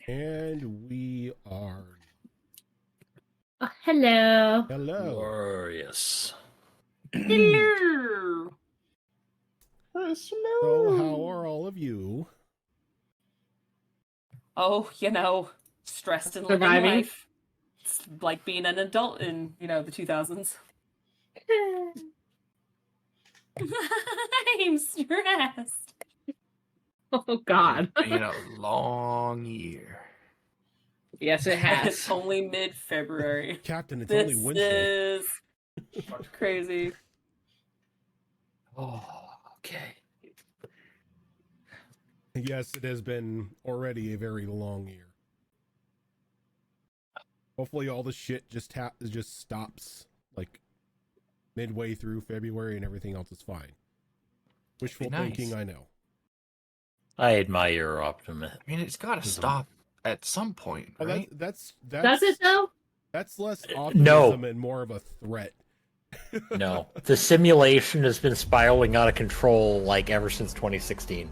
And we are. Oh, hello. Hello. Glorious. Hello. So, how are all of you? Oh, stressed and living Surviving. life. It's like being an adult in, the 2000s. I'm stressed. Oh, God. It's been a long year. Yes, it It's has. only mid-February. Captain, it's This only Wednesday. is crazy. Oh, okay. Yes, it has been already a very long year. Hopefully all the shit just stops like midway through February and everything else is fine. Wishful thinking, I know. I admire your optimism. I mean, it's got to stop at some point, right? That's Does it, though? That's less optimism No. and more of a threat. No, the simulation has been spiraling out of control like ever since 2016.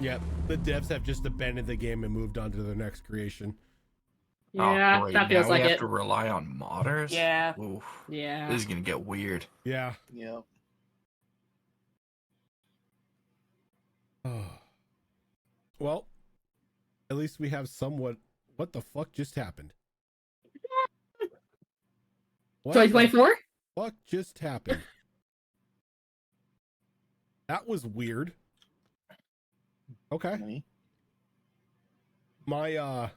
Yep, the devs have just abandoned the game and moved on to their next creation. Yeah, great. that feels now like we have it. to rely on modders? Yeah. Oof. Yeah. This is going to get weird. Yeah. Yep. Well, at least we have somewhat. What the fuck just happened? What 2024? the fuck just happened? That was weird. Okay. Me? My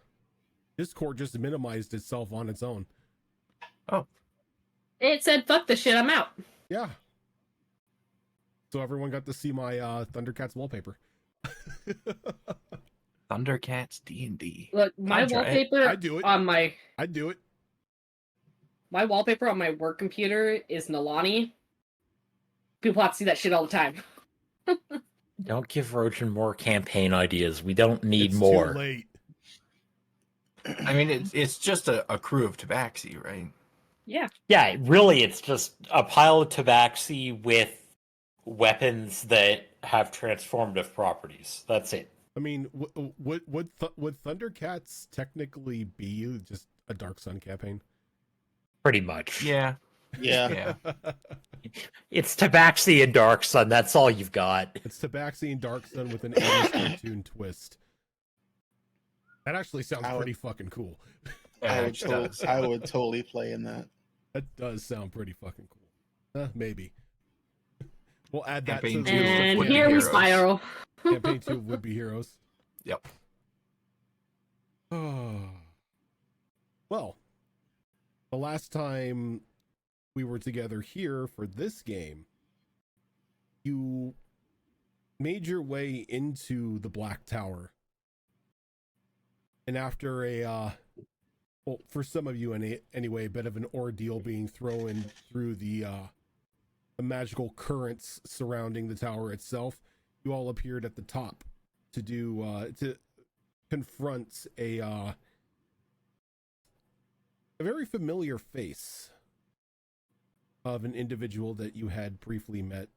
Discord just minimized itself on its own. It said, fuck this shit, I'm out. Yeah. So everyone got to see my Thundercats wallpaper. Thundercats D&D. Look, my I'd try it. wallpaper I'd do it. on my I'd do it. my wallpaper on my work computer is Nalani. People have to see that shit all the time. Don't give Rojan more campaign ideas. We don't need It's more. Too late. I mean, it's just a crew of tabaxi, right? Yeah. Yeah, really, it's just a pile of tabaxi with weapons that have transformative properties. That's it. I mean, would Thundercats technically be just a Dark Sun campaign? Pretty much. Yeah. Yeah. Yeah. It's tabaxi and Dark Sun. That's all you've got. It's Tabaxi and Dark Sun with an 80s cartoon twist. That actually sounds pretty fucking cool. Yeah, I would totally play in that. That does sound pretty fucking cool. Maybe. We'll add that Campaign to two the And would be here we heroes. spiral. Campaign 2 would be heroes. Yep. Well, the last time we were together here for this game, you made your way into the Black Tower. And after well, for some of you anyway, a bit of an ordeal being thrown through the magical currents surrounding the tower itself, you all appeared at the top to confront a very familiar face of an individual that you had briefly met.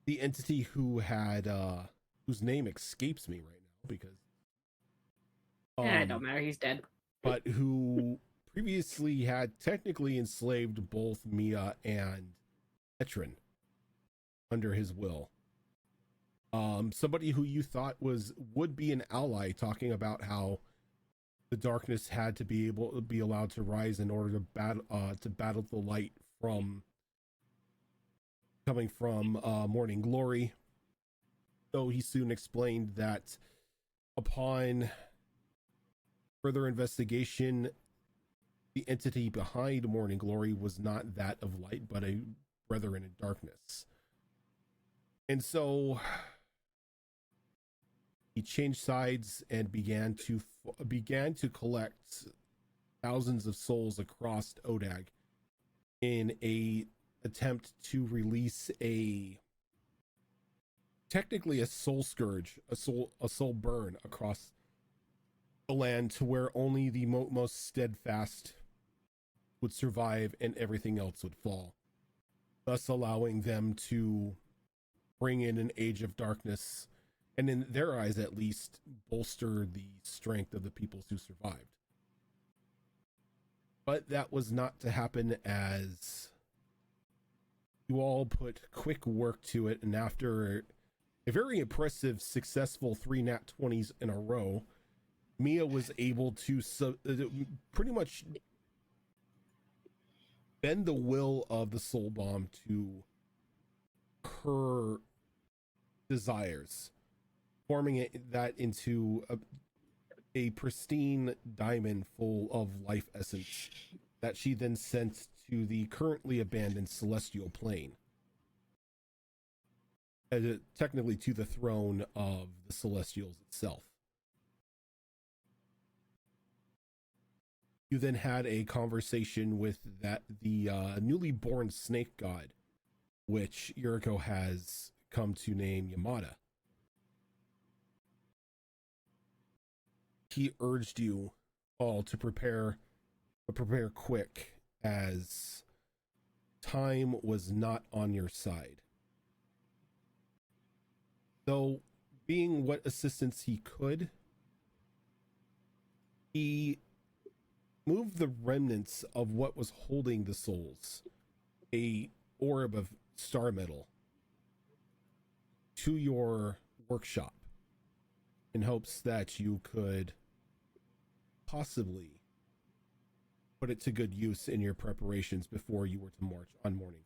The entity who had whose name escapes me right now because It don't matter, he's dead. but who previously had technically enslaved both Mia and Etrin under his will. Somebody who you thought would be an ally, talking about how the darkness had to be allowed to rise in order to battle the light coming from Morning Glory. Though he soon explained that upon further investigation, the entity behind Morning Glory was not that of light, but a brethren in darkness. And so he changed sides and began to collect thousands of souls across Odag in a attempt to release technically a soul scourge, a soul burn across the land to where only the most steadfast would survive and everything else would fall, thus allowing them to bring in an age of darkness and in their eyes at least, bolster the strength of the peoples who survived. But that was not to happen, as you all put quick work to it, and after a very impressive, successful 3 nat 20s in a row, Mia was able to pretty much bend the will of the soul bomb to her desires, forming that into a pristine diamond full of life essence that she then sent to the currently abandoned celestial plane, technically to the throne of the Celestials itself. You then had a conversation with the newly born snake god, which Yuriko has come to name Yamada. He urged you all to prepare quick, as time was not on your side. Though, being what assistance he could, he moved the remnants of what was holding the souls, a orb of star metal, to your workshop in hopes that you could possibly put it to good use in your preparations before you were to march on morning.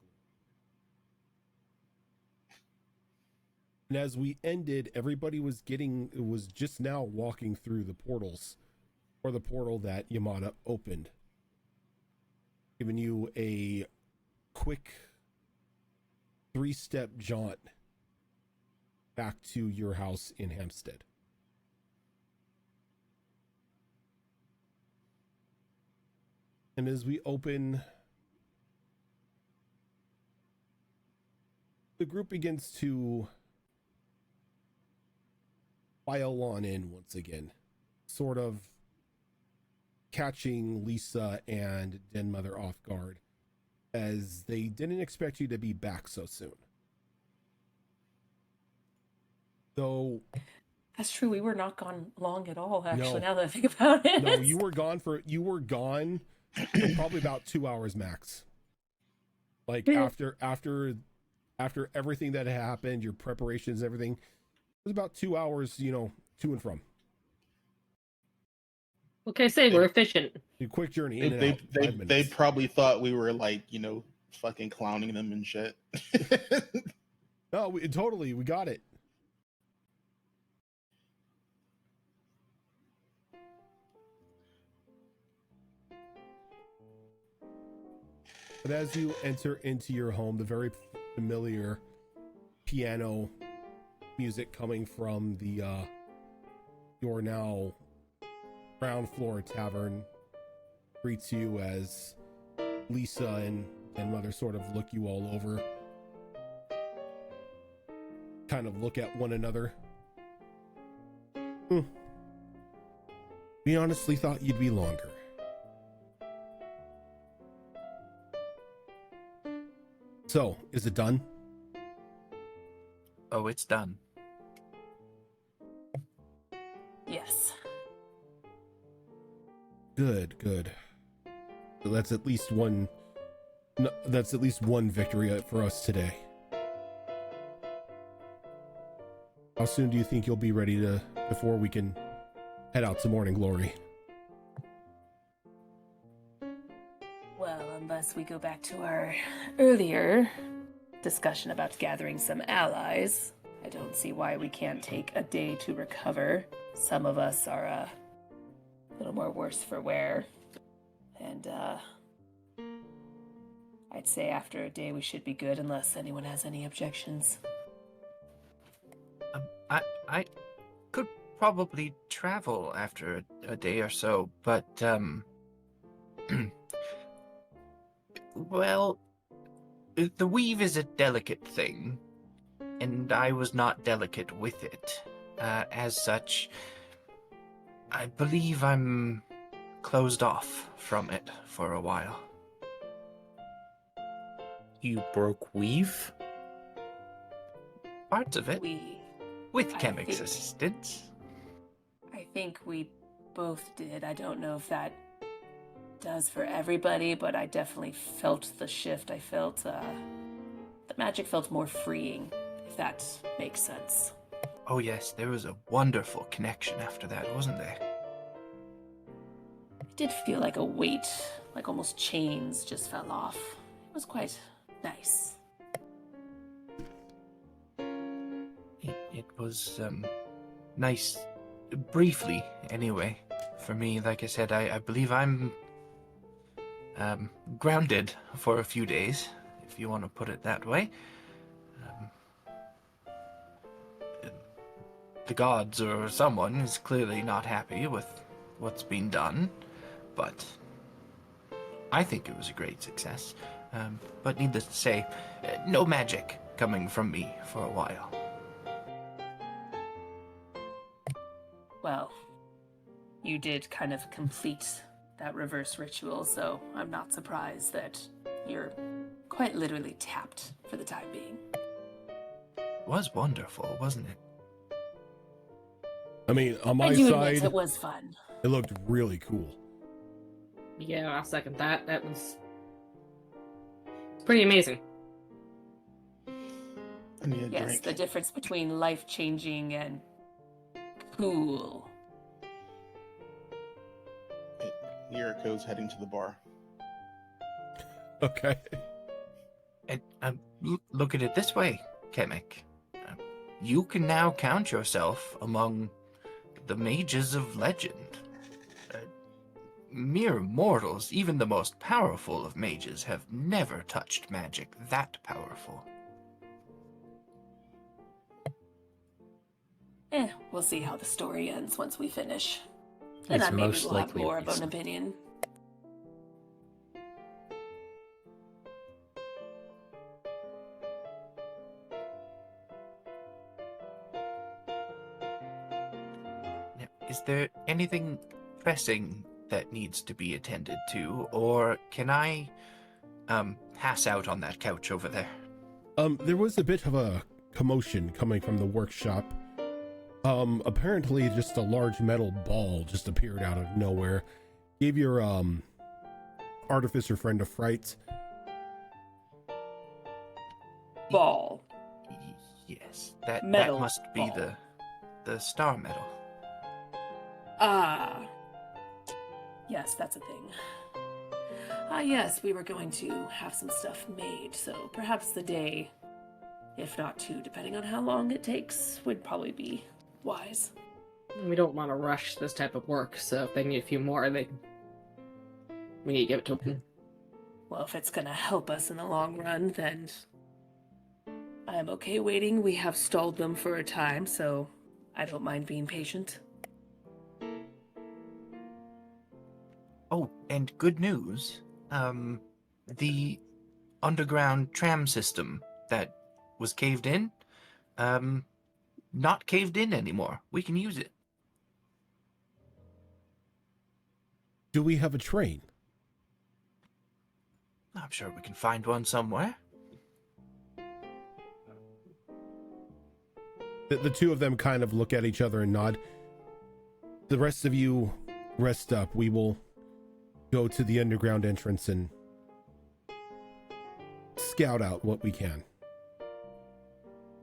And as we ended, everybody was just now walking through the portals, or the portal that Yamada opened, giving you a quick 3-step jaunt back to your house in Hampstead. And as we open, the group begins to file on in once again, sort of catching Lisa and Den Mother off guard, as they didn't expect you to be back so soon. Though That's true. We were not gone long at all, actually, No. now that I think about it. no, you were gone for probably about 2 hours max. Like after everything that had happened, your preparations, everything, it was about 2 hours, to and from. What can I say? We're efficient. A quick journey in and out. 5 minutes. They probably thought we were like, fucking clowning them and shit. No, we got it. But as you enter into your home, the very familiar piano music coming from the your now ground floor tavern greets you, as Lisa and Mother sort of look you all over, kind of look at one another. We honestly thought you'd be longer. So, is it done? Oh, it's done. Yes. Good. So that's at least one. That's at least one victory for us today. How soon do you think you'll be ready before we can head out to Morning Glory? Well, unless we go back to our earlier discussion about gathering some allies, I don't see why we can't take a day to recover. Some of us are a little more worse for wear. And, I'd say after a day we should be good, unless anyone has any objections. I could probably travel after a day or so, but, well, the weave is a delicate thing, and I was not delicate with it. As such, I believe I'm closed off from it for a while. You broke weave? Parts of it. With I Chemic's think- assistance. I think we both did. I don't know if that does for everybody, but I definitely felt the shift. I felt the magic felt more freeing, if that makes sense. Oh yes, there was a wonderful connection after that, wasn't there? It did feel like a weight, like almost chains just fell off. It was quite nice. It was nice, briefly anyway. For me, like I said, I believe I'm grounded for a few days, if you want to put it that way. The gods or someone is clearly not happy with what's been done, but I think it was a great success. But needless to say, no magic coming from me for a while. Well, you did kind of complete that reverse ritual, so I'm not surprised that you're quite literally tapped for the time being. It was wonderful, wasn't it? I mean, on my I do side, admit it was fun. it looked really cool. Yeah, I'll second that. That was pretty amazing. I need a Yes, drink. the difference between life-changing and cool. Yuriko's heading to the bar. Okay. And look at it this way, Chemic. You can now count yourself among the mages of legend. Mere mortals, even the most powerful of mages, have never touched magic that powerful. We'll see how the story ends once we finish. It's And then maybe most we'll have likely more of an recent. opinion. Now, is there anything pressing that needs to be attended to, or can I pass out on that couch over there? There was a bit of a commotion coming from the workshop. Apparently just a large metal ball just appeared out of nowhere. Gave your, artificer friend a fright. Ball. Yes, that Metal must be ball. the star metal. Ah. Yes, that's a thing. Yes, we were going to have some stuff made, so perhaps the day, if not two, depending on how long it takes, would probably be wise. We don't want to rush this type of work, so if they need a few more, we need to give it to them. Well, if it's gonna help us in the long run, then I'm okay waiting. We have stalled them for a time, so I don't mind being patient. Oh, and good news. The underground tram system that was caved in, not caved in anymore. We can use it. Do we have a train? I'm sure we can find one somewhere. The two of them kind of look at each other and nod. The rest of you rest up. We will go to the underground entrance and scout out what we can.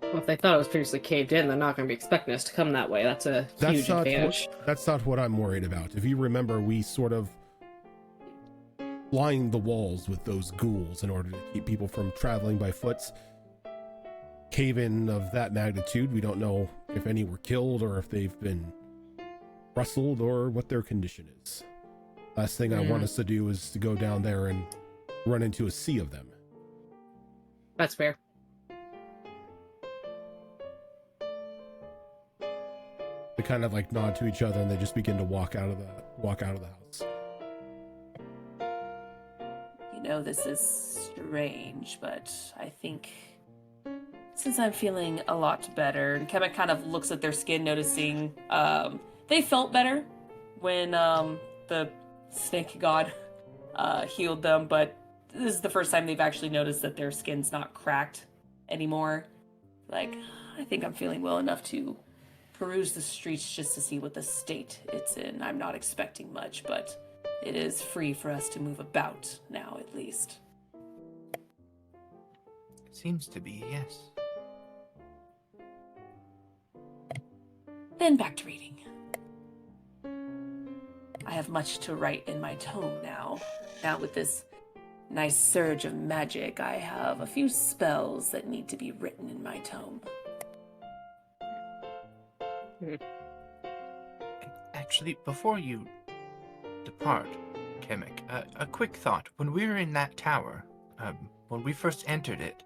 Well, if they thought it was previously caved in, they're not going to be expecting us to come that way. That's a huge advantage. That's not what I'm worried about. If you remember, we sort of lined the walls with those ghouls in order to keep people from traveling by foot. Cave-in of that magnitude, we don't know if any were killed or if they've been rustled or what their condition is. Last thing I want us to do is to go down there and run into a sea of them. That's fair. They kind of like nod to each other and they just begin to walk out of the house. You know, this is strange, but I think since I'm feeling a lot better, and Kemet kind of looks at their skin, noticing they felt better when the snake god healed them, but this is the first time they've actually noticed that their skin's not cracked anymore. Like, I think I'm feeling well enough to peruse the streets just to see what the state it's in. I'm not expecting much, but it is free for us to move about now, at least. Seems to be, yes. Then back to reading. I have much to write in my tome now. Now with this nice surge of magic, I have a few spells that need to be written in my tome. Actually, before you depart, Kemek, a quick thought. When we were in that tower, when we first entered it,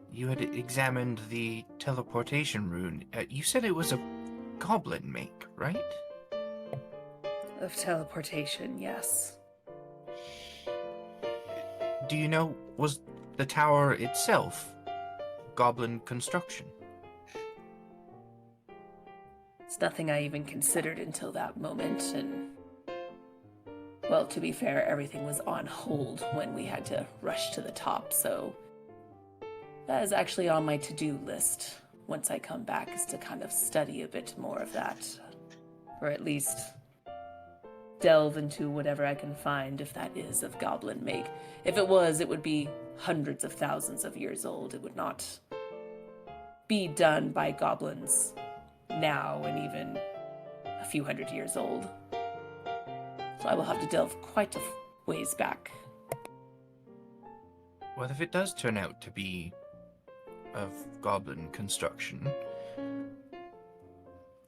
you had examined the teleportation rune. You said it was a goblin make, right? Of teleportation, yes. Do you know, was the tower itself goblin construction? It's nothing I even considered until that moment, and... well, to be fair, everything was on hold when we had to rush to the top, so... that is actually on my to-do list once I come back, is to kind of study a bit more of that. Or at least delve into whatever I can find, if that is of goblin make. If it was, it would be hundreds of thousands of years old. It would not be done by goblins now and even a few hundred years old. So I will have to delve quite a ways back. Well, if it does turn out to be of goblin construction,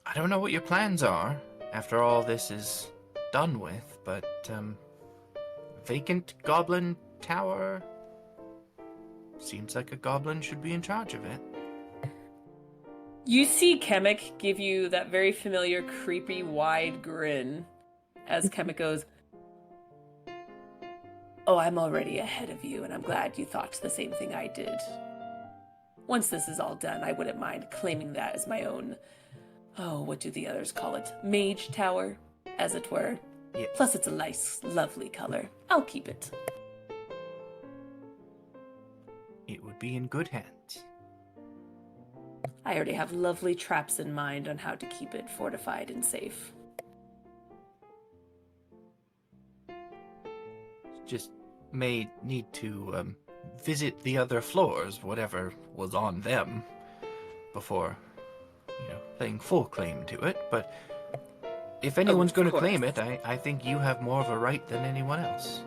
I don't know what your plans are after all this is done with, but vacant goblin tower seems like a goblin should be in charge of it. You see Kemek give you that very familiar, creepy, wide grin as Kemek goes, "Oh, I'm already ahead of you, and I'm glad you thought the same thing I did. Once this is all done, I wouldn't mind claiming that as my own, oh, what do the others call it? Mage tower, as it were. Yes. Plus it's a nice, lovely color. I'll keep it." It would be in good hands. I already have lovely traps in mind on how to keep it fortified and safe. Just may need to visit the other floors, whatever was on them, before, laying full claim to it. But if anyone's going to claim it, I think you have more of a right than anyone else.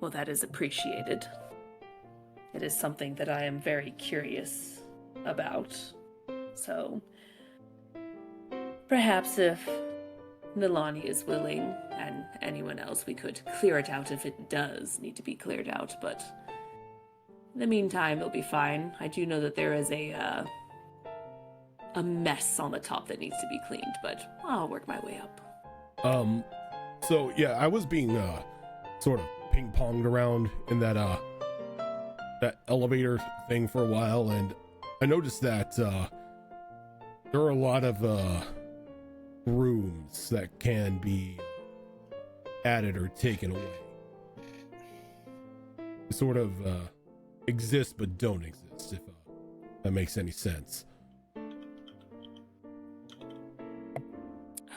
Well, that is appreciated. It is something that I am very curious about. So, perhaps if Nilani is willing, and anyone else, we could clear it out if it does need to be cleared out, but in the meantime, it'll be fine. I do know that there is a mess on the top that needs to be cleaned, but I'll work my way up. So yeah, I was being sort of ping-ponged around in that elevator thing for a while, and I noticed that there are a lot of rooms that can be added or taken away. They sort of exist but don't exist, if that makes any sense.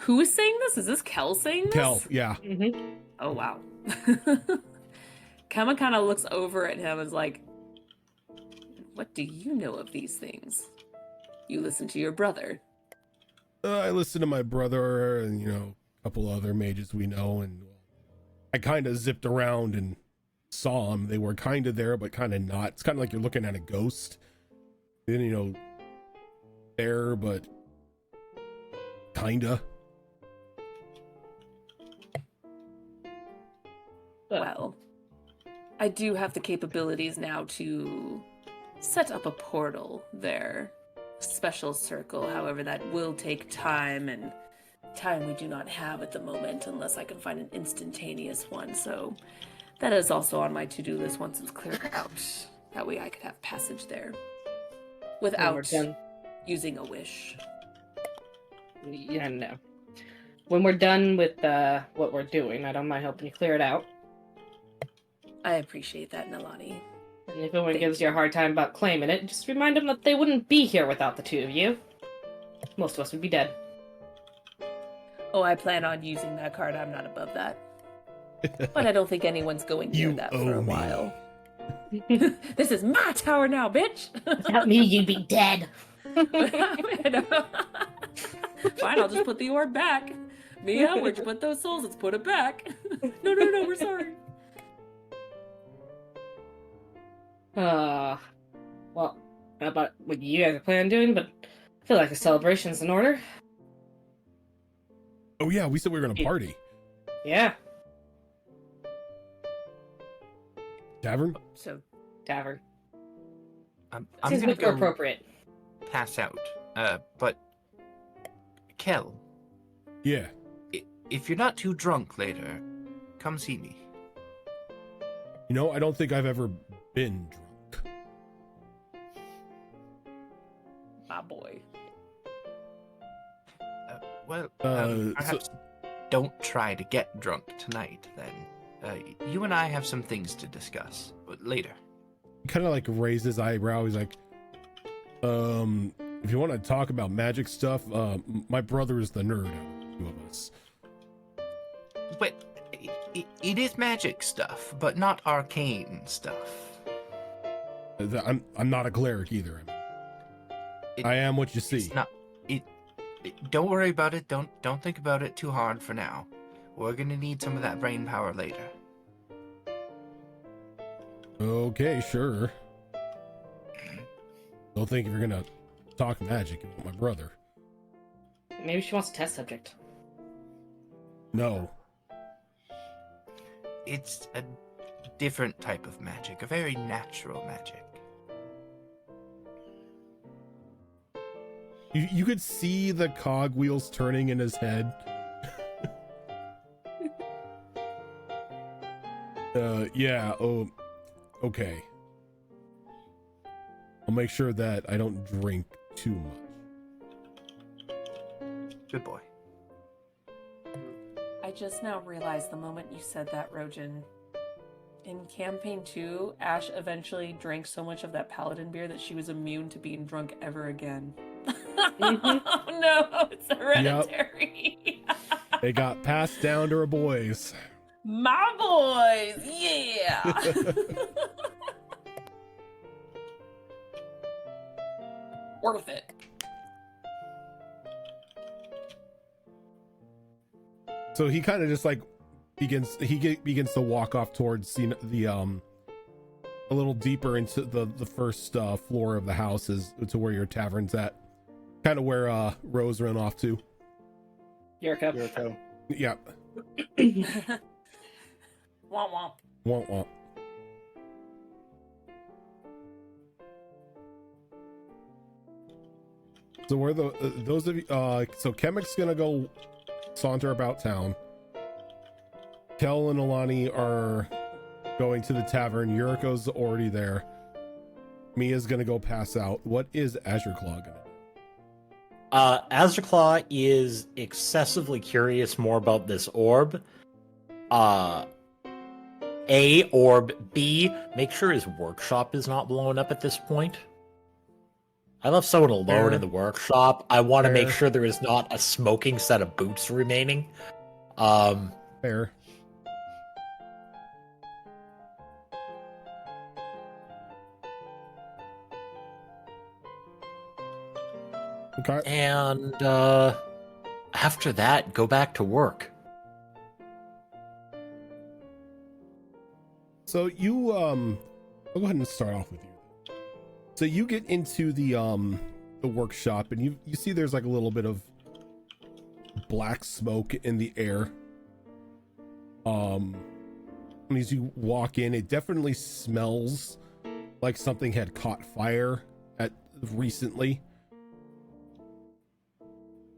Who is saying this? Is this Kel saying this? Kel, yeah. Mm-hmm. Oh, wow. Kama kind of looks over at him and is like, "What do you know of these things? You listen to your brother." I listened to my brother and, a couple other mages we know, and I kind of zipped around and saw them. They were kind of there, but kind of not. It's kind of like you're looking at a ghost. Then, there, but kind of. Well, I do have the capabilities now to set up a portal there. Special circle, however, that will take time, and time we do not have at the moment unless I can find an instantaneous one. So that is also on my to-do list once it's cleared out. That way I could have passage there without using a wish. Yeah, no. When we're done with what we're doing, I don't mind helping you clear it out. I appreciate that, Nilani. And if anyone gives you a hard time about claiming it, just remind them that they wouldn't be here without the two of you. Most of us would be dead. Oh, I plan on using that card. I'm not above that. But I don't think anyone's going near You that owe for a me. while. This is my tower now, bitch! Without me, you'd be dead. Fine, I'll just put the orb back. Mia, where'd you put those souls? Let's put it back. No, we're sorry. Well, not about what you guys are planning on doing, but I feel like the celebration's in order. Oh yeah, we said we were gonna party. Yeah, Tavern? So, tavern. I'm Seems gonna much more go appropriate. pass out. But Kel, Yeah. if you're not too drunk later, come see me. You know, I don't think I've ever been drunk. my boy. Perhaps don't try to get drunk tonight. Then you and I have some things to discuss later. He kind of like raised his eyebrow. He's like, if you want to talk about magic stuff, my brother is the nerd out of the two of us. But it is magic stuff, but not arcane stuff. I'm not a cleric either. I am what you see. It's not. Don't worry about it. Don't think about it too hard for now. We're gonna need some of that brain power later. Okay, sure. Don't think if you're gonna talk magic about my brother. Maybe she wants a test subject. No. It's a different type of magic, a very natural magic. You could see the cogwheels turning in his head. Yeah, oh, okay. I'll make sure that I don't drink too much. Good boy. I just now realized the moment you said that, Rojan. In campaign 2, Ash eventually drank so much of that paladin beer that she was immune to being drunk ever again. Mhm. Oh no, it's hereditary. They got passed down to her boys. My boys, yeah. Worth it. So he kind of just like begins to walk off towards the a little deeper into the first floor of the house, is to where your tavern's at, kind of where Rose ran off to. Yuriko. Yuriko. Yeah. Womp womp. Womp womp. So where those of you so Kemik's gonna go saunter about town. Kel and Alani are going to the tavern. Yuriko's already there. Mia's gonna go pass out. What is Azure Claw gonna do? Azure Claw is excessively curious more about this orb. A, orb. B, make sure his workshop is not blown up at this point. I left someone alone Fair. in the workshop. I want to make Fair. sure there is not a smoking set of boots remaining. Fair. Okay. And after that, go back to work. So you I'll go ahead and start off with you. So you get into the workshop, and you see there's like a little bit of black smoke in the air. As you walk in, it definitely smells like something had caught fire recently.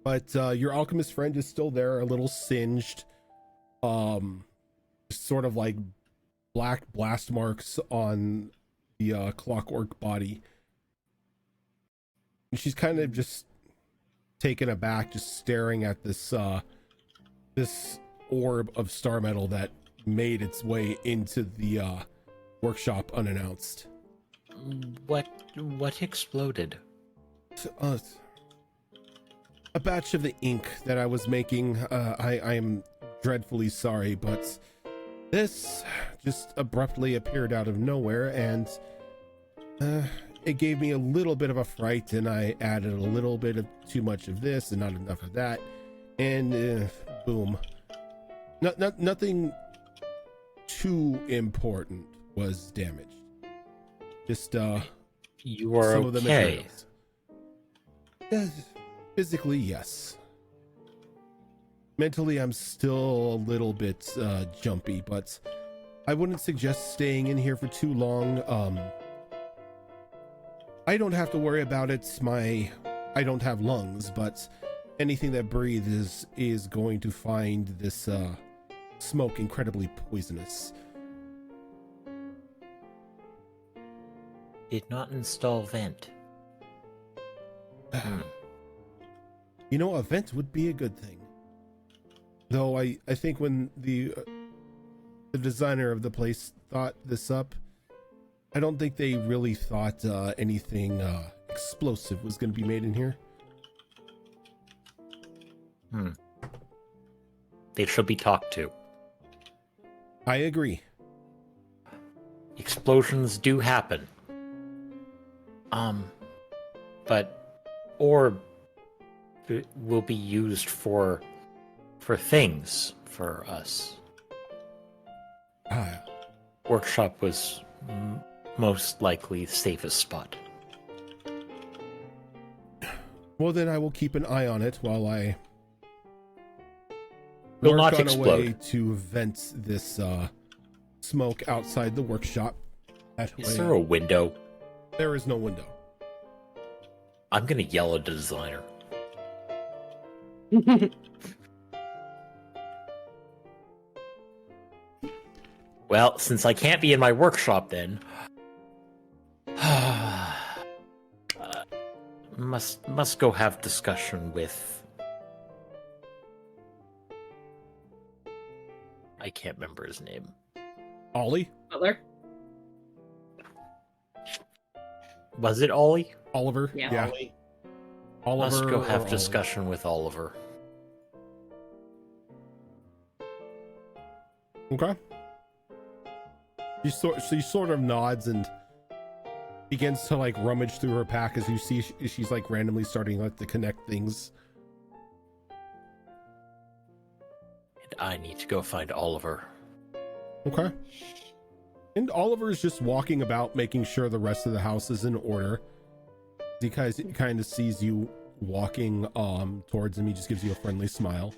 But your alchemist friend is still there, a little singed, sort of like black blast marks on the clockwork body. And she's kind of just taken aback, just staring at this this orb of star metal that made its way into the workshop unannounced. What exploded? A batch of the ink that I was making. I am dreadfully sorry, but this just abruptly appeared out of nowhere, and it gave me a little bit of a fright, and I added a little bit of too much of this and not enough of that, and boom. Nothing too important was damaged. Just You are some of the okay. materials. Physically, yes. Mentally, I'm still a little bit jumpy, but I wouldn't suggest staying in here for too long. I don't have to worry about it. I don't have lungs, but anything that breathes is going to find this smoke incredibly poisonous. Did not install vent. You know, a vent would be a good thing. Though I think when the designer of the place thought this up, I don't think they really thought anything explosive was going to be made in here. They should be talked to. I agree. Explosions do happen. But orb will be used for things for us. Workshop was most likely the safest spot. Well, then I will keep an eye on it while I Will work not on explode. a way to vent this smoke outside the workshop. That Is way, there a window? there is no window. I'm gonna yell at the designer. Well, since I can't be in my workshop then, must go have discussion with. I can't remember his name. Ollie? Butler? Was it Ollie? Oliver? Yeah. Ollie. Oliver. Must go or have Ollie? discussion with Oliver. Okay. She sort of nods and begins to like rummage through her pack as you see she's like randomly starting like to connect things. And I need to go find Oliver. Okay. And Oliver's just walking about making sure the rest of the house is in order. He kind of sees you walking towards him. He just gives you a friendly smile.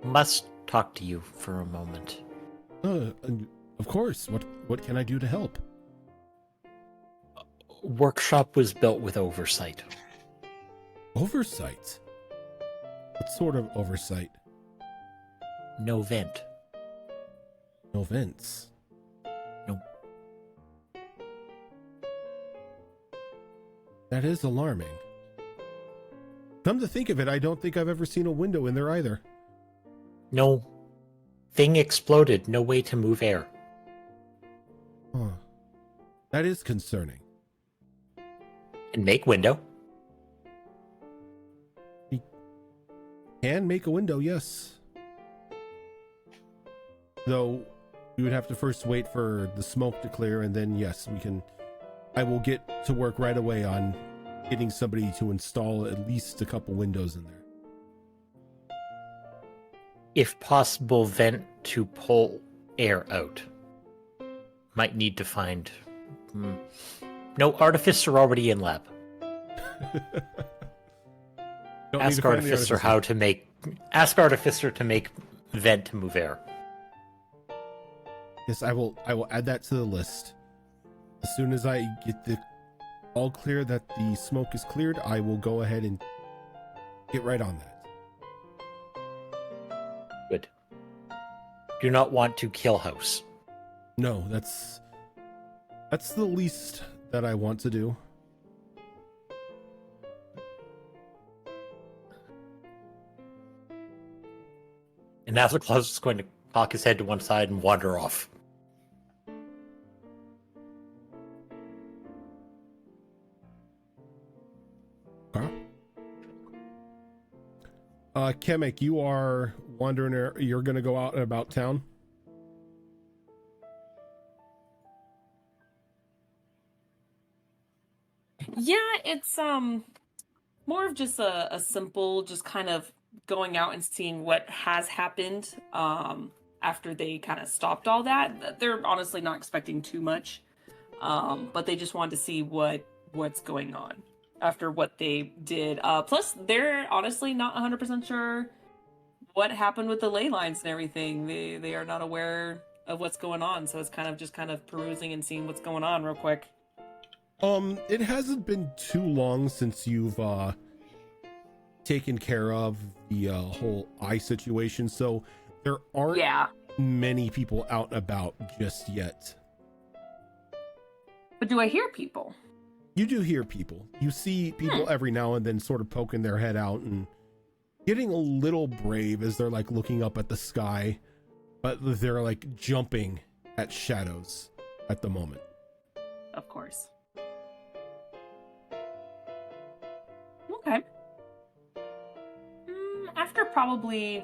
Must talk to you for a moment. And of course. What can I do to help? Workshop was built with oversight. Oversight? What sort of oversight? No vent. No vents. No. That is alarming. Come to think of it, I don't think I've ever seen a window in there either. No. Thing exploded. No way to move air. Huh. That is concerning. And make window. Can make a window, yes. Though we would have to first wait for the smoke to clear, and then yes, I will get to work right away on getting somebody to install at least a couple windows in there. If possible, vent to pull air out. Might need to find. No, artificer already in lab. Don't need to Ask find the artificer how to make. Ask artificer to make vent to move air. Yes, I will add that to the list. As soon as I get the all clear that the smoke is cleared, I will go ahead and get right on that. Good. Do not want to kill house. No, that's the least that I want to do. And Claus is going to cock his head to one side and wander off. Kemek, you are wandering. You're going to go out and about town. Yeah, it's more of just a simple, just kind of going out and seeing what has happened after they kind of stopped all that. They're honestly not expecting too much, but they just wanted to see what's going on after what they did. Plus, they're honestly not 100% sure what happened with the ley lines and everything. They are not aware of what's going on, so it's kind of perusing and seeing what's going on real quick. It hasn't been too long since you've taken care of the whole eye situation, so there aren't many people out and about just yet. But do I hear people? You do hear people. You see people every now and then sort of poking their head out and getting a little brave as they're like looking up at the sky, but they're like jumping at shadows at the moment. Of course. Okay. After probably,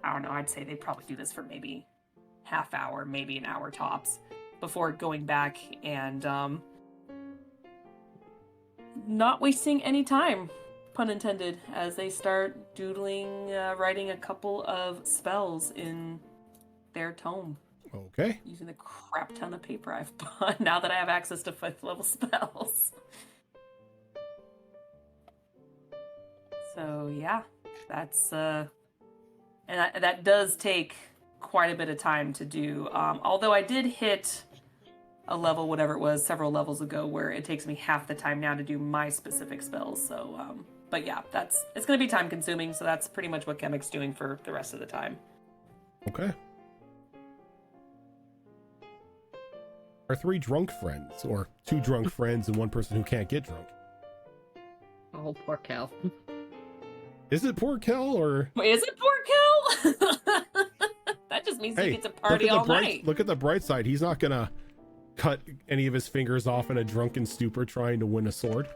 I don't know, I'd say they probably do this for maybe half hour, maybe an hour tops, before going back and not wasting any time, pun intended, as they start doodling, writing a couple of spells in their tome. Okay. Using the crap ton of paper I've bought now that I have access to 5th level spells. So yeah, that's and that does take quite a bit of time to do. Although I did hit a level, whatever it was, several levels ago, where it takes me half the time now to do my specific spells. So, but yeah, it's going to be time consuming. So that's pretty much what Chemic's doing for the rest of the time. Okay. Our 3 drunk friends, or 2 drunk friends and 1 person who can't get drunk. Oh, poor Cal. Is it poor Kel, or Is it poor Kel? That just means he gets a party all night. Look at the bright side. He's not gonna cut any of his fingers off in a drunken stupor trying to win a sword.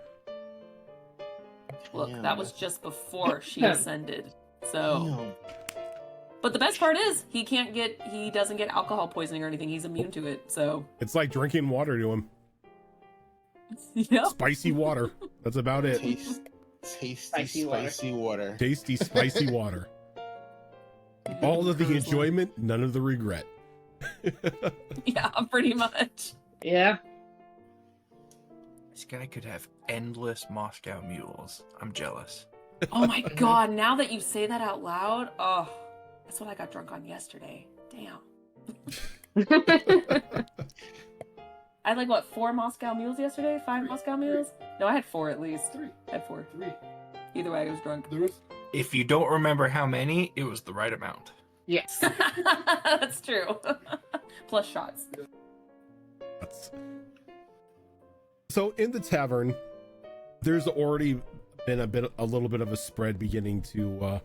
Look, that was just before she ascended. So, but the best part is he doesn't get alcohol poisoning or anything. He's immune to it. So it's like drinking water to him. Yep. Spicy water. That's about it. Tasty, spicy water. Tasty, spicy water. All of the enjoyment, none of the regret. Yeah, pretty much. Yeah. This guy could have endless Moscow mules. I'm jealous. Oh my god, now that you say that out loud, oh, that's what I got drunk on yesterday. Damn. I had like, what, 4 Moscow mules yesterday? 5 Moscow mules? No, I had 4 at least. 3. I had 4. 3. Either way, I was drunk. There was If you don't remember how many, it was the right amount. Yes. That's true. Plus shots. So in the tavern, there's already been a little bit of a spread beginning to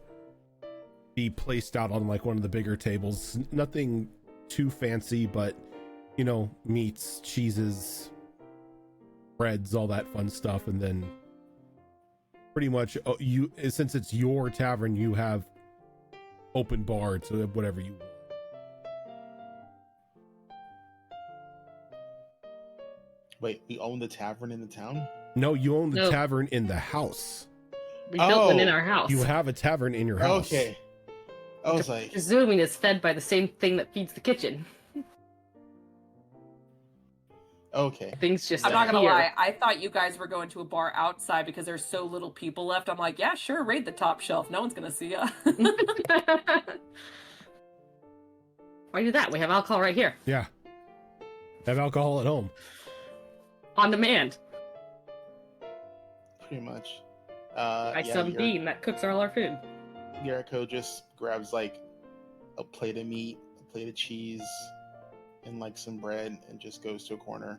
be placed out on like one of the bigger tables. Nothing too fancy, but you know, meats, cheeses, breads, all that fun stuff. And then pretty much since it's your tavern, you have open bar to whatever you want. Wait, we own the tavern in the town? No, you own the No. tavern in the house. We built one in our house. You have a tavern in your house. Okay. I was like, Presuming it's fed by the same thing that feeds the kitchen. okay. Things just I'm not gonna appear. lie, I thought you guys were going to a bar outside because there's so little people left. I'm like, yeah, sure, raid the top shelf. No one's gonna see ya. Why do that? We have alcohol right here. Yeah. Have alcohol at home. On demand. Pretty much. By some bean that cooks all our food. Yariko just grabs like a plate of meat, a plate of cheese, and like some bread, and just goes to a corner.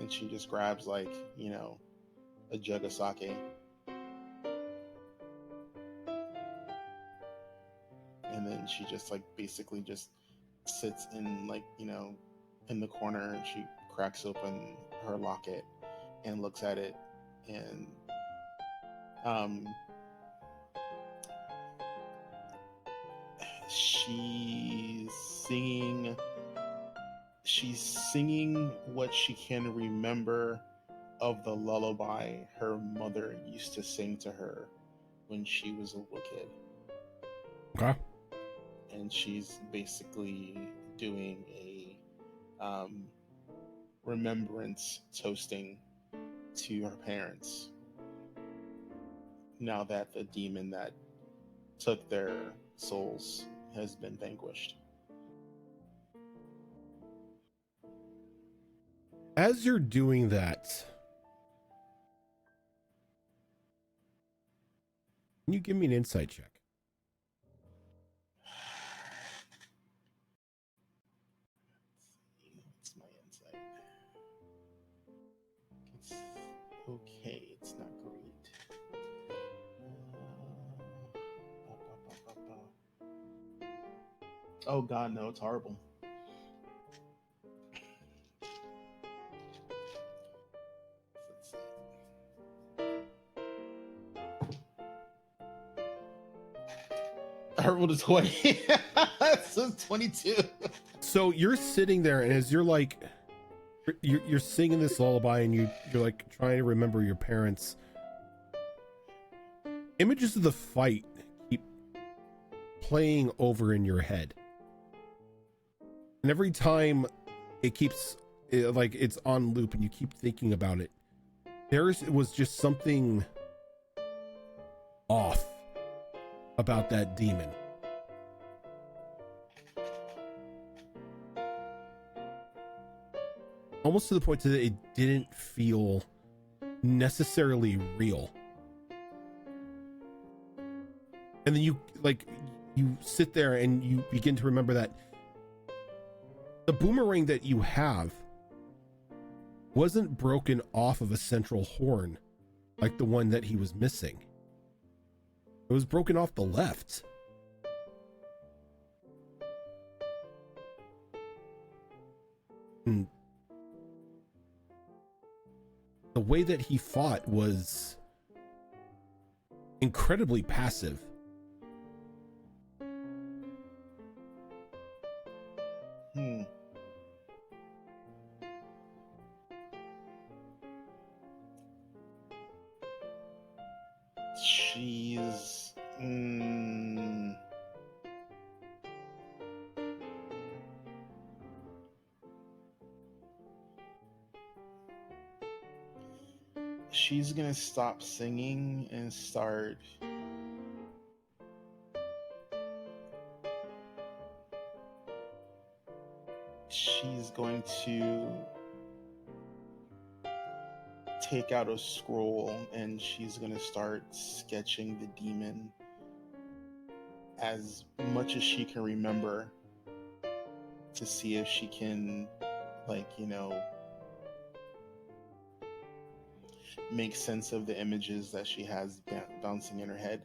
And she just grabs like, you know, a jug of sake. And then she just like basically just sits in like, you know, in the corner, and she cracks open her locket and looks at it and she's singing what she can remember of the lullaby her mother used to sing to her when she was a little kid. Okay. And she's basically doing a remembrance toasting to her parents now that the demon that took their souls has been vanquished. As you're doing that, can you give me an insight check? What's my insight? It's okay. It's not great. Oh God, no! It's horrible. Let's see. I rolled a 20. So 22. So you're sitting there, and as you're like, you're singing this lullaby, and you're like trying to remember your parents. Images of the fight keep playing over in your head, and every time it keeps like it's on loop, and you keep thinking about it. It was just something off about that demon. Almost to the point that it didn't feel necessarily real. And then you sit there and you begin to remember that the boomerang that you have wasn't broken off of a central horn like the one that he was missing. It was broken off the left. And the way that he fought was incredibly passive. She's gonna stop singing and start she's going to take out a scroll and she's gonna start sketching the demon as much as she can remember to see if she can, like, you know, make sense of the images that she has bouncing in her head.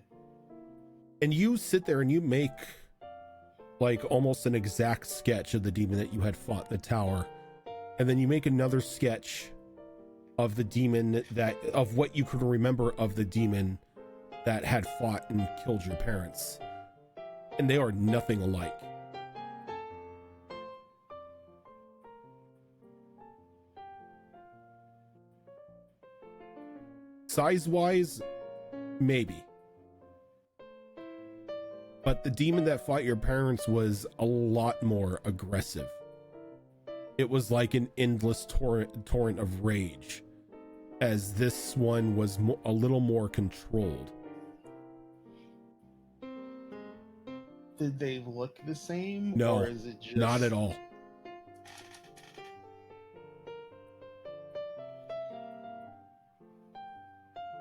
And you sit there and you make like almost an exact sketch of the demon that you had fought in the tower. And then you make another sketch of the demon of what you could remember of the demon that had fought and killed your parents. And they are nothing alike. Size-wise, maybe. But the demon that fought your parents was a lot more aggressive. It was like an endless torrent of rage, as this one was a little more controlled. Did they look the same? No, or is it just... not at all.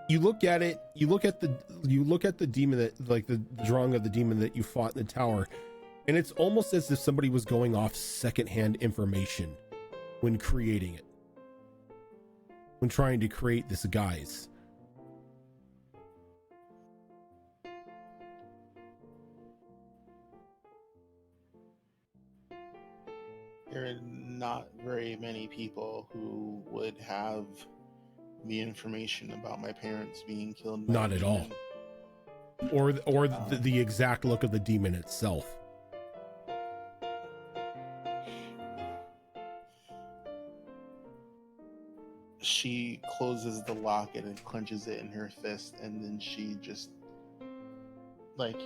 You look at it, you look at the demon that, like the drawing of the demon that you fought in the tower, and it's almost as if somebody was going off secondhand information when creating it, when trying to create this guise. There are not very many people who would have the information about my parents being killed by Not a at all. demon. Or the exact look of the demon itself. She closes the locket and clenches it in her fist, and then she just like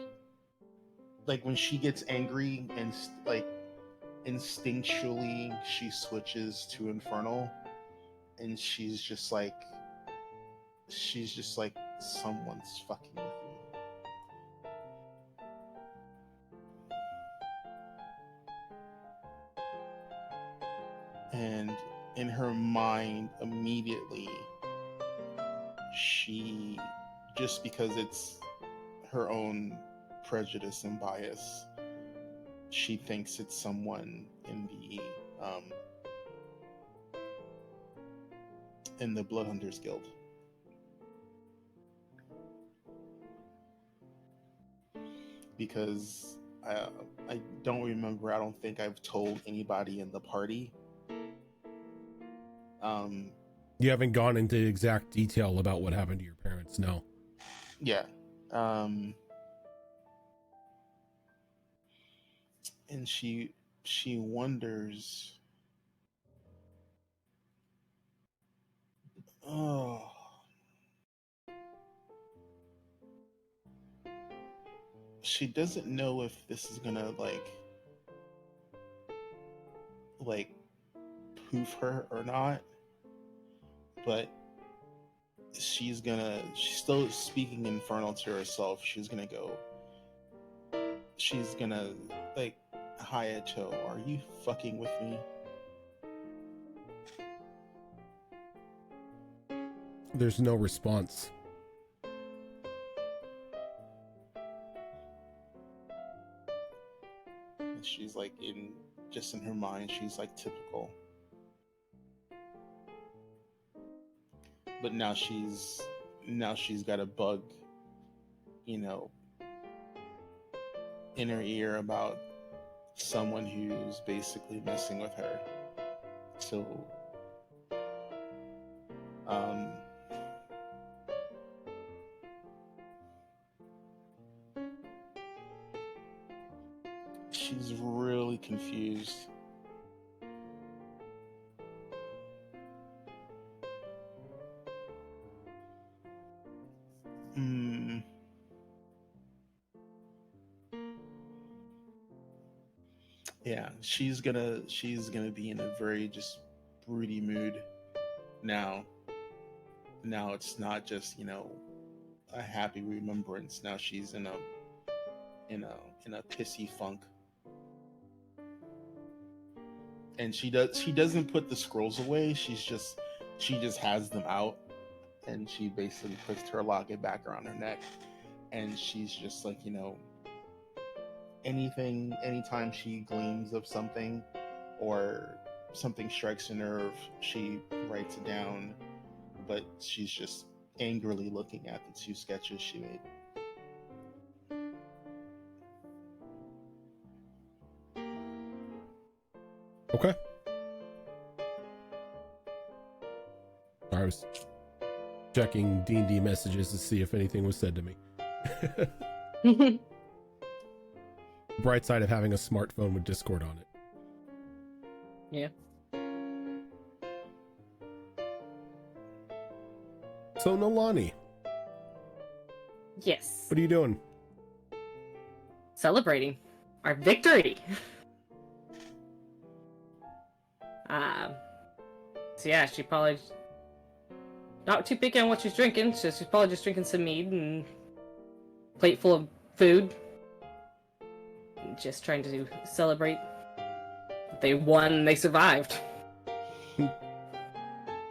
when she gets angry and like instinctually she switches to infernal, and she's just like someone's fucking with me. And in her mind, immediately, she, just because it's her own prejudice and bias, she thinks it's someone in the Bloodhunters Guild. Because I don't remember, I don't think I've told anybody in the party. You haven't gone into exact detail about what happened to your parents, no. Yeah. And she wonders, oh, she doesn't know if this is gonna like poof her or not, but she's still speaking infernal to herself. She's gonna like, Hayato, are you fucking with me? There's no response. And she's like, in her mind, she's like typical. But now she's got a bug, in her ear about someone who's basically messing with her. So she's really confused. Yeah, she's gonna be in a very just broody mood now. Now it's not just, a happy remembrance. Now she's in a pissy funk. And she doesn't put the scrolls away. She just has them out, and she basically puts her locket back around her neck, and she's just like, anytime she gleams of something or something strikes a nerve, she writes it down, but she's just angrily looking at the 2 sketches she made. Okay. I was checking D&D messages to see if anything was said to me. Bright side of having a smartphone with Discord on it. Yeah. So Nalani, Yes. what are you doing? Celebrating our victory. So yeah, she probably not too picky on what she's drinking, so she's probably just drinking some mead and plate full of food. And just trying to celebrate. They won, they survived.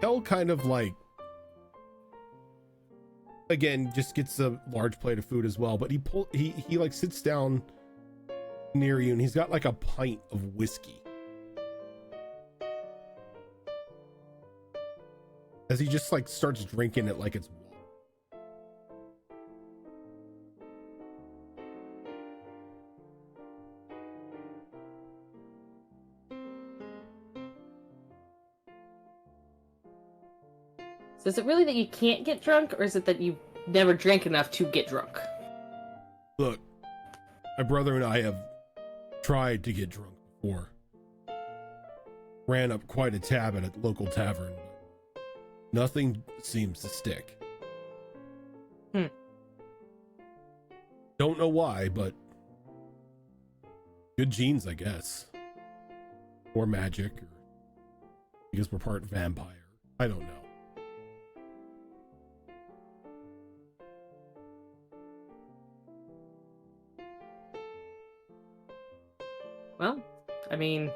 Kel kind of like, again, just gets a large plate of food as well, but he like sits down near you and he's got like a pint of whiskey. As he just like starts drinking it like it's water. So is it really that you can't get drunk, or is it that you never drank enough to get drunk? Look, my brother and I have tried to get drunk before. Ran up quite a tab at a local tavern. Nothing seems to stick. Don't know why, but good genes, I guess. Or magic, or because we're part vampire. I don't know. Well, I mean,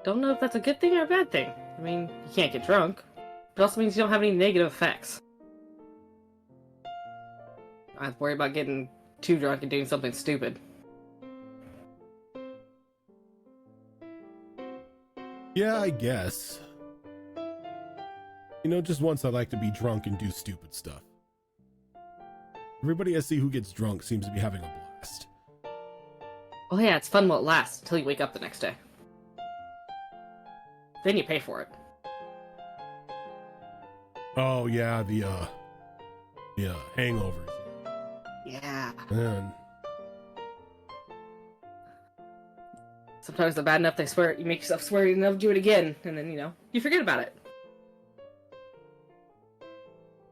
don't know if that's a good thing or a bad thing. I mean, you can't get drunk. It also means you don't have any negative effects. I have to worry about getting too drunk and doing something stupid. Yeah, I guess. You know, just once I like to be drunk and do stupid stuff. Everybody I see who gets drunk seems to be having a blast. Oh yeah, it's fun while it lasts until you wake up the next day. Then you pay for it. Oh yeah, the hangovers. Yeah. Man. Sometimes they're bad enough they swear you make yourself swear you never do it again, and then you forget about it.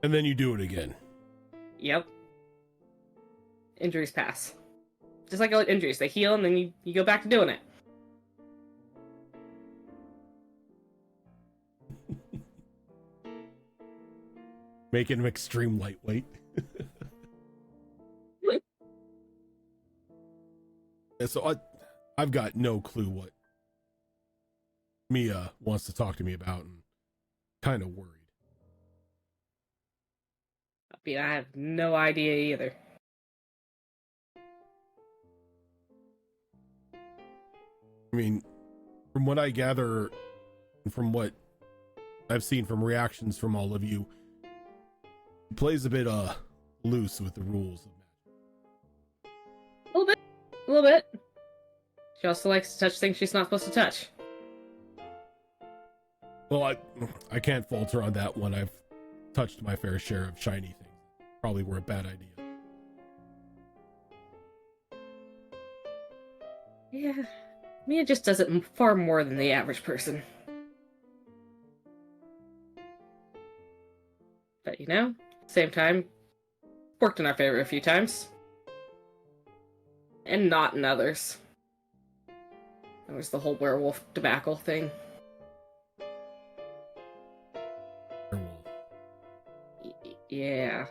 And then you do it again. Yep. Injuries pass. Just like injuries, they heal and then you go back to doing it. Making him extreme lightweight. Yeah, so I've got no clue what Mia wants to talk to me about, and kind of worried. I mean, I have no idea either. I mean, from what I gather, and from what I've seen from reactions from all of you, he plays a bit loose with the rules of magic. A little bit. She also likes to touch things she's not supposed to touch. Well, I can't fault her on that one. I've touched my fair share of shiny things. Probably were a bad idea. Yeah, Mia just does it far more than the average person. But same time, worked in our favor a few times. And not in others. There was the whole werewolf debacle thing. Yeah.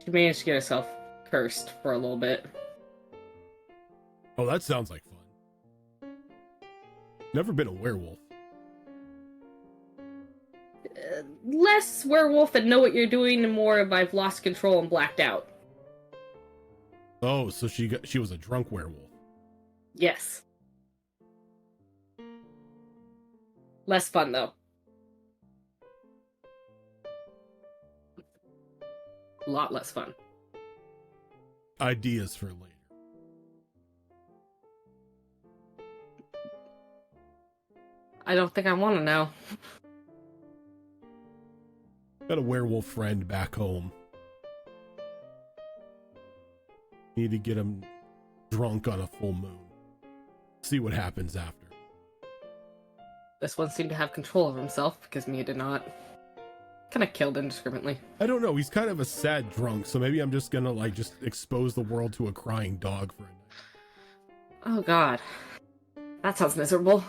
She managed to get herself cursed for a little bit. Oh, that sounds like fun. Never been a werewolf. Less werewolf and know what you're doing, and more of I've lost control and blacked out. Oh, so she was a drunk werewolf. Yes. Less fun, though. A lot less fun. Ideas for later. I don't think I want to know. Got a werewolf friend back home. Need to get him drunk on a full moon. See what happens after. This one seemed to have control of himself because Mia did not. Kind of killed indiscriminately. I don't know. He's kind of a sad drunk, so maybe I'm just gonna just expose the world to a crying dog for a night. Oh god. That sounds miserable.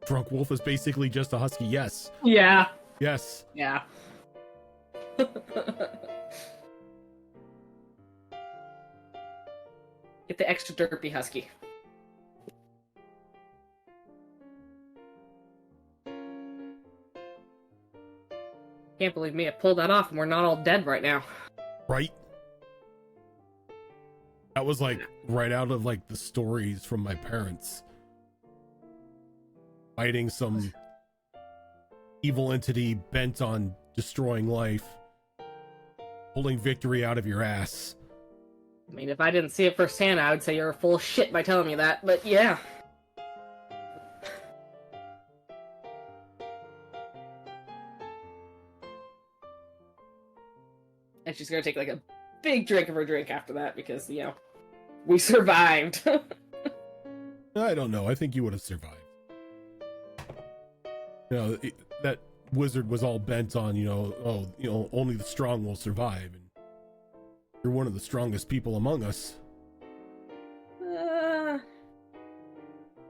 Drunk wolf is basically just a husky. Yes. Yeah. Yes. Yeah. Get the extra derpy husky. Can't believe me, I pulled that off and we're not all dead right now. Right? That was right out of the stories from my parents. Fighting some evil entity bent on destroying life. Pulling victory out of your ass. I mean, if I didn't see it firsthand, I would say you're full of shit by telling me that, but yeah. And she's gonna take like a big drink of her drink after that because, we survived. I don't know. I think you would have survived. That wizard was all bent on, only the strong will survive. And you're one of the strongest people among us.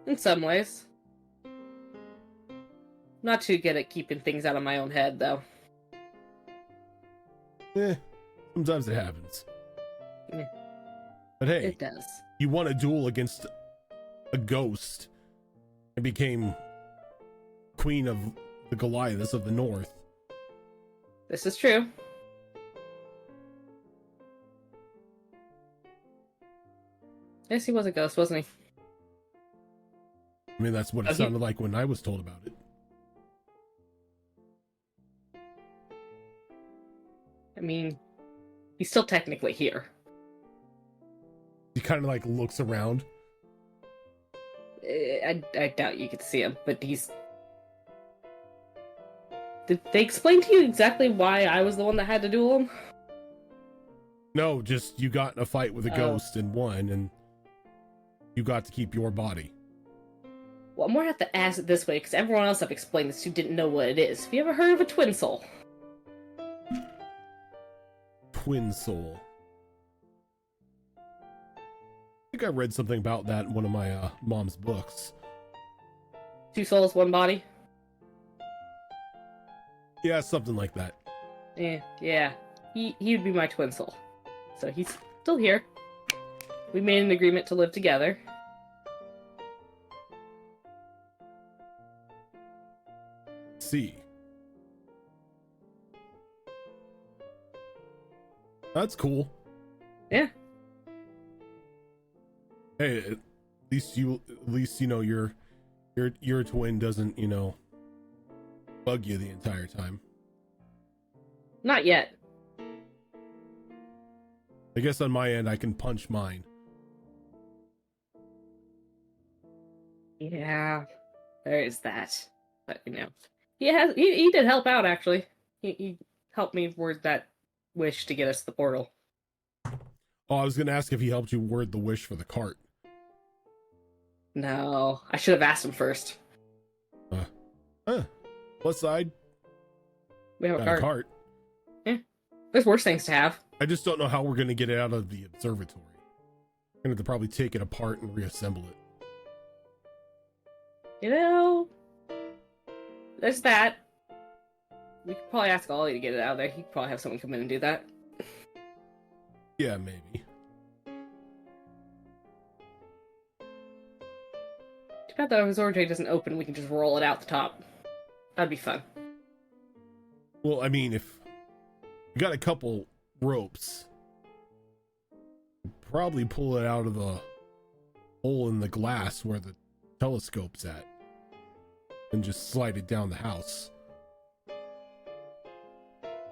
In some ways. Not too good at keeping things out of my own head, though. Sometimes it happens. Yeah. But hey, It does. you won a duel against a ghost and became queen of the Goliaths of the North. This is true. Yes, he was a ghost, wasn't he? I mean, that's what it sounded like when I was told about it. I mean, he's still technically here. He kind of like looks around. I doubt you could see him, but he's... Did they explain to you exactly why I was the one that had to duel him? No, just you got in a fight with a ghost and won, and you got to keep your body. Well, I'm gonna have to ask it this way, because everyone else I've explained this to didn't know what it is. Have you ever heard of a twin soul? Twin soul. I think I read something about that in one of my mom's books. 2 souls, 1 body? Yeah, something like that. Yeah. He'd be my twin soul. So he's still here. We made an agreement to live together. See. That's cool. Yeah. Hey, at least you know your twin doesn't, bug you the entire time. Not yet. I guess on my end I can punch mine. Yeah. There is that. But he did help out actually. He helped me word that wish to get us to the portal. Oh, I was gonna ask if he helped you word the wish for the cart. No, I should have asked him first. Plus side, We have got a a cart. Yeah. There's worse things to have. I just don't know how we're gonna get it out of the observatory. We're gonna have to probably take it apart and reassemble it. There's that. We could probably ask Ollie to get it out of there. He could probably have someone come in and do that. Yeah, maybe. Too bad the observatory doesn't open. We can just roll it out the top. That'd be fun. Well, I mean, if we got a couple ropes, we'll probably pull it out of the hole in the glass where the telescope's at and just slide it down the house.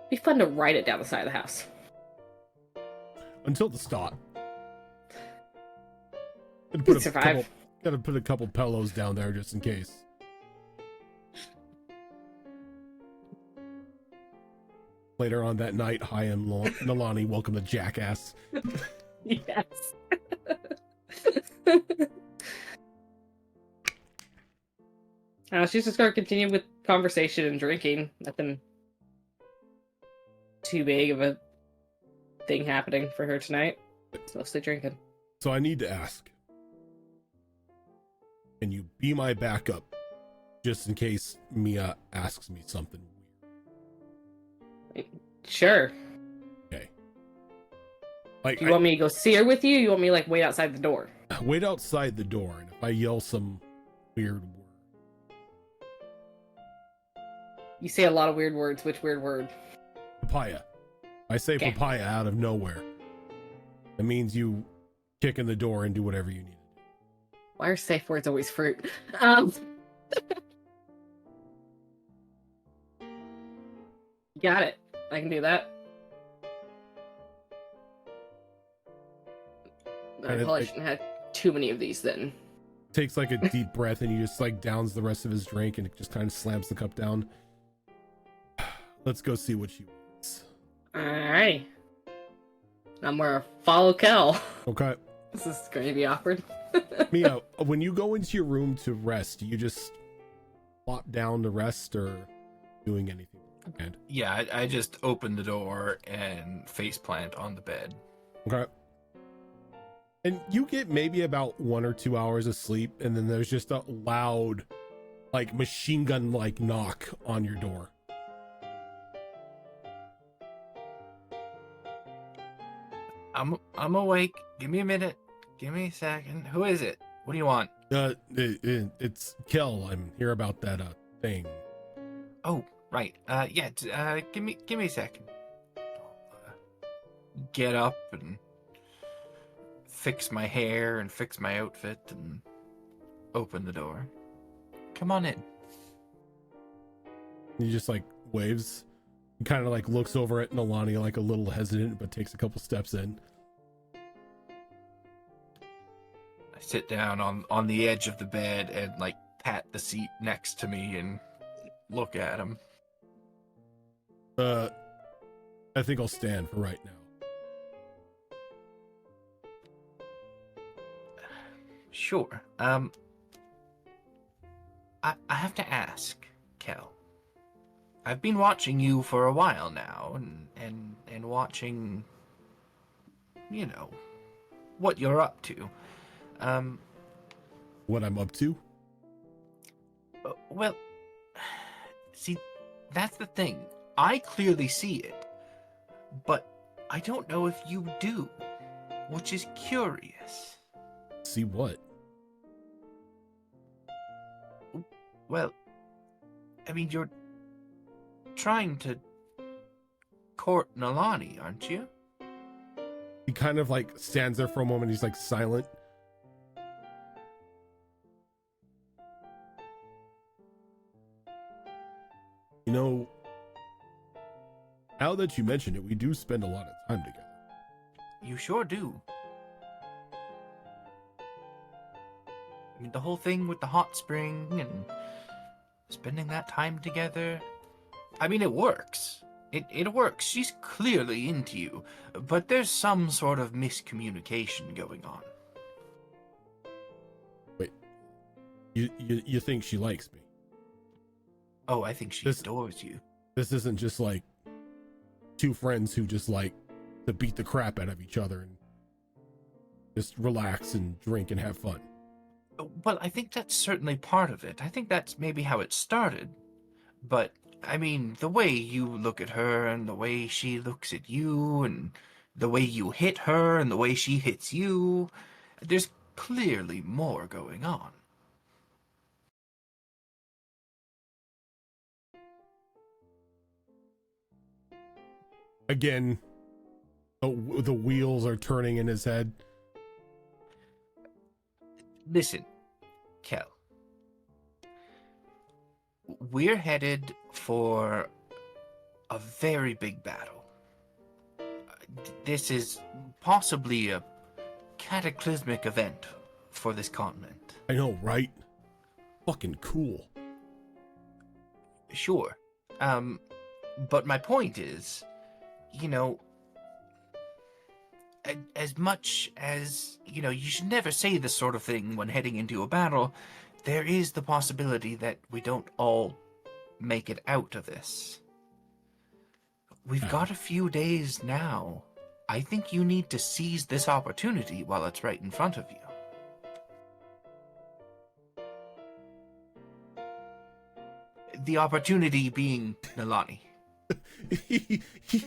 Be fun to ride it down the side of the house. Until the stop. Survive. Gotta put a couple pillows down there just in case. Later on that night, hi, I'm Nalani. Welcome to Jackass. Yes. She's just gonna continue with conversation and drinking. Nothing too big of a thing happening for her tonight. It's mostly drinking. So I need to ask. Can you be my backup just in case Mia asks me something weird? Sure. Okay. Like, Do you want me to go see her with you? You want me to wait outside the door? Wait outside the door, and if I yell some weird word. You say a lot of weird words. Which weird word? Papaya. I say Okay. papaya out of nowhere. That means you kick in the door and do whatever you need. Why are safe words always fruit? Got it. I can do that. I And probably shouldn't have had too many of these then. Takes like a deep breath and he just downs the rest of his drink and it just kind of slams the cup down. Let's go see what she wants. Alright. I'm gonna follow Kel. Okay. This is going to be awkward. Mia, when you go into your room to rest, do you just plop down to rest or doing anything? And Yeah, I just open the door and faceplant on the bed. okay. And you get maybe about 1 or 2 hours of sleep, and then there's just a loud, like machine gun like knock on your door. I'm awake. Give me a minute. Give me a second. Who is it? What do you want? It's Kel. I'm here about that thing. Oh, right. Yeah. Give me a second. Get up and fix my hair and fix my outfit and open the door. Come on in. He just like waves, kind of like looks over at Nalani like a little hesitant, but takes a couple steps in. I sit down on the edge of the bed and like pat the seat next to me and look at him. I think I'll stand for right now. Sure. I have to ask, Kel. I've been watching you for a while now, and watching, you know, what you're up to. What I'm up to? Well, see, that's the thing. I clearly see it, but I don't know if you do, which is curious. See what? Well, I mean, you're trying to court Nalani, aren't you? He kind of like stands there for a moment. He's like silent. You know, now that you mention it, we do spend a lot of time together. You sure do. I mean, the whole thing with the hot spring and spending that time together. I mean, it works. It works. She's clearly into you, but there's some sort of miscommunication going on. Wait, you think she likes me? Oh, I think she adores you. This isn't just like two friends who just like to beat the crap out of each other and just relax and drink and have fun. Well, I think that's certainly part of it. I think that's maybe how it started. But, I mean, the way you look at her and the way she looks at you and the way you hit her and the way she hits you, there's clearly more going on. Again, the wheels are turning in his head. Listen, Kel. We're headed for a very big battle. This is possibly a cataclysmic event for this continent. I know, right? Fucking cool. Sure. But my point is, you know, as much as, you know, you should never say this sort of thing when heading into a battle, there is the possibility that we don't all make it out of this. We've got a few days now. I think you need to seize this opportunity while it's right in front of you. The opportunity being Nalani.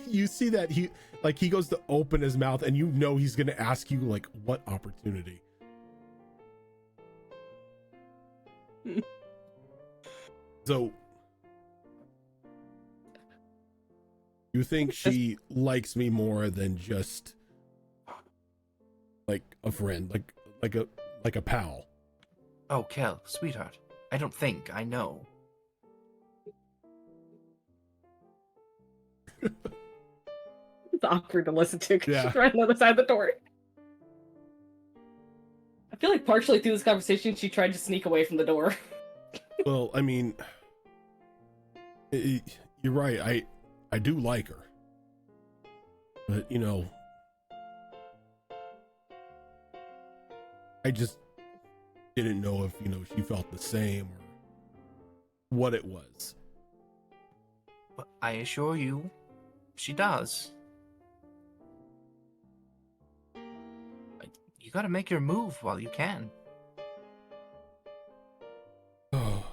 You see that he goes to open his mouth and you know he's gonna ask you like what opportunity. So you think she likes me more than just like a friend, like a pal? Oh, Kel, sweetheart. I don't think, I know. It's awkward to listen to because Yeah. she's right on the other side of the door. I feel like partially through this conversation, she tried to sneak away from the door. Well, I mean, you're right. I do like her, but you know, I just didn't know if, she felt the same or what it was. But I assure you, she does. You gotta make your move while you can. Oh.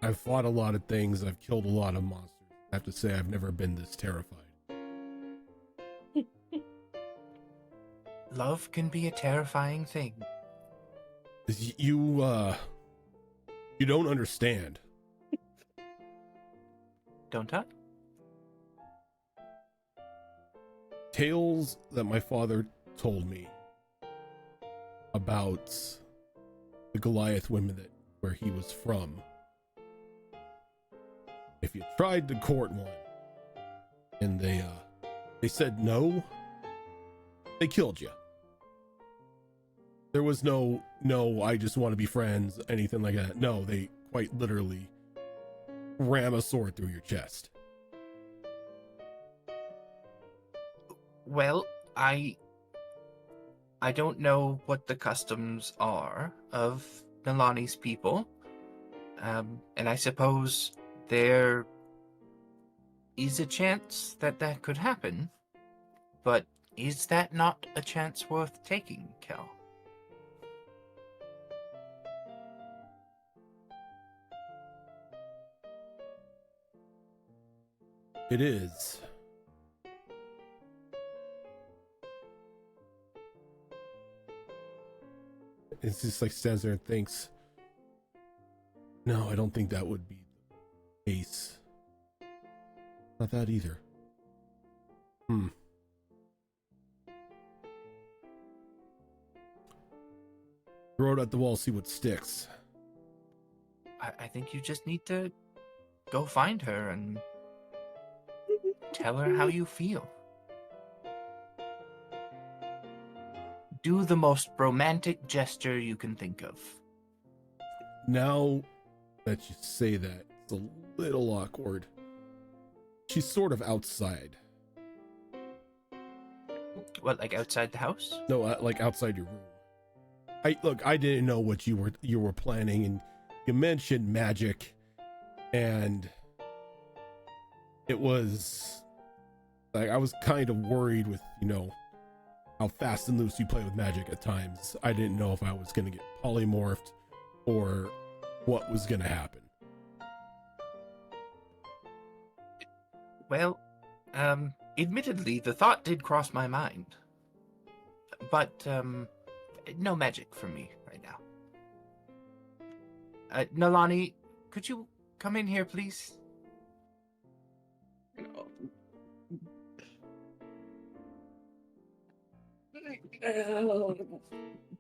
I've fought a lot of things. I've killed a lot of monsters. I have to say, I've never been this terrified. Love can be a terrifying thing. You don't understand. Don't I? Tales that my father told me about the Goliath women where he was from. If you tried to court one and they said no, they killed you. There was no, I just want to be friends, anything like that. No, they quite literally ram a sword through your chest. Well, I don't know what the customs are of Nalani's people. And I suppose there is a chance that could happen. But is that not a chance worth taking, Kel? It is. It's just like stands there and thinks, no, I don't think that would be the case. Not that either. Throw it at the wall, see what sticks. I think you just need to go find her and tell her how you feel. Do the most romantic gesture you can think of. Now that you say that, it's a little awkward. She's sort of outside. What, like outside the house? No, like outside your room. I didn't know what you were planning, and you mentioned magic, and it was like I was kind of worried with, how fast and loose you play with magic at times. I didn't know if I was going to get polymorphed or what was going to happen. Well, admittedly, the thought did cross my mind. But, no magic for me right now. Nalani, could you come in here, please?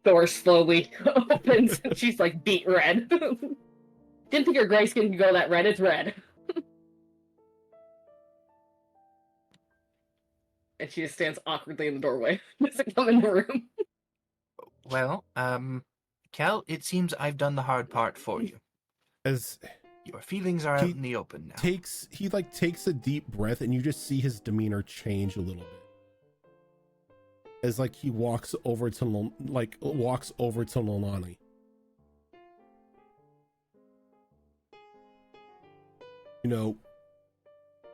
Door slowly opens. She's like beet red. Didn't think your gray skin could go that red. It's red. And she just stands awkwardly in the doorway. Doesn't come in the room. Well, Kel, it seems I've done the hard part for you. As Your feelings are out in the open now. he takes a deep breath, and you just see his demeanor change a little bit. As like he walks over to Lolani.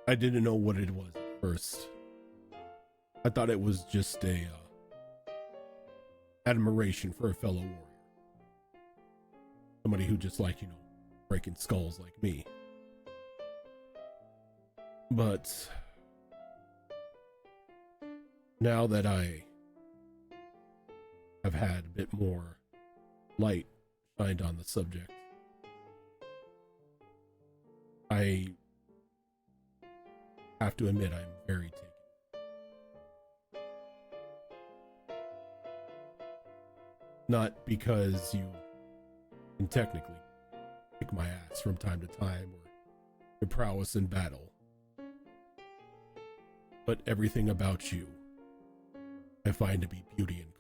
I didn't know what it was at first. I thought it was just a admiration for a fellow warrior. Somebody who just breaking skulls like me. But now that I have had a bit more light shined on the subject, I have to admit I'm very taken. Not because you can technically kick my ass from time to time or your prowess in battle, but everything about you I find to be beauty incarnate.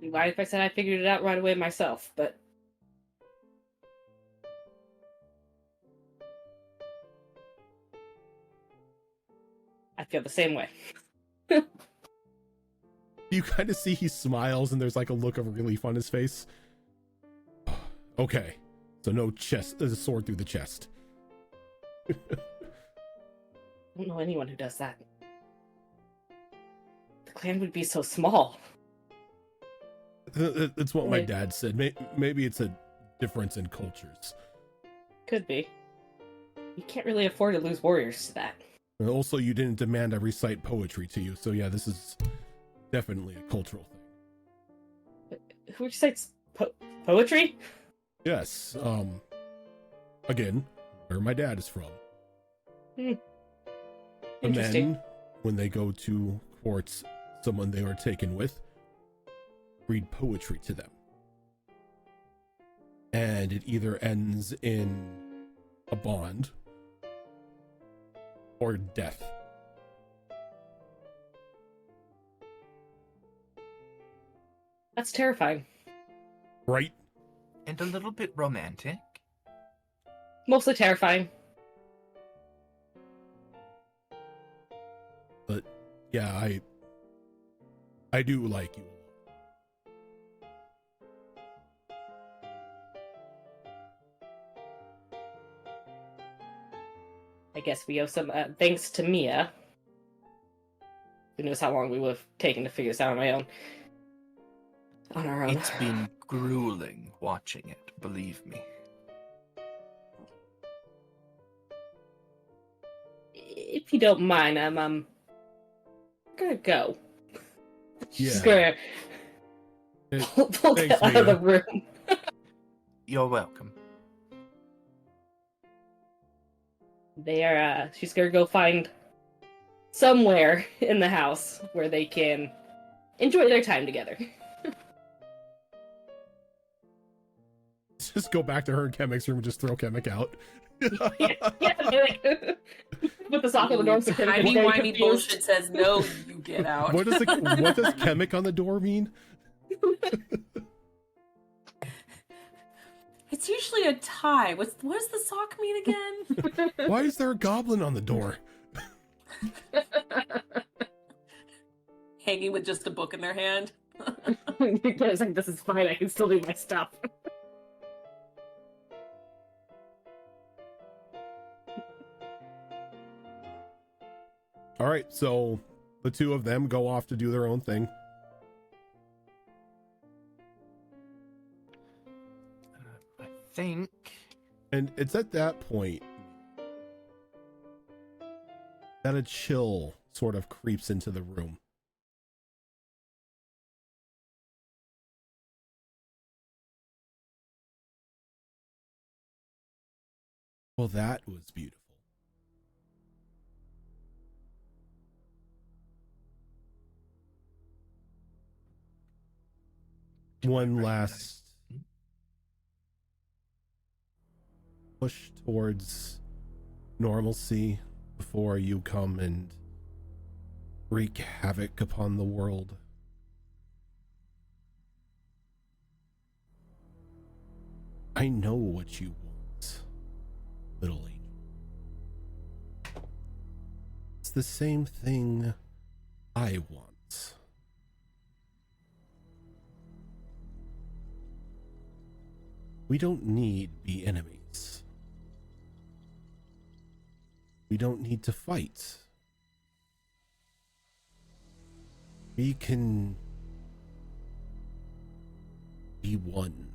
Why if I said I figured it out right away myself, but I feel the same way. You kind of see he smiles and there's like a look of relief on his face. Okay, so no chest, there's a sword through the chest. I don't know anyone who does that. The clan would be so small. That's what my dad said. Maybe it's a difference in cultures. Could be. You can't really afford to lose warriors to that. And also, you didn't demand I recite poetry to you, so yeah, this is definitely a cultural thing. Who recites poetry? Yes. Again, where my dad is from. The Interesting. men, when they go to courts, someone they are taken with, read poetry to them. And it either ends in a bond or death. That's terrifying. Right? And a little bit romantic. Mostly terrifying. But yeah, I do like you. I guess we owe some thanks to Mia. Who knows how long we would have taken to figure this out on my own. On our own. It's been grueling watching it, believe me. If you don't mind, I'm gonna go. She's Yeah. gonna pull Thanks, it out of the Mia. room. You're welcome. They are, she's gonna go find somewhere in the house where they can enjoy their time together. Just go back to her and Kemic's room and just throw Kemic out. Yeah, they like put the sock on the door. So Kemic is Timey very wimey confused. bullshit says no, you get out. What does Kemic on the door mean? It's usually a tie. What does the sock mean again? Why is there a goblin on the door? Hanging with just a book in their hand. It's like, this is fine, I can still do my stuff. All right, so the two of them go off to do their own thing. I think. And it's at that point that a chill sort of creeps into the room. Well, that was beautiful. One last push towards normalcy before you come and wreak havoc upon the world. I know what you want, little angel. It's the same thing I want. We don't need be enemies. We don't need to fight. We can be one.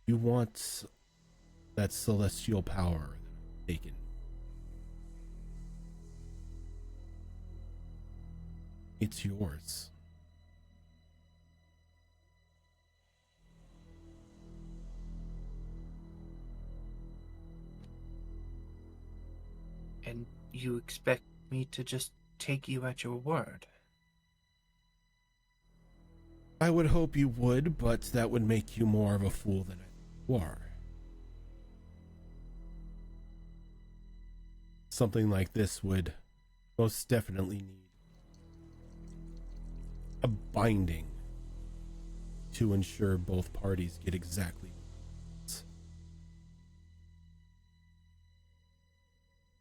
You want that celestial power taken. It's yours. And you expect me to just take you at your word? I would hope you would, but that would make you more of a fool than you are. Something like this would most definitely need a binding to ensure both parties get exactly what they want.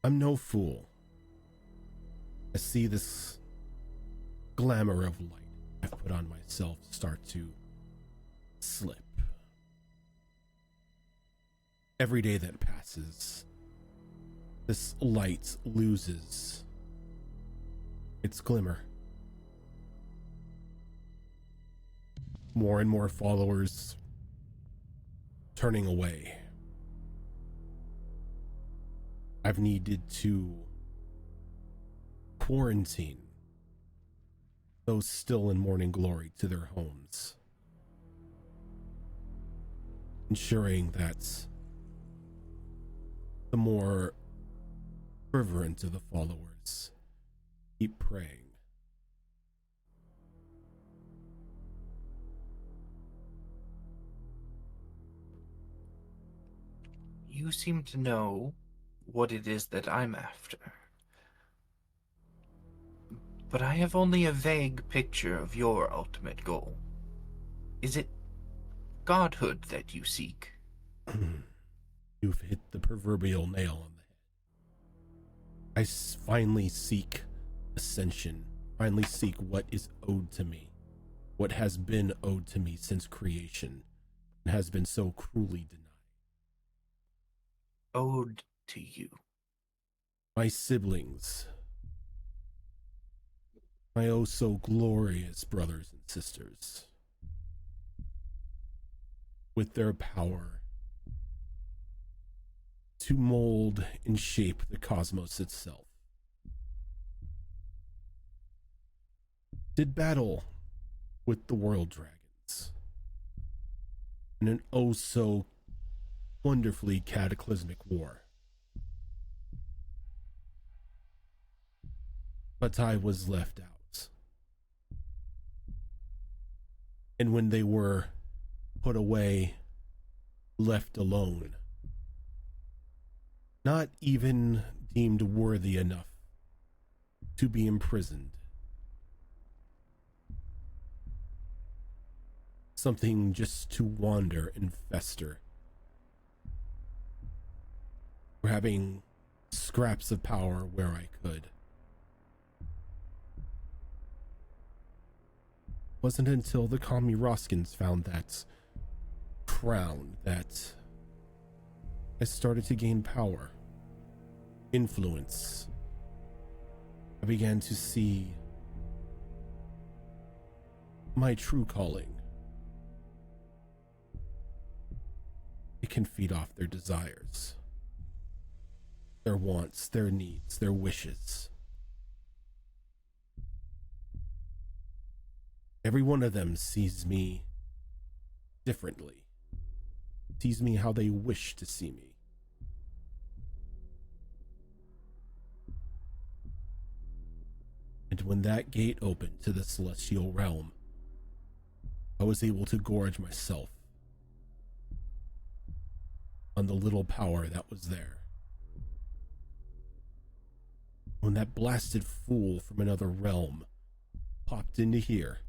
I'm no fool. I see this glamour of light I've put on myself start to slip. Every day that passes, this light loses its glimmer. More and more followers turning away. I've needed to quarantine those still in morning glory to their homes, ensuring that the more fervent of the followers keep praying. You seem to know what it is that I'm after. But I have only a vague picture of your ultimate goal. Is it godhood that you seek? You've hit the proverbial nail on the head. I finally seek ascension, finally seek what is owed to me, what has been owed to me since creation, and has been so cruelly denied. Owed to you. My siblings, my oh so glorious brothers and sisters, with their power to mold and shape the cosmos itself, did battle with the world dragons in an oh so wonderfully cataclysmic war. But I was left out. And when they were put away, left alone, not even deemed worthy enough to be imprisoned, something just to wander and fester, or having scraps of power where I could. Wasn't until the Kami Roskins found that crown that I started to gain power, influence. I began to see my true calling. It can feed off their desires, their wants, their needs, their wishes. Every one of them sees me differently, sees me how they wish to see me. And when that gate opened to the celestial realm, I was able to gorge myself on the little power that was there. When that blasted fool from another realm popped into here,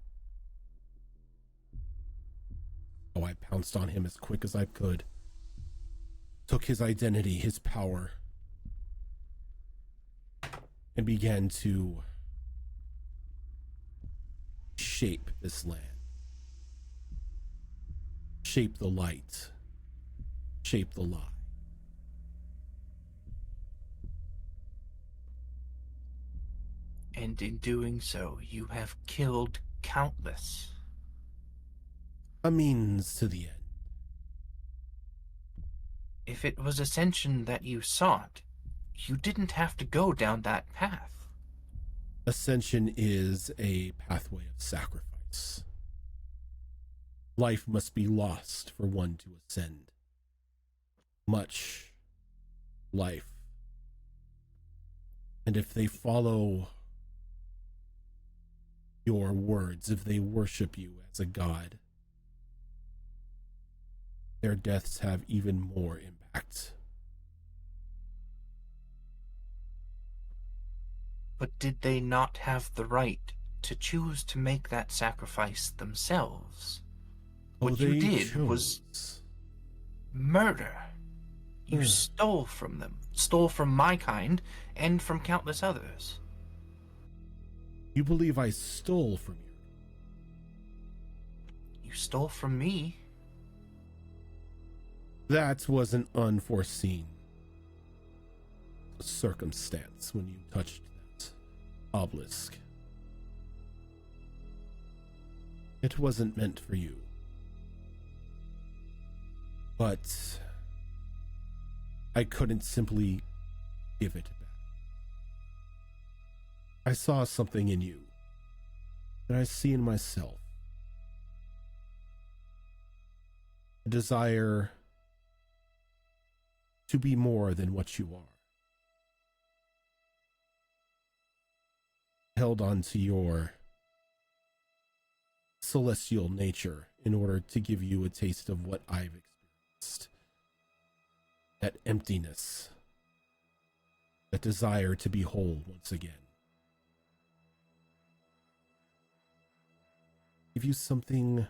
I pounced on him as quick as I could, took his identity, his power, and began to shape this land, shape the light, shape the lie. And in doing so, you have killed countless. A means to the end. If it was ascension that you sought, you didn't have to go down that path. Ascension is a pathway of sacrifice. Life must be lost for one to ascend. Much life. And if they follow your words, if they worship you as a god, their deaths have even more impact. But did they not have the right to choose to make that sacrifice themselves? What you did was murder. You stole from them. Stole from my kind and from countless others. You believe I stole from you? You stole from me. That was an unforeseen circumstance when you touched that obelisk. It wasn't meant for you. But I couldn't simply give it back. I saw something in you that I see in myself. A desire to be more than what you are. Held on to your celestial nature in order to give you a taste of what I've experienced. That emptiness, that desire to be whole once again. Give you something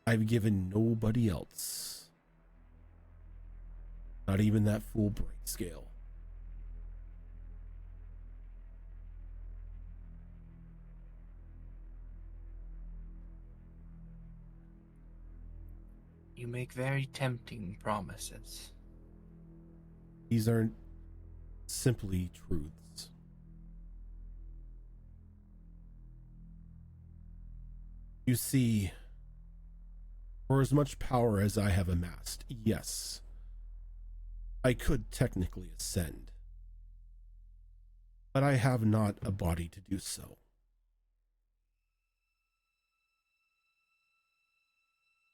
I've given nobody else. Not even that full brain scale. You make very tempting promises. These aren't simply truths. You see, for as much power as I have amassed, yes, I could technically ascend, but I have not a body to do so.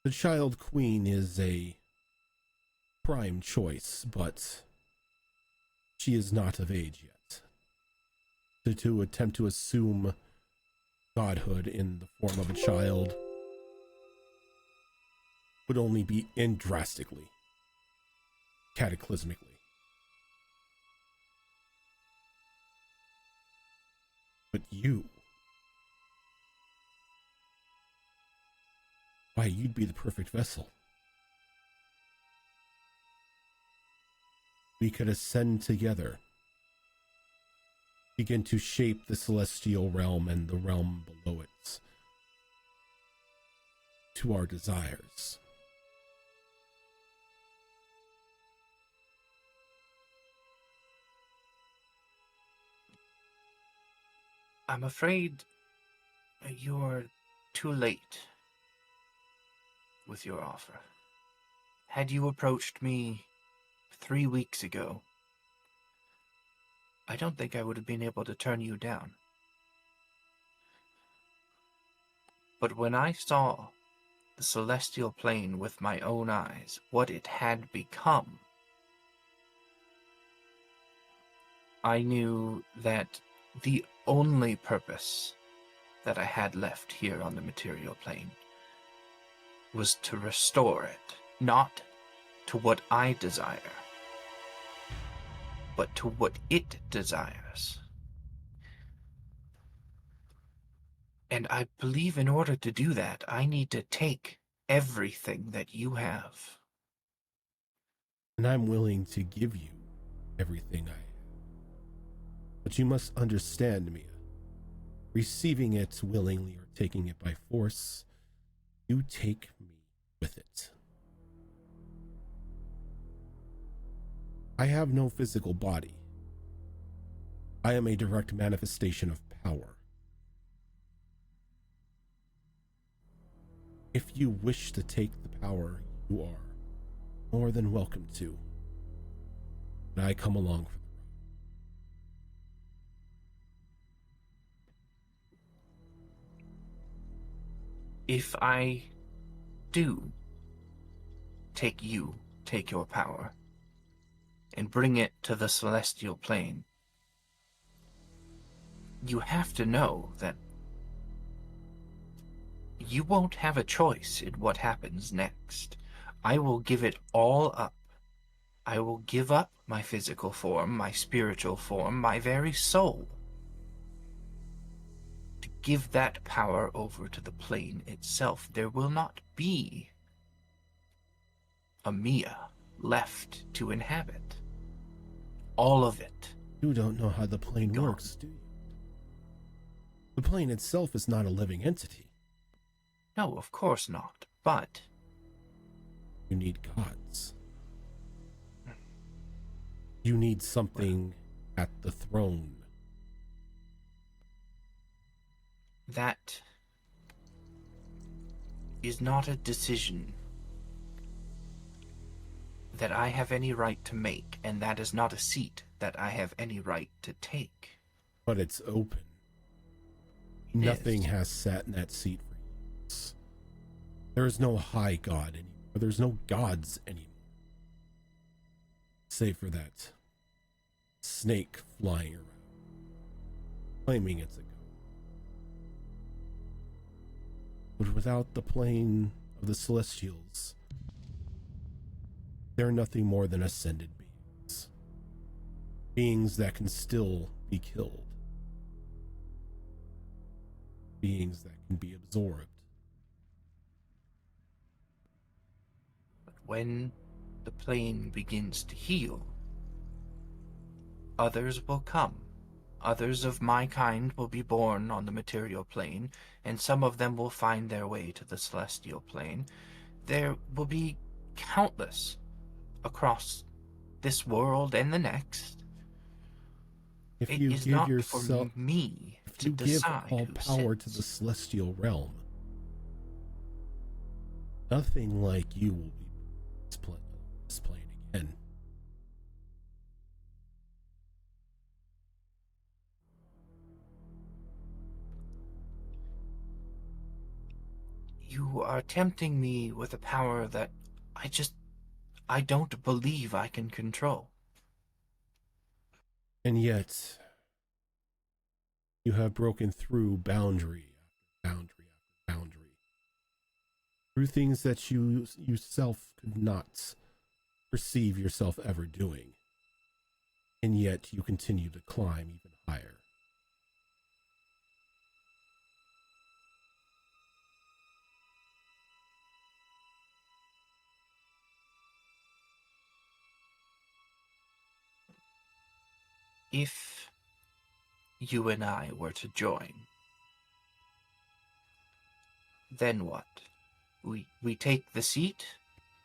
The Child Queen is a prime choice, but she is not of age yet to attempt to assume godhood in the form of a child would only be drastically, cataclysmically. But you, why, you'd be the perfect vessel. We could ascend together, begin to shape the celestial realm and the realm below it to our desires. I'm afraid you're too late with your offer. Had you approached me 3 weeks ago, I don't think I would have been able to turn you down. But when I saw the celestial plane with my own eyes, what it had become, I knew that the only purpose that I had left here on the material plane was to restore it, not to what I desire, but to what it desires. And I believe in order to do that, I need to take everything that you have. And I'm willing to give you everything I have. But you must understand, Mia, receiving it willingly or taking it by force, you take me with it. I have no physical body. I am a direct manifestation of power. If you wish to take the power, you are more than welcome to. And I come along for the ride. If I do take your power, and bring it to the celestial plane, you have to know that you won't have a choice in what happens next. I will give it all up. I will give up my physical form, my spiritual form, my very soul. To give that power over to the plane itself, there will not be a Mia left to inhabit. All of it. You don't know how the plane Gone. works, do you? The plane itself is not a living entity. No, of course not. But You need gods. You need something at the throne. that is not a decision that I have any right to make, and that is not a seat that I have any right to take. But it's open. Nothing has sat in that seat for years. There is no high god anymore. There's no gods anymore. Save for that snake flying around, claiming it's a god. But without the plane of the Celestials, they're nothing more than ascended beings. Beings that can still be killed. Beings that can be absorbed. But when the plane begins to heal, others will come. Others of my kind will be born on the material plane, and some of them will find their way to the celestial plane. There will be countless across this world and the next. If It you is give not yourself, for me if to you give decide all who power to sits. the celestial realm, nothing like you will be this plane again. You are tempting me with a power that I don't believe I can control. And yet, you have broken through boundary after boundary after boundary. Through things that you yourself could not perceive yourself ever doing. And yet, you continue to climb even higher. If you and I were to join, then what? We take the seat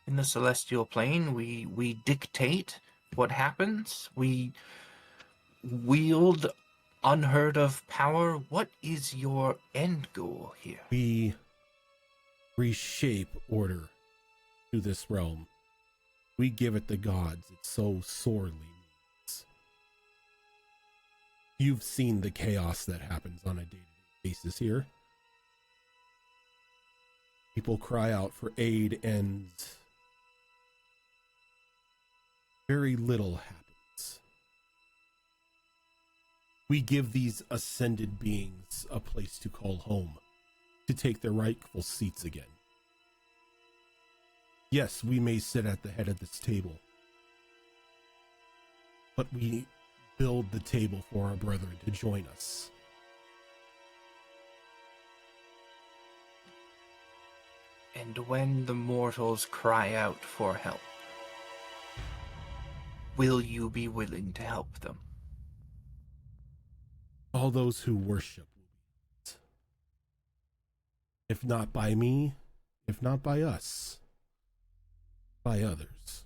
in the celestial plane, we dictate what happens, we wield unheard of power. What is your end goal here? We reshape order to this realm. We give it the gods it so sorely needs. You've seen the chaos that happens on a day-to-day basis here. People cry out for aid and very little happens. We give these ascended beings a place to call home, to take their rightful seats again. Yes, we may sit at the head of this table, but we build the table for our brethren to join us. And when the mortals cry out for help, will you be willing to help them? All those who worship will be helped. If not by me, if not by us, by others.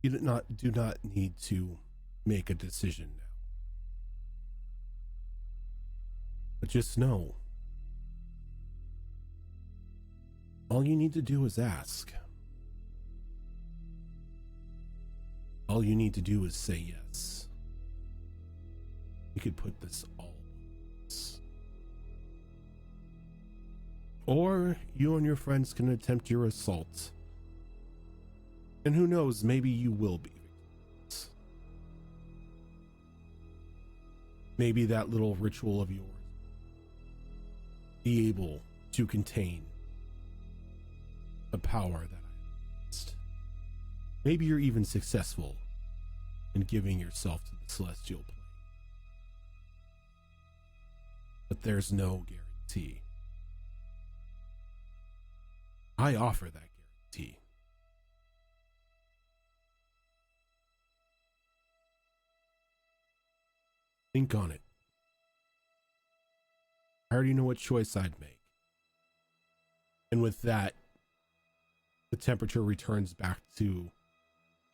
You do not need to make a decision now. But just know, all you need to do is ask. All you need to do is say yes. We could put this all on us. Or you and your friends can attempt your assault. And who knows, maybe you will be victorious. maybe that little ritual of yours be able to contain the power that I lost. Maybe you're even successful in giving yourself to the celestial plane. But there's no guarantee. I offer that guarantee. Think on it. I already know what choice I'd make. And with that, the temperature returns back to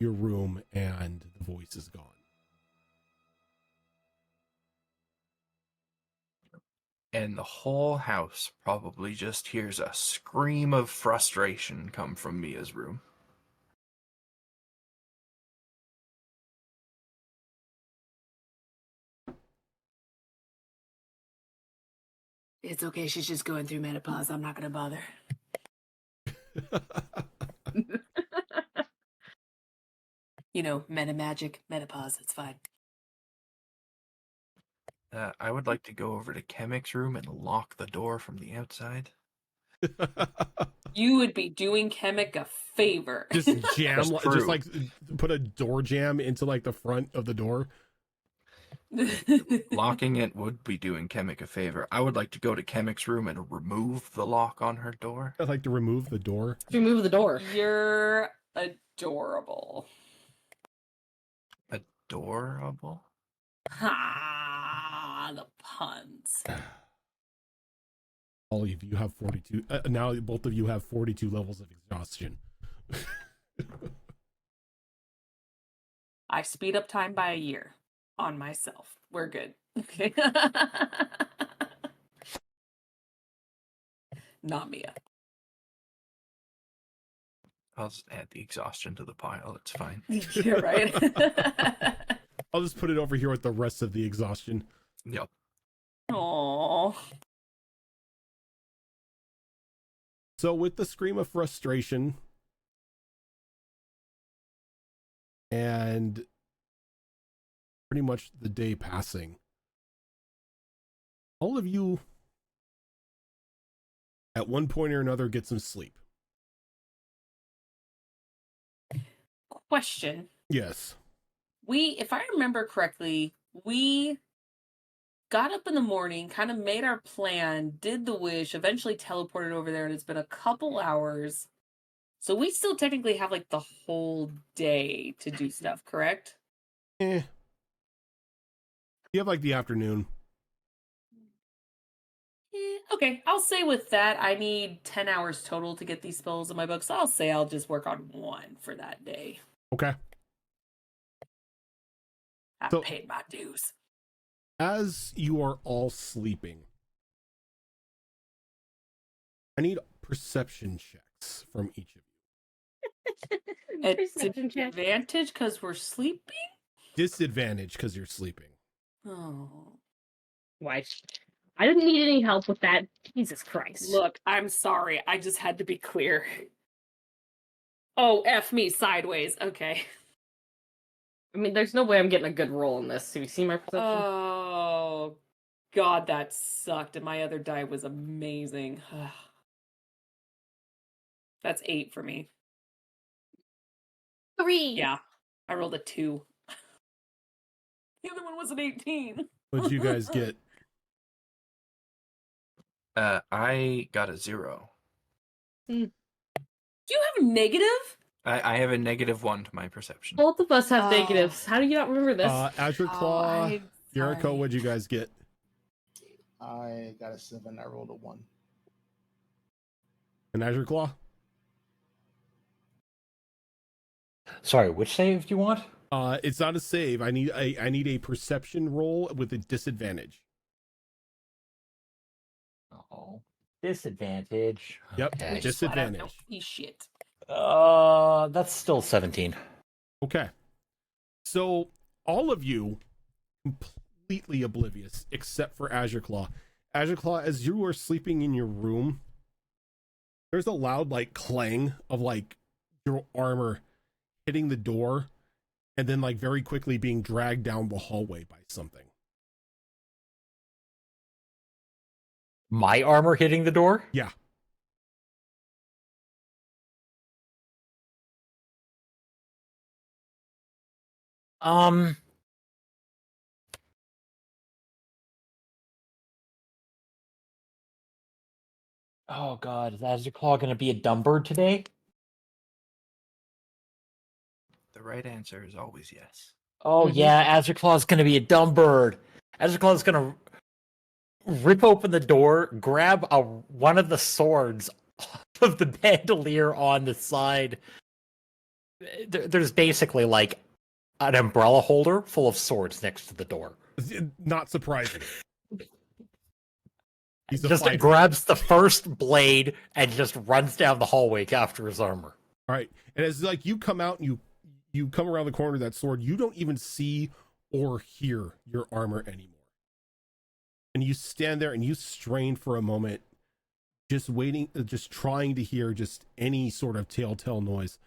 your room and the voice is gone. And the whole house probably just hears a scream of frustration come from Mia's room. It's okay. She's just going through menopause. I'm not going to bother. You know, meta magic, menopause. It's fine. I would like to go over to Chemic's room and lock the door from the outside. You would be doing Chemic a favor. Just jam, That's just true. like put a door jam into like the front of the door. Locking it would be doing Chemic a favor. I would like to go to Chemic's room and remove the lock on her door. I'd like to remove the door. Remove the door. You're adorable. Adorable? Ha! The puns. All of you have 42. Now both of you have 42 levels of exhaustion. I speed up time by a year on myself. We're good. Okay. Not Mia. I'll just add the exhaustion to the pile. It's fine. Yeah, right. I'll just put it over here with the rest of the exhaustion. Yep. Aww. So with the scream of frustration and pretty much the day passing, all of you at one point or another get some sleep. Question. Yes. If I remember correctly, we got up in the morning, kind of made our plan, did the wish, eventually teleported over there, and it's been a couple hours. So we still technically have like the whole day to do stuff, correct? You have like the afternoon. Okay, I'll say with that, I need 10 hours total to get these spells in my book, so I'll say I'll just work on one for that day. Okay. I've So- paid my dues. As you are all sleeping, I need perception checks from each of you. It's Perception check. advantage because we're sleeping? Disadvantage because you're sleeping. Oh. Why? I didn't need any help with that. Jesus Christ. Look, I'm sorry. I just had to be clear. Oh, F me sideways. Okay. I mean, there's no way I'm getting a good roll in this. Have you seen my perception? Oh, God, that sucked. And my other die was amazing. That's 8 for me. 3. Yeah, I rolled a 2. The other one was an 18. What'd you guys get? I got a 0. You have negative? I have a -1 to my perception. Both of us have Oh. negatives. How do you not remember this? Azure Claw, I'm Jericho, sorry. what'd you guys get? I got a 7. I rolled a 1. An Azure Claw? Sorry, which save do you want? It's not a save. I need a perception roll with a disadvantage. Oh, disadvantage. Yep, Okay. disadvantage. Flat out, no, shit. That's still 17. Okay. So all of you completely oblivious except for Azure Claw. Azure Claw, as you are sleeping in your room, there's a loud like clang of like your armor hitting the door and then like very quickly being dragged down the hallway by something. My armor hitting the door? Yeah. Um. Oh god, is Azurclaw gonna be a dumb bird today? The right answer is always yes. Oh Mhm. yeah, Azurclaw's gonna be a dumb bird. Azurclaw's gonna rip open the door, grab one of the swords off of the bandolier on the side. There's basically like an umbrella holder full of swords next to the door. Not surprising. He's a Just fighter. grabs the first blade and just runs down the hallway after his armor. All right. And as like you come out and you come around the corner of that sword, you don't even see or hear your armor anymore. And you stand there and you strain for a moment, just waiting, just trying to hear just any sort of telltale noise.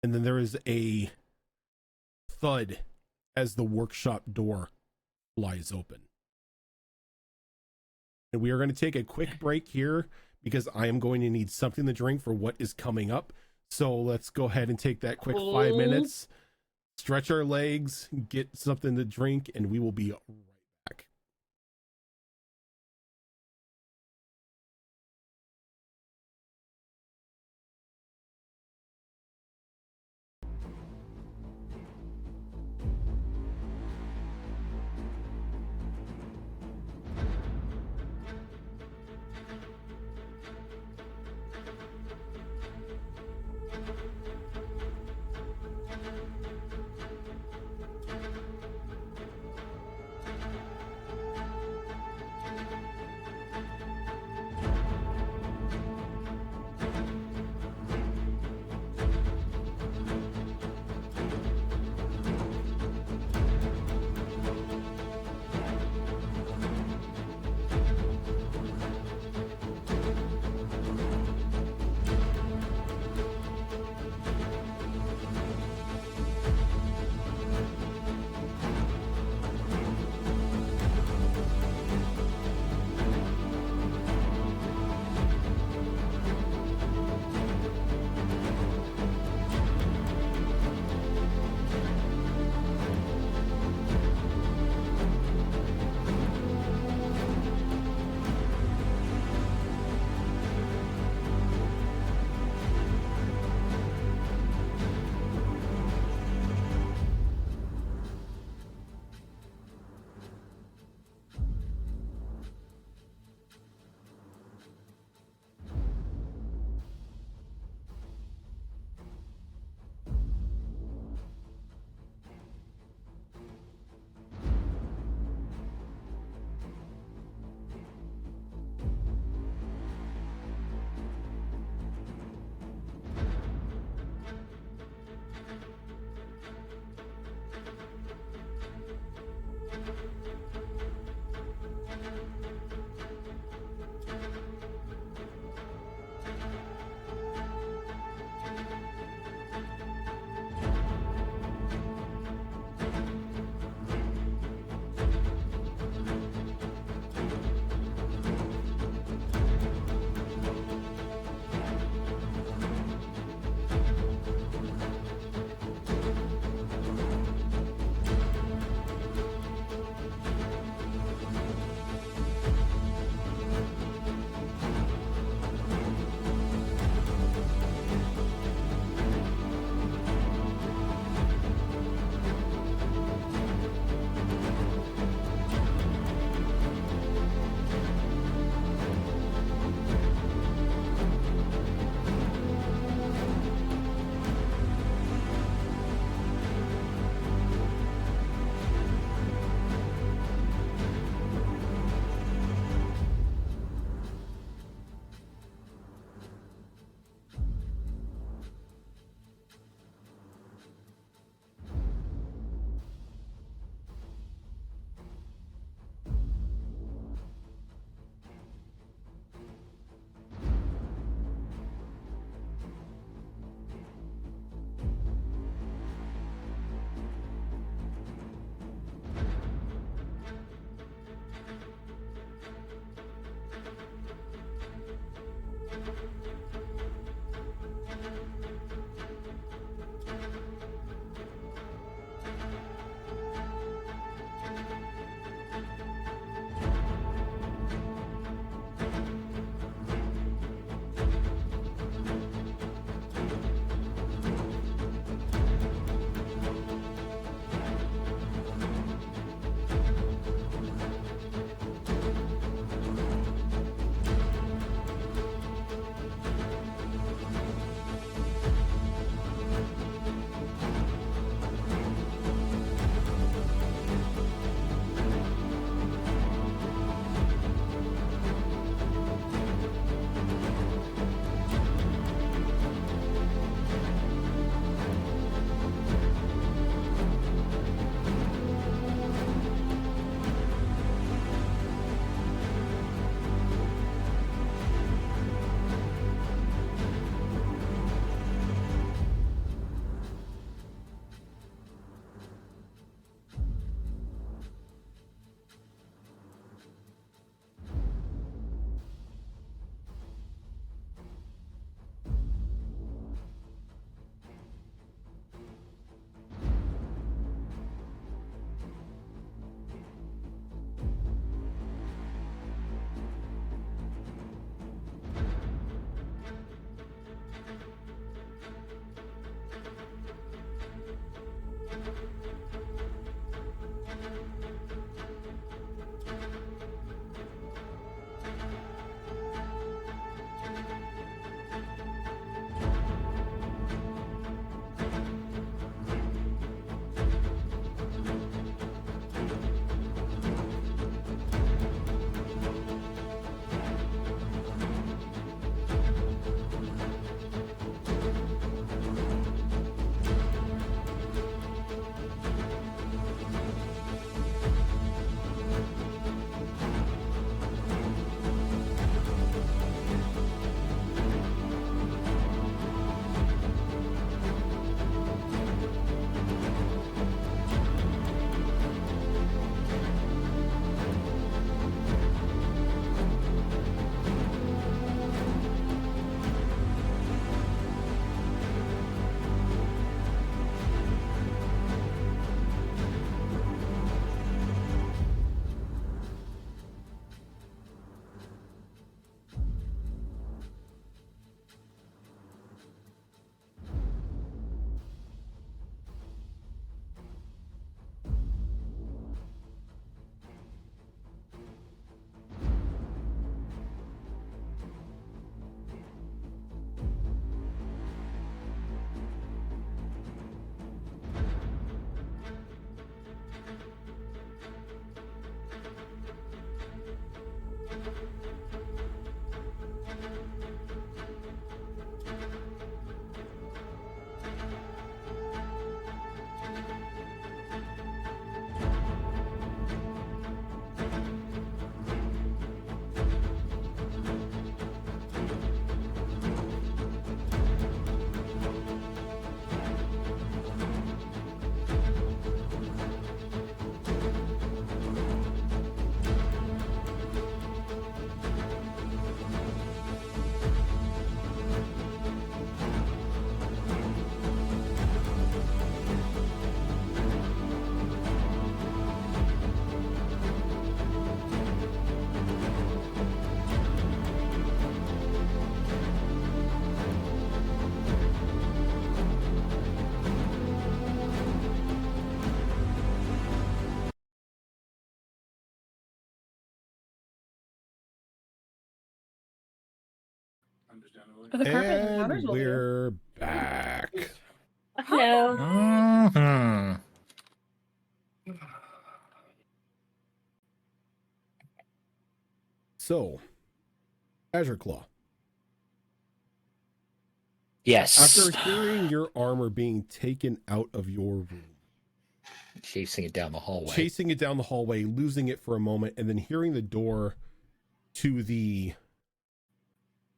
And then there is a thud as the workshop door flies open. And we are going to take a quick break here because I am going to need something to drink for what is coming up. So let's go ahead and take that quick 5 minutes, stretch our legs, get something to drink, and we will be right back. For the carpet and And counters will do. we're back. Hello. Mhm. So, Azure Claw. Yes. After hearing your armor being taken out of your room, Chasing it down the hallway. chasing it down the hallway, losing it for a moment, and then hearing the door to the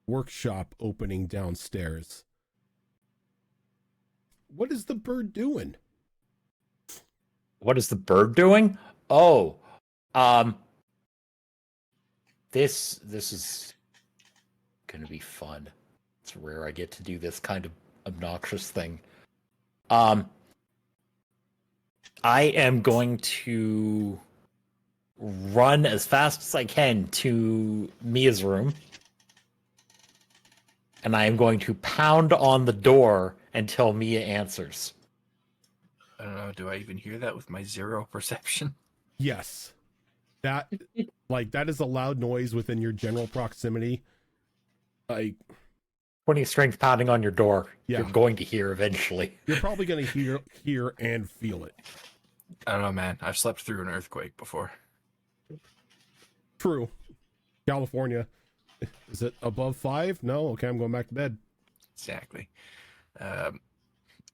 workshop opening downstairs. What is the bird doing? What is the bird doing? Oh, this is gonna be fun. It's rare I get to do this kind of obnoxious thing. I am going to run as fast as I can to Mia's room, and I am going to pound on the door until Mia answers. I don't know. Do I even hear that with my 0 perception? Yes. That is a loud noise within your general proximity. Like, 20 strength pounding on your door. Yeah. You're going to hear eventually. you're probably going to hear and feel it. I don't know, man. I've slept through an earthquake before. True. California. Is it above 5? No? Okay, I'm going back to bed. Exactly.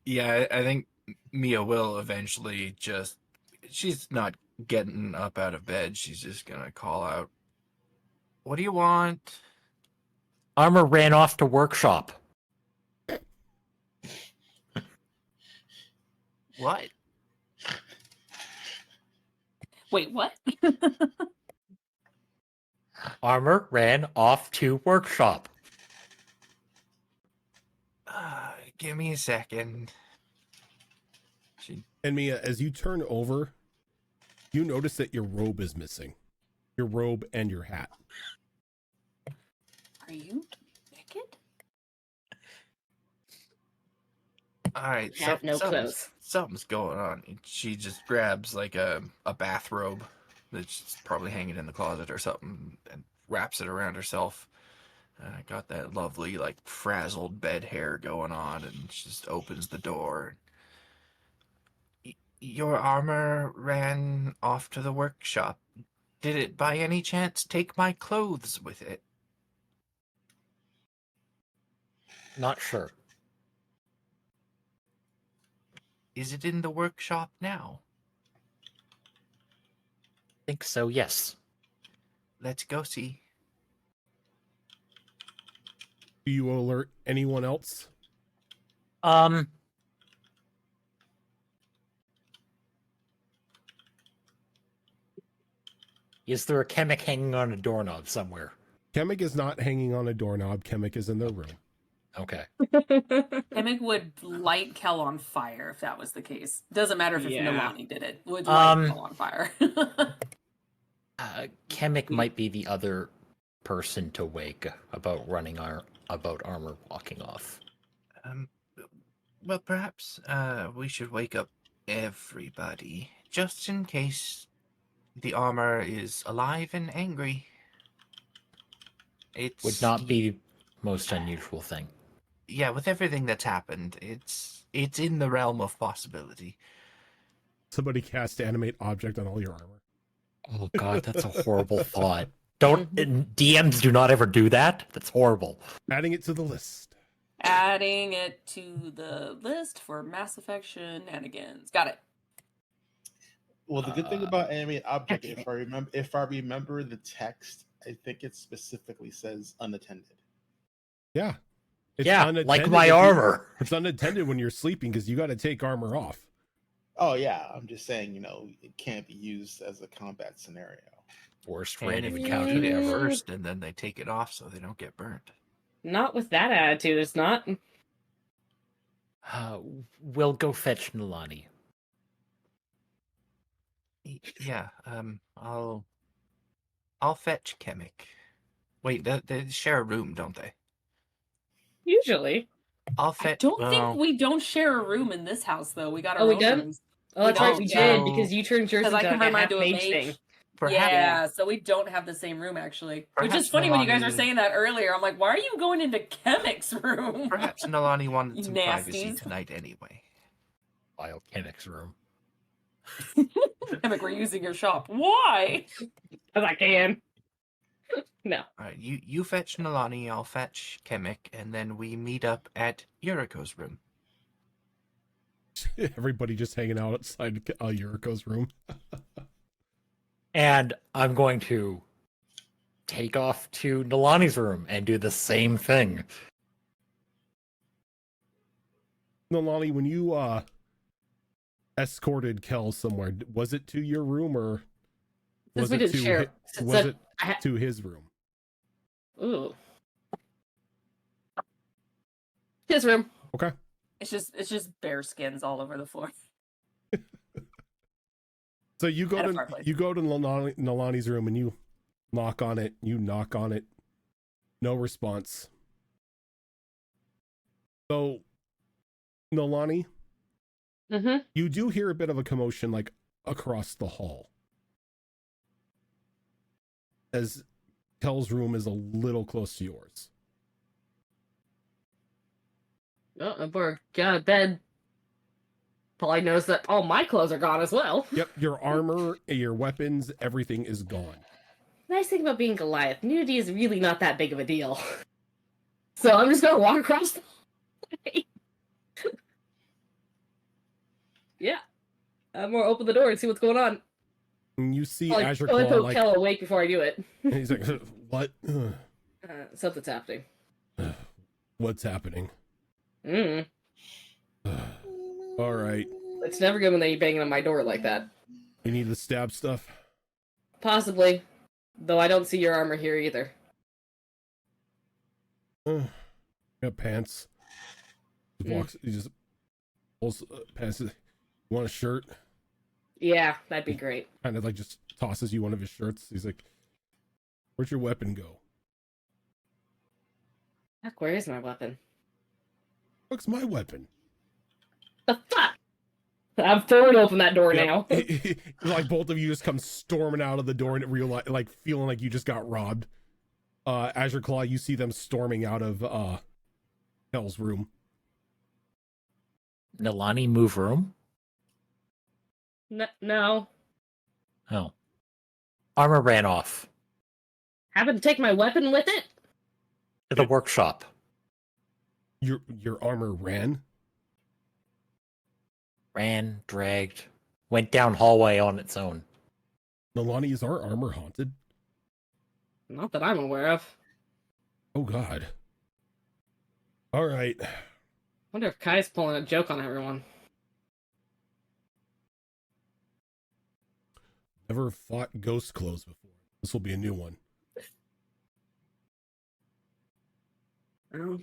Yeah, I think Mia will eventually just... She's not getting up out of bed. She's just going to call out, "What do you want?" Armor ran off to workshop. What? Wait, what? Armor ran off to workshop. Give me a second. And Mia, as you turn over, you notice that your robe is missing. Your robe and your hat. Are you naked? All right, Have no clothes. Something's going on. And she just grabs like a bathrobe that's probably hanging in the closet or something and wraps it around herself. Got that lovely like frazzled bed hair going on, and she just opens the door. Your armor ran off to the workshop. Did it by any chance take my clothes with it? Not sure. Is it in the workshop now? Think so, yes. Let's go see. Do you alert anyone else? Is there a chemic hanging on a doorknob somewhere? Chemic is not hanging on a doorknob. Chemic is in their room. Okay. Emmett would light Kel on fire if that was the case. Doesn't matter if Yeah. Milani did it. Would light Kel on fire. Chemic might be the other person to wake about about armor walking off. Well, perhaps we should wake up everybody, just in case the armor is alive and angry. It Would not be most unusual thing. Yeah, with everything that's happened, it's in the realm of possibility. Somebody cast animate object on all your armor. Oh god, that's a horrible thought. Don't DMs do not ever do that. That's horrible. Adding it to the list. Adding it to the list for Mass Effect shenanigans. Got it. Well, the good thing about animate object, if I remember the text, I think it specifically says unattended. Yeah. It's Yeah, unattended like my if you- armor. It's unattended when you're sleeping because you got to take armor off. Oh yeah, I'm just saying, it can't be used as a combat scenario. Worst And random if you encounter eat it ever. first, and then they take it off so they don't get burnt. Not with that attitude, it's not. We'll go fetch Nalani. Yeah, I'll fetch Chemic. Wait, they share a room, don't they? Usually. I'll I fetch. don't think we don't share a room in this house, though. We got our Oh, we own don't? rooms. Oh, that's We right, don't, we yeah. did, because you turned yours Because into I like a converted mine half to a mage mage. thing. Perhaps, Yeah, so we don't have the same room actually. Which Perhaps is funny when you guys were Nalani- saying that earlier. I'm like, why are you going into Chemic's room? Perhaps Nalani wanted You some privacy nasties. tonight anyway. Biochemics room. Chemic, we're using your shop. Why? As I can. No. Alright, you fetch Nalani, I'll fetch Kemek, and then we meet up at Yuriko's room. Everybody just hanging out outside Yuriko's room. And I'm going to take off to Nalani's room and do the same thing. Nalani, when you escorted Kel somewhere, was it to your room or Since was we it didn't to share. was it to his room? Ooh. His room. Okay. It's just bear skins all over the floor. So you go At a to fireplace. Nalani's room and you knock on it. You knock on it. No response. So, Nalani, Mm-hmm. you do hear a bit of a commotion like across the hall. As Kel's room is a little close to yours. Oh, and we're out of bed. Probably knows that all my clothes are gone as well. Yep, your armor, your weapons, everything is gone. Nice thing about being Goliath, nudity is really not that big of a deal. So I'm just gonna walk across the way. Yeah. I'm gonna open the door and see what's going on. And you see Probably Azure probably Claw put like, Kel awake before I do it. and he's like, what? Something's happening. What's happening? Mm. All right. It's never good when they banging on my door like that. You need the stab stuff? Possibly. Though I don't see your armor here either. Got pants. Just walks, he just pulls pants. You want a shirt? Yeah, that'd be great. Kind of like just tosses you one of his shirts. He's like, where'd your weapon go? Fuck, where is my weapon? What's my weapon? The fuck? I'm throwing open that door Yep. now. Like both of you just come storming out of the door and realize, like feeling like you just got robbed. Azure Claw, you see them storming out of Hell's room. Nalani move room? No. Oh. Armor ran off Happened to take my weapon with it? to the workshop. Your armor ran? Ran, dragged, went down hallway on its own. Nalani, is our armor haunted? Not that I'm aware of. Oh god. All right. Wonder if Kai's pulling a joke on everyone. Never fought ghost clothes before. This will be a new one. Well,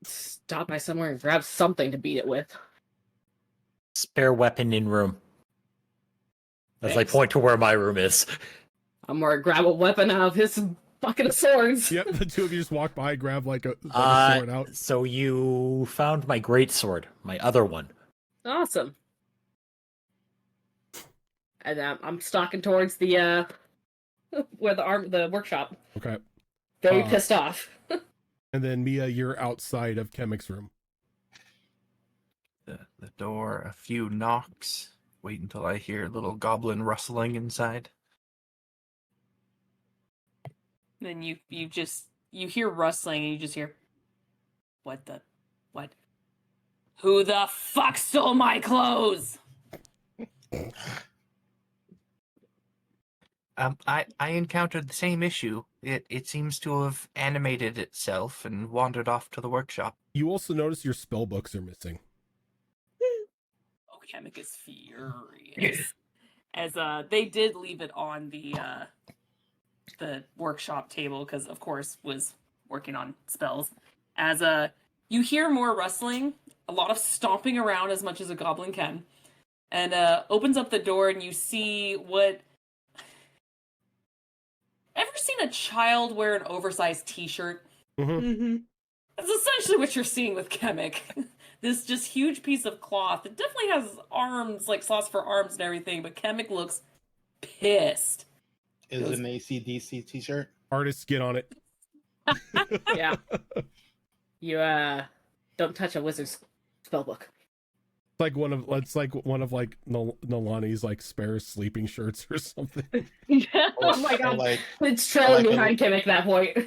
stop by somewhere and grab something to beat it with. Spare weapon in room. As I Thanks. point to where my room is. I'm gonna grab a weapon out of his bucket of swords. Yep, the two of you just walk by, grab like a sword out. So you found my great sword, my other one. Awesome. And I'm stalking towards the where the workshop. Okay. Very pissed off. And then Mia, you're outside of Chemic's room. The door, a few knocks. Wait until I hear a little goblin rustling inside. Then you hear rustling and you just hear, what? Who the fuck stole my clothes? I encountered the same issue. It seems to have animated itself and wandered off to the workshop. You also notice your spell books are missing. Oh, Chemic is furious. As they did leave it on the workshop table because of course was working on spells. As you hear more rustling, a lot of stomping around as much as a goblin can, and opens up the door and you see what. Ever seen a child wear an oversized t-shirt? Mm-hmm. That's essentially what you're seeing with Chemic. This just huge piece of cloth. It definitely has arms, like slots for arms and everything, but Chemic looks pissed. Is it an AC/DC t-shirt? Artists, get on it. Yeah. You don't touch a wizard's spellbook. It's like one of like Nolani's like spare sleeping shirts or something. Oh my Or god. like, It's trailing like a- behind Kim at that point.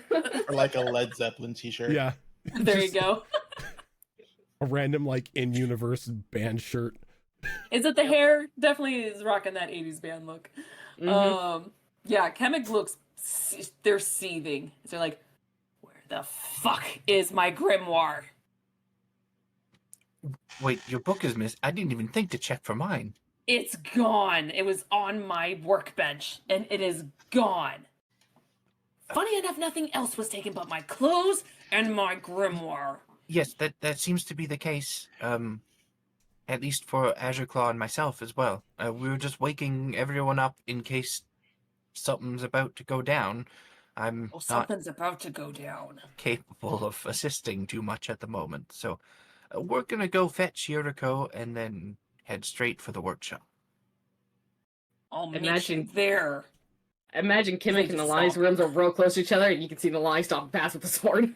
or like a Led Zeppelin t-shirt. Yeah. There Just you go. A random like in-universe band shirt. Is it the hair? Definitely is rocking that 80s band look. Mhm. Yeah, Kemek looks, they're seething. They're like, where the fuck is my grimoire? Wait, your book is missed. I didn't even think to check for mine. It's gone. It was on my workbench, and it is gone. Funny enough, nothing else was taken but my clothes and my grimoire. Yes, that seems to be the case. At least for Azure Claw and myself as well. We were just waking everyone up in case something's about to go down. I'm Oh, not something's about to go down. capable of assisting too much at the moment, so we're gonna go fetch Yuriko and then head straight for the workshop. I'll meet Imagine- you there. Imagine Kimmick and Nolani's Stop. rooms are real close to each other, and you can see Nolani stop and pass with the sword.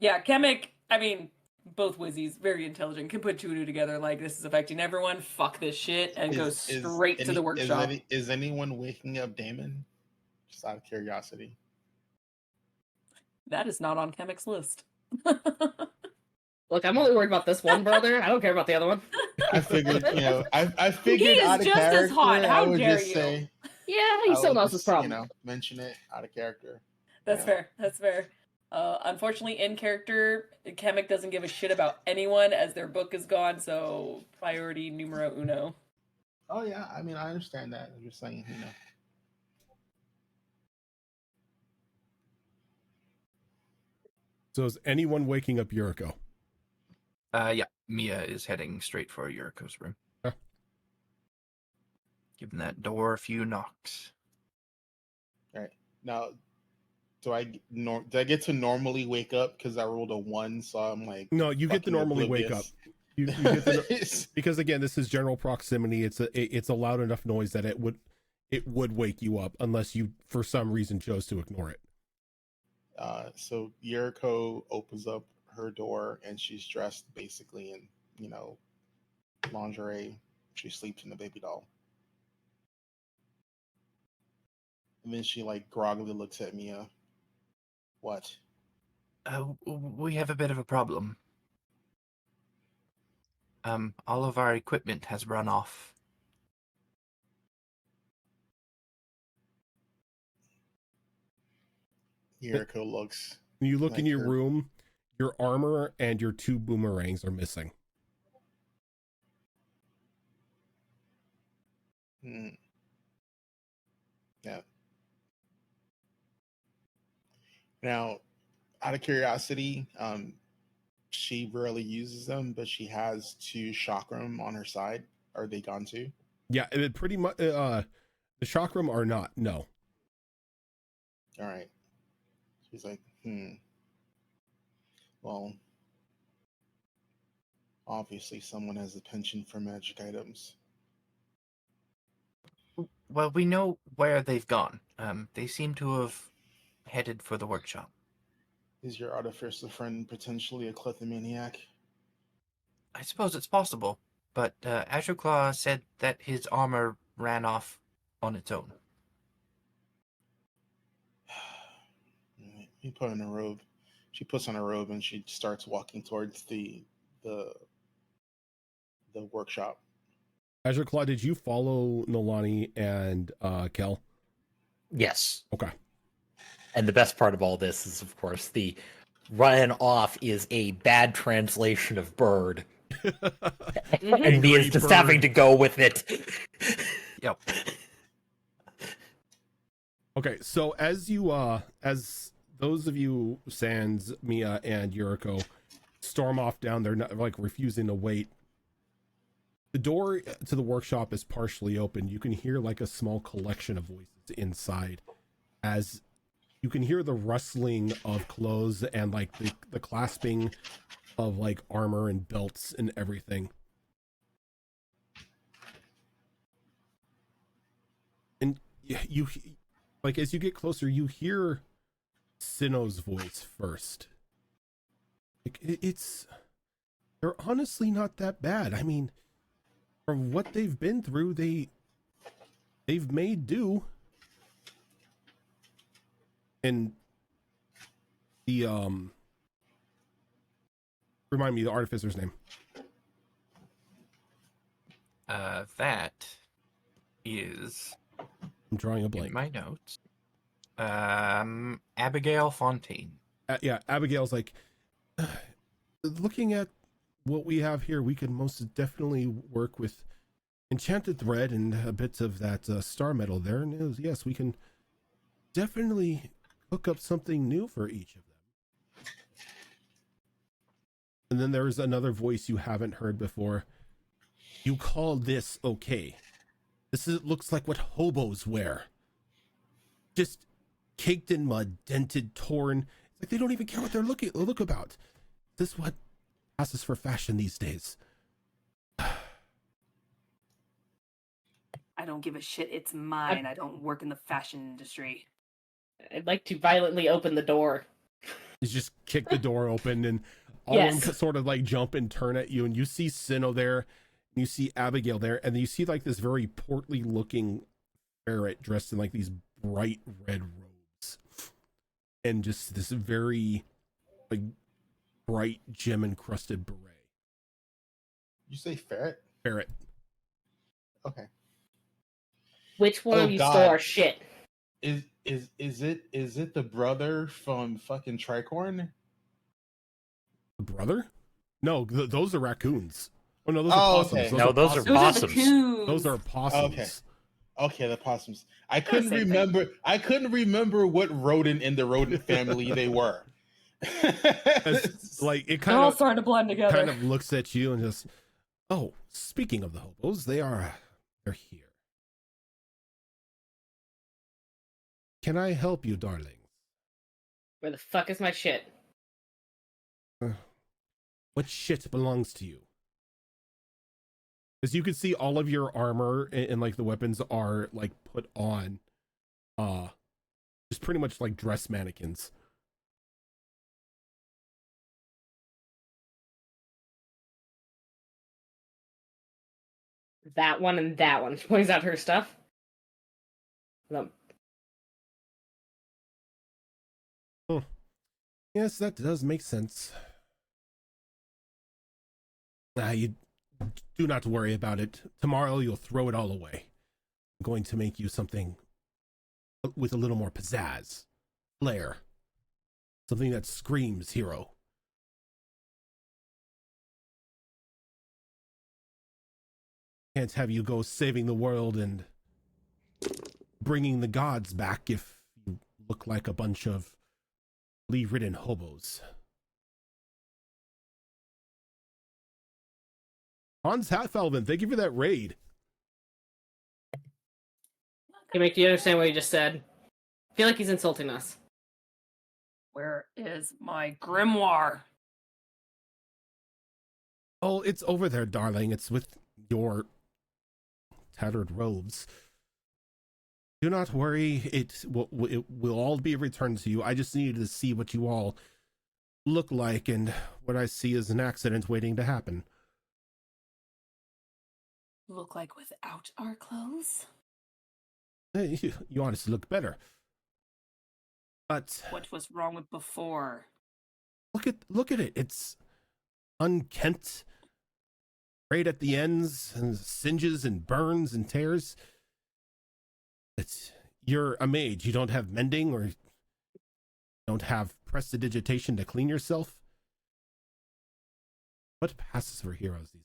Yeah, Kemek, I mean, both Wizzies, very intelligent, can put two and two together like this is affecting everyone, fuck this shit, and go straight to the workshop. Is anyone waking up Damon? Just out of curiosity. That is not on Kemek's list. Look, I'm only worried about this one brother. I don't care about the other one. I figured, I figured He is out of just as character. hot. How I would dare just you. say, Yeah, I he's someone would else's just, problem. mention it out of character. That's Yeah. fair. That's fair. Unfortunately, in character, Kemek doesn't give a shit about anyone as their book is gone, so priority numero uno. Oh yeah, I mean I understand that. I'm just saying, So is anyone waking up Yuriko? Yeah, Mia is heading straight for Yuriko's room. Okay. Giving that door a few knocks. Right now, do I get to normally wake up because I rolled a 1? So I'm like, No, you get to fucking normally wake up. oblivious. You get to because again, this is general proximity. It's a loud enough noise that it would wake you up unless you for some reason chose to ignore it. So Yuriko opens up her door and she's dressed basically in, lingerie. She sleeps in the baby doll. And then she like groggily looks at Mia. What? We have a bit of a problem. All of our equipment has run off. Yuriko looks. When you look in Like your her- room, your armor and your 2 boomerangs are missing. Hmm. Yeah. Now, out of curiosity, she rarely uses them, but she has 2 chakram on her side. Are they gone too? Yeah, it pretty much the chakram are not. No. All right. She's like, Well, obviously someone has a penchant for magic items. Well, we know where they've gone. They seem to have headed for the workshop. Is your artificer friend potentially a kleptomaniac? I suppose it's possible, but Azure Claw said that his armor ran off on its own. You put on a robe. She puts on a robe and she starts walking towards the workshop. Azure Claw, did you follow Nolani and Kel? Yes. Okay. And the best part of all this is, of course, the run off is a bad translation of bird. And me is just bird. having to go with it. Yep. Okay, so as those of you, Sans, Mia, and Yuriko, storm off down, they're not like refusing to wait. The door to the workshop is partially open. You can hear like a small collection of voices inside, as you can hear the rustling of clothes and like the clasping of like armor and belts and everything. you like as you get closer, you hear Sinnoh's voice first. Like they're honestly not that bad. I mean, from what they've been through, they've made do. And the remind me the artificer's name. That is I'm drawing a in blank. my notes. Abigail Fontaine. Yeah, Abigail's like, looking at what we have here, we can most definitely work with enchanted thread and a bit of that star metal there. And yes, we can definitely hook up something new for each of them. And then there's another voice you haven't heard before. You call this okay? Looks like what hobos wear. Just caked in mud, dented, torn. It's like they don't even care what they're look about. Is this what passes for fashion these days? I don't give a shit. It's mine. I don't work in the fashion industry. I'd like to violently open the door. You just kick the door open, and all Yes. of them sort of like jump and turn at you, and you see Sinnoh there, and you see Abigail there, and you see like this very portly looking ferret dressed in like these bright red robes, and just this very like bright gem encrusted beret. You say ferret? Ferret. Okay. Which one Oh, of you God. stole our shit? Is it the brother from fucking Tricorn? The brother? No, those are raccoons. Oh no, those Oh, are possums. okay. No, those are Those are the possums. coos. Those are possums. Okay. Okay, the possums. I They're the couldn't same thing. remember. I couldn't remember what rodent in the rodent family they were. It's like it They're all kind starting to blend together. of looks at you and just, oh, speaking of the hobos, they're here. Can I help you, darling? Where the fuck is my shit? What shit belongs to you? As you can see, all of your armor and like the weapons are like put on, just pretty much like dress mannequins. That one and that one. She points out her stuff. No. Yes, that does make sense. You do not worry about it. Tomorrow you'll throw it all away. I'm going to make you something with a little more pizzazz, flair, something that screams hero. Can't have you go saving the world and bringing the gods back if you look like a bunch of flea-ridden hobos. Hans Half-Elven, thank you for that raid. Gimmick, do you understand what you just said? I feel like he's insulting us. Where is my grimoire? Oh, it's over there, darling. It's with your tattered robes. Do not worry. It will all be returned to you. I just needed to see what you all look like, and what I see is an accident waiting to happen. Look like without our clothes? You honestly look better. But What was wrong with before? look at it. It's unkempt, right at the ends, and singes and burns and tears. You're a mage. You don't have mending, or don't have prestidigitation to clean yourself. What passes for heroes these days?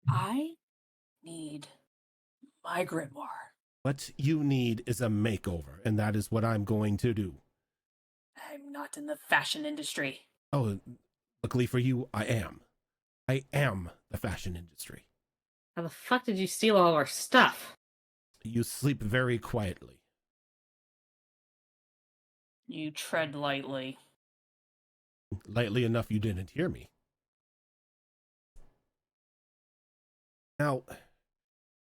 I need my grimoire. What you need is a makeover, and that is what I'm going to do. I'm not in the fashion industry. Oh, luckily for you, I am. I am the fashion industry. How the fuck did you steal all of our stuff? You sleep very quietly. You tread lightly. Lightly enough you didn't hear me. Now,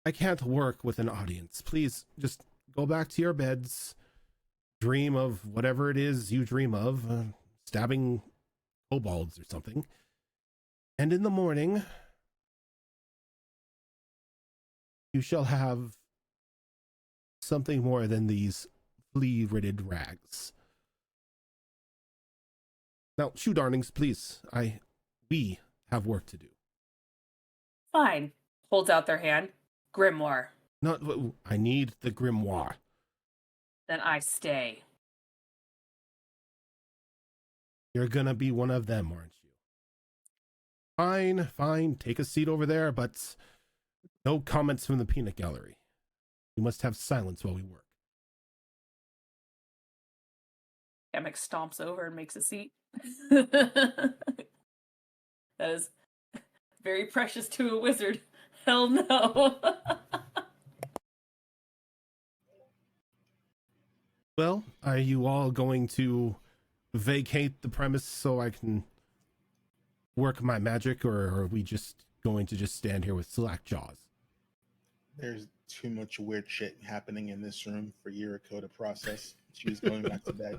I can't work with an audience. Please just go back to your beds, dream of whatever it is you dream of, stabbing kobolds or something. And in the morning, you shall have something more than these flea-ridden rags. Now, shoe darlings, please. We have work to do. Fine. Holds out their hand. Grimoire. Not, I need the grimoire. Then I stay. You're gonna be one of them, aren't you? Fine, fine. Take a seat over there, but no comments from the peanut gallery. We must have silence while we work. Kamek stomps over and makes a seat. That is very precious to a wizard. Hell no. Well, are you all going to vacate the premise so I can work my magic, or are we just going to just stand here with slack jaws? There's too much weird shit happening in this room for Yuriko to process. She was going back to bed.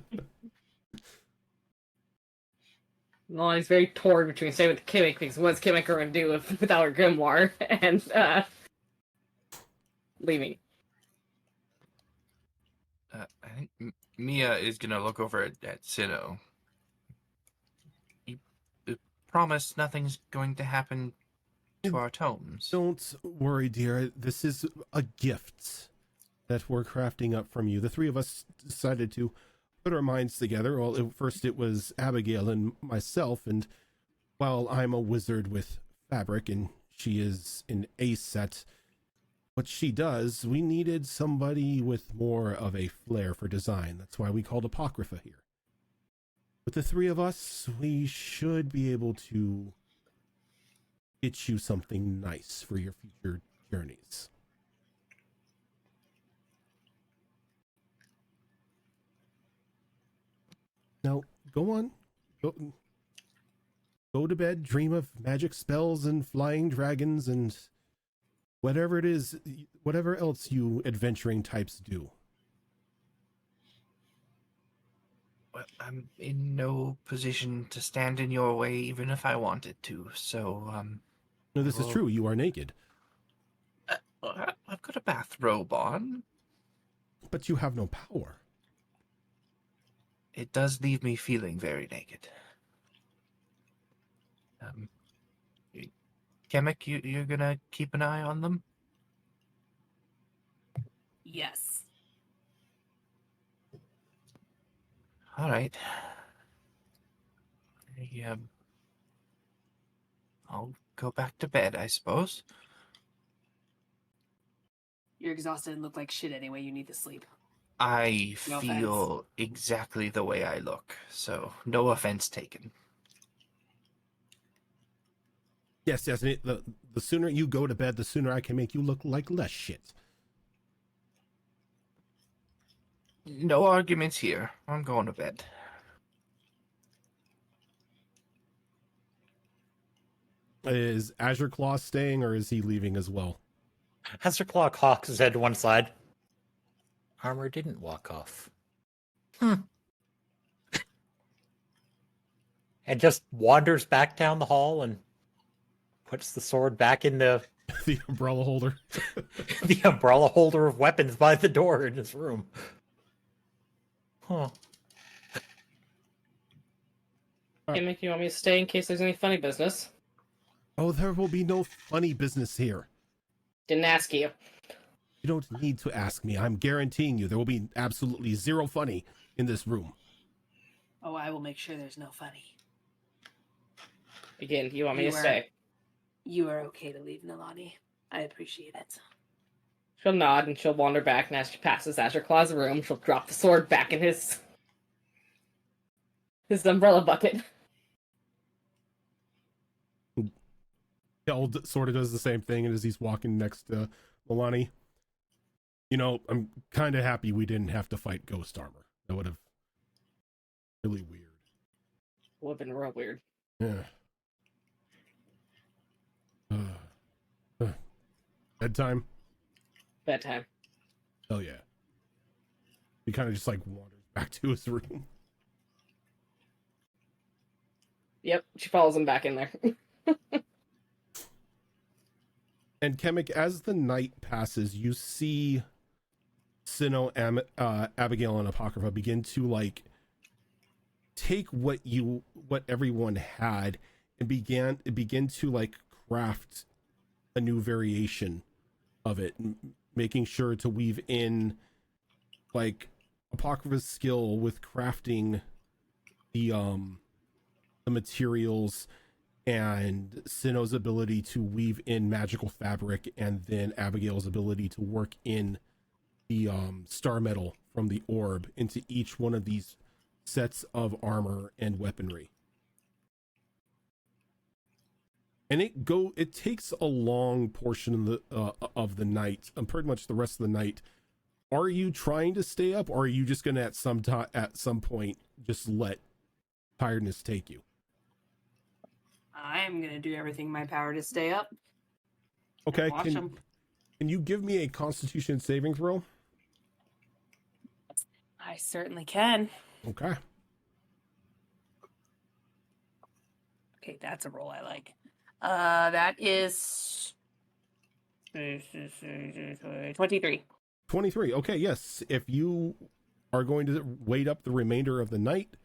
Molly's very torn between staying with Kimmick, because what's Kimmick going to do without her grimoire, and leaving. I think Mia is gonna look over at Sinnoh. You promise nothing's going to happen to our tomes. Don't worry, dear. This is a gift that we're crafting up from you. The three of us decided to put our minds together. Well, first it was Abigail and myself, and while I'm a wizard with fabric and she is an ace at what she does, we needed somebody with more of a flair for design. That's why we called Apocrypha here. With the three of us, we should be able to get you something nice for your future journeys. Now, go on. Go to bed, dream of magic spells and flying dragons and whatever it is, whatever else you adventuring types do. Well, I'm in no position to stand in your way, even if I wanted to. So, No, this is true. You are naked. I've got a bathrobe on. But you have no power. It does leave me feeling very naked. Kemek, you're gonna keep an eye on them? Yes. All right. I'll go back to bed, I suppose. You're exhausted and look like shit anyway. You need to sleep. I No feel exactly the way I look, so no offense taken. Yes, the sooner you go to bed, the sooner I can make you look like less shit. No arguments here. I'm going to bed. Is Azure Claw staying, or is he leaving as well? Hester Claw cocks his head to one side. Armor didn't walk off. And just wanders back down the hall and puts the sword back in the The umbrella holder. the umbrella holder of weapons by the door in his room. Huh. Kimmick, you want me to stay in case there's any funny business? Oh, there will be no funny business here. Didn't ask you. You don't need to ask me. I'm guaranteeing you there will be absolutely zero funny in this room. Oh, I will make sure there's no funny. Again, you want me You to are- stay? You are okay to leave, Nalani. I appreciate it. She'll nod and she'll wander back, and as she passes Azure Claw's room, she'll drop the sword back in his umbrella bucket. Held sort of does the same thing as he's walking next to Milani. You know, I'm kind of happy we didn't have to fight ghost armor. That would have really weird. Would have been real weird. Yeah. Bedtime? Bedtime. Oh yeah. He kind of just like wanders back to his room. Yep, she follows him back in there. And Kemek, as the night passes, you see Sinnoh, Abigail, and Apocrypha begin to like take what everyone had and begin to like craft a new variation of it, making sure to weave in like Apocrypha's skill with crafting the materials, and Sinnoh's ability to weave in magical fabric, and then Abigail's ability to work in the star metal from the orb into each one of these sets of armor and weaponry. And it takes a long portion of the night, and pretty much the rest of the night. Are you trying to stay up, or are you just gonna at some point just let tiredness take you? I'm gonna do everything in my power to stay up. Okay, Watch them. can you give me a Constitution saving throw? I certainly can. Okay. Okay, that's a roll I like. That is 23. 23. Okay, yes. If you are going to wait up the remainder of the night,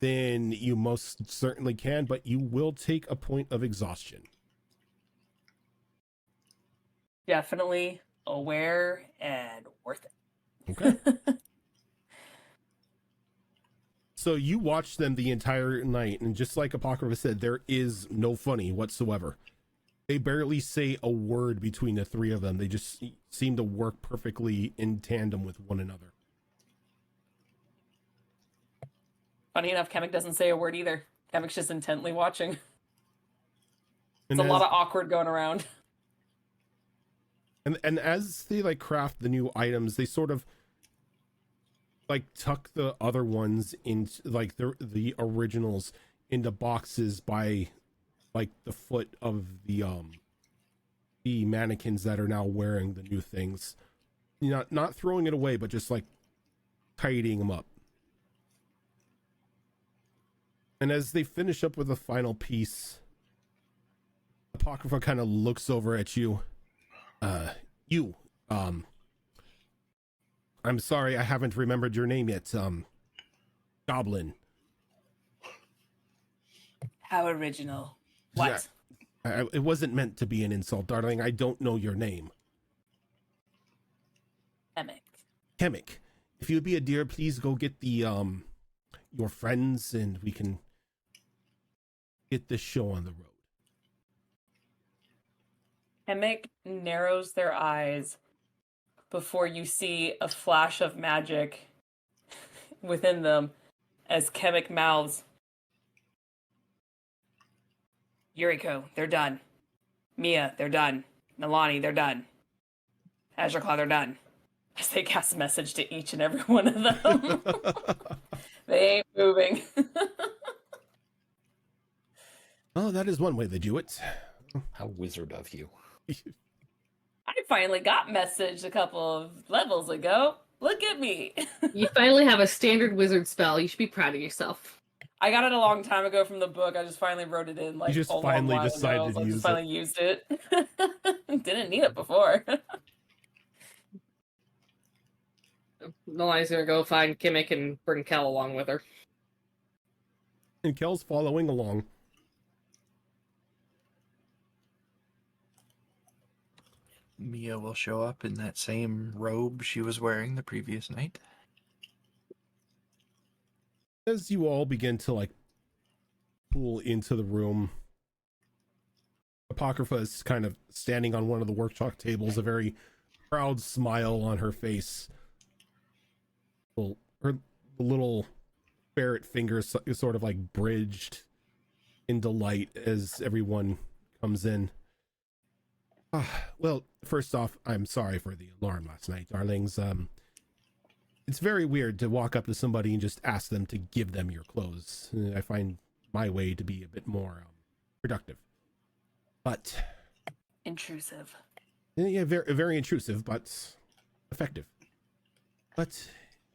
then you most certainly can, but you will take a point of exhaustion. Definitely aware and worth it. Okay. So you watch them the entire night, and just like Apocrypha said, there is no funny whatsoever. They barely say a word between the three of them. They just seem to work perfectly in tandem with one another. Funny enough, Kemek doesn't say a word either. Kemek's just intently watching. And It's a lot of awkward going around. And as they like craft the new items, they sort of like tuck the other ones into like the originals into boxes by like the foot of the mannequins that are now wearing the new things. Not throwing it away, but just like tidying them up. And as they finish up with the final piece, Apocrypha kind of looks over at you. I'm sorry I haven't remembered your name yet. Goblin. How original. What? Yeah, it wasn't meant to be an insult, darling. I don't know your name. Kemek. If you'd be a dear, please go get the your friends, and we can get this show on the road. Kemek narrows their eyes before you see a flash of magic within them as Kemek mouths, Yuriko, they're done. Mia, they're done. Nalani, they're done. Azurclaw, they're done. As they cast a message to each and every one of them. They ain't moving. Oh, that is one way they do it. How wizard of you. I finally got messaged a couple of levels ago. Look at me. You finally have a standard wizard spell. You should be proud of yourself. I got it a long time ago from the book. I just finally wrote it in. Like You just a long finally while decided ago. to I use just finally used it. Didn't need it before. Nalani's gonna go find Kemek and bring Kel along with her. And Kel's following along. Mia will show up in that same robe she was wearing the previous night. As you all begin to like pull into the room, Apocrypha is kind of standing on one of the workshop tables, a very proud smile on her face. Her little ferret fingers is sort of like bridged in delight as everyone comes in. Well, first off, I'm sorry for the alarm last night, darlings. It's very weird to walk up to somebody and just ask them to give them your clothes. I find my way to be a bit more productive. But Intrusive. Yeah, very, very intrusive, but effective. But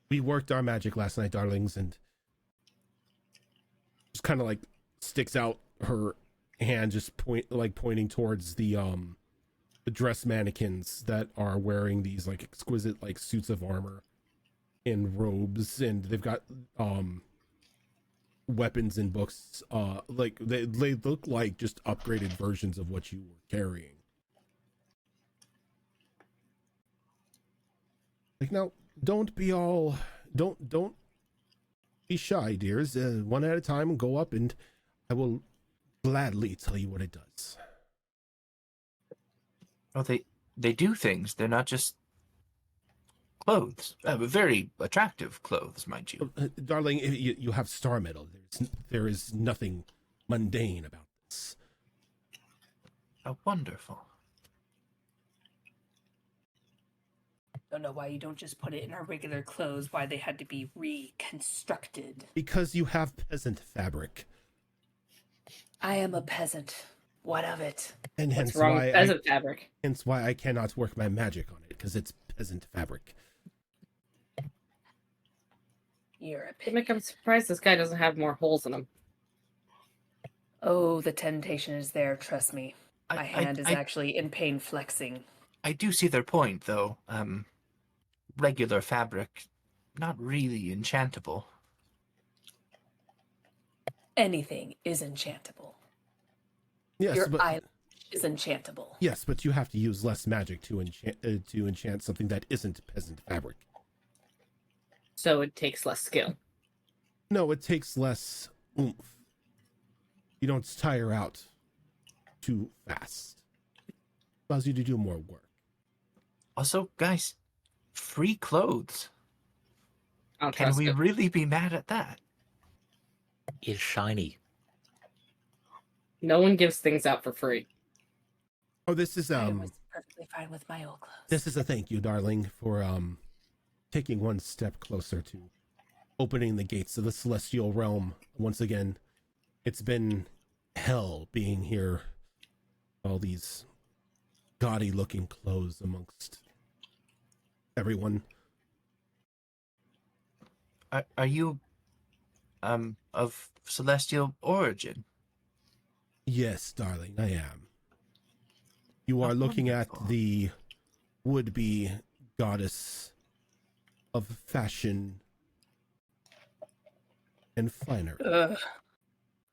we worked our magic last night, darlings, and just kind of like sticks out her hand, just pointing towards the dress mannequins that are wearing these like exquisite like suits of armor and robes, and they've got weapons and books. Like they look like just upgraded versions of what you were carrying. Like, now, don't be shy, dears. One at a time, go up, and I will gladly tell you what it does. Oh, they do things. They're not just clothes. Very attractive clothes, mind you. Darling, you have star metal. There is nothing mundane about this. Oh, wonderful. Don't know why you don't just put it in our regular clothes, why they had to be reconstructed. Because you have peasant fabric. I am a peasant. What of it? And What's hence wrong why with peasant fabric? hence why I cannot work my magic on it, because it's peasant fabric. You're a Hey, Mick, I'm surprised this guy doesn't have more holes in him. Oh, the temptation is there, trust me. My hand is actually in pain flexing. I do see their point, though. Regular fabric, not really enchantable. Anything is enchantable. Yes, Your but eyelash is enchantable. yes, but you have to use less magic to enchant something that isn't peasant fabric. So it takes less skill. No, it takes less oomph. You don't tire out too fast. Allows you to do more work. Also, guys, free clothes. I don't Can trust we it. really be mad at that? Is shiny. No one gives things out for free. Oh, this is I was perfectly fine with my old clothes. this is a thank you, darling, for taking one step closer to opening the gates of the celestial realm once again. It's been hell being here. All these gaudy looking clothes amongst everyone. Are you, of celestial origin? Yes, darling, I am. You are looking at Wonderful. the would-be goddess of fashion and finery. Ugh.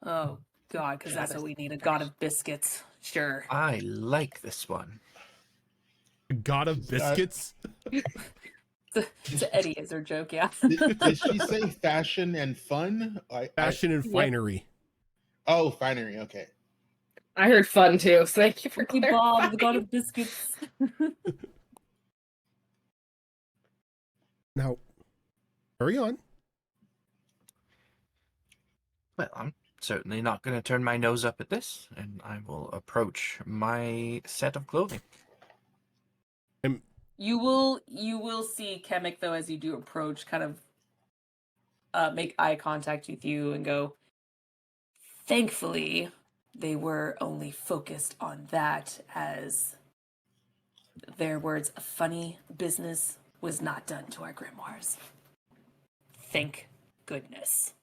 Oh, God, because that's what we need, a god of biscuits. Sure. I like this one. God of biscuits? It's an Eddie Izzard joke, yeah. Did she say fashion and fun? Fashion and finery. Oh, finery. Okay. I heard fun too, so thank you for Cookie Bob, the god clarifying. of biscuits. Now, hurry on. Well, I'm certainly not going to turn my nose up at this, and I will approach my set of clothing. You will see Kemek, though, as you do approach, kind of make eye contact with you and go, thankfully, they were only focused on that, as their words, a funny business was not done to our grimoires. Thank goodness.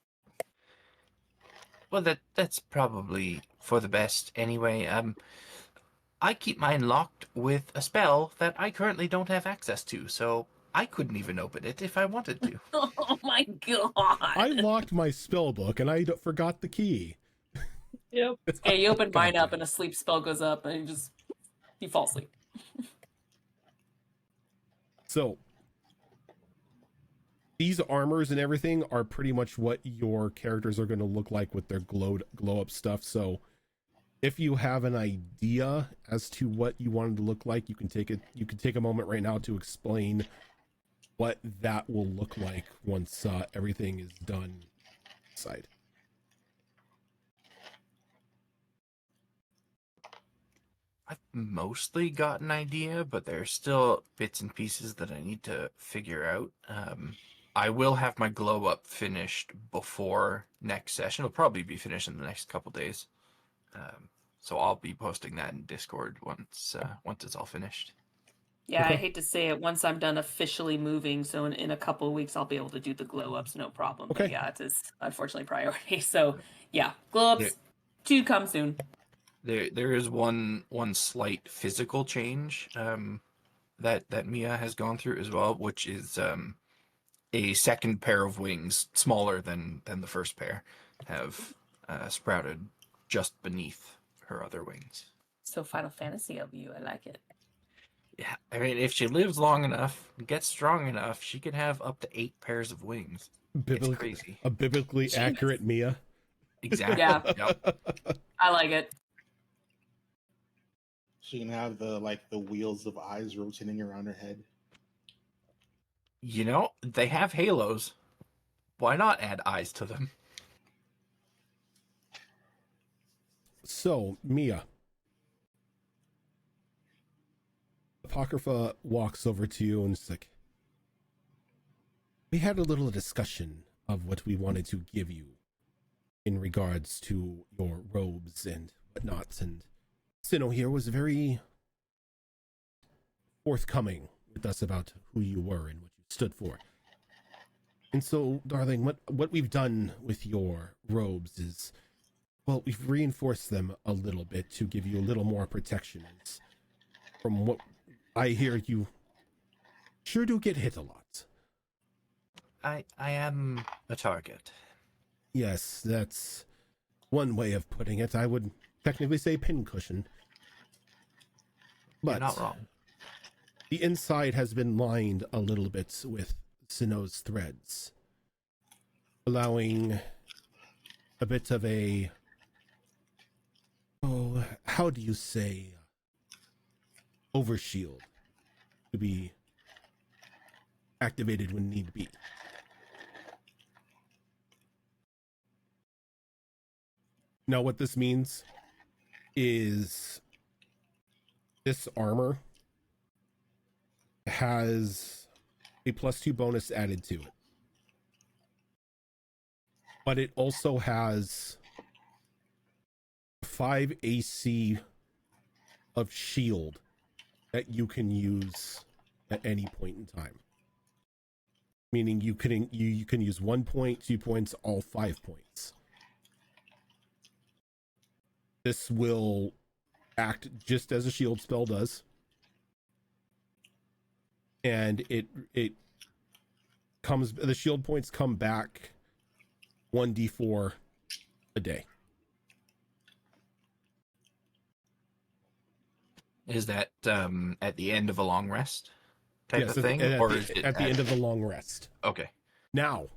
Well, that's probably for the best anyway. I keep mine locked with a spell that I currently don't have access to, so I couldn't even open it if I wanted to. Oh my god! I locked my spell book and I forgot the key. Yep. Okay, you open mine up Goddamn. and a sleep spell goes up and you fall asleep. So, these armors and everything are pretty much what your characters are going to look like with their glow up stuff. So, if you have an idea as to what you wanted to look like, you can take a moment right now to explain what that will look like once everything is done inside. I've mostly got an idea, but there's still bits and pieces that I need to figure out. I will have my glow up finished before next session. It'll probably be finished in the next couple days. So I'll be posting that in Discord once it's all finished. Yeah, Okay. I hate to say it. Once I'm done officially moving, so in a couple of weeks, I'll be able to do the glow ups, no problem. Okay. But yeah, it's unfortunately priority. So yeah, glow ups Yeah. to come soon. There is one slight physical change that Mia has gone through as well, which is a second pair of wings, smaller than the first pair, have sprouted just beneath her other wings. So Final Fantasy of you, I like it. Yeah, I mean, if she lives long enough, gets strong enough, she can have up to 8 pairs of wings. It's crazy. A biblically Jeez. accurate Mia. Exactly. Yeah. Yep. I like it. She can have the wheels of eyes rotating around her head. You know, they have halos. Why not add eyes to them? So, Mia. Apocrypha walks over to you and is like, we had a little discussion of what we wanted to give you in regards to your robes and whatnot, and Sinnoh here was very forthcoming with us about who you were and what you stood for. And so, darling, what we've done with your robes is, well, we've reinforced them a little bit to give you a little more protection. And from what I hear, you sure do get hit a lot. I am a target. Yes, that's one way of putting it. I would technically say pincushion. But You're not wrong. the inside has been lined a little bit with Sinnoh's threads, allowing a bit of a, oh, how do you say, overshield to be activated when need be. Now, what this means is this armor has a +2 bonus added to it. But it also has 5 AC of shield that you can use at any point in time. Meaning you can use 1 point, 2 points, all 5 points. This will act just as a shield spell does. And it comes, the shield points come back 1d4 a day. Is that at the end of a long rest type Yes, of thing? Or is it at the end of the long rest. Okay. Now,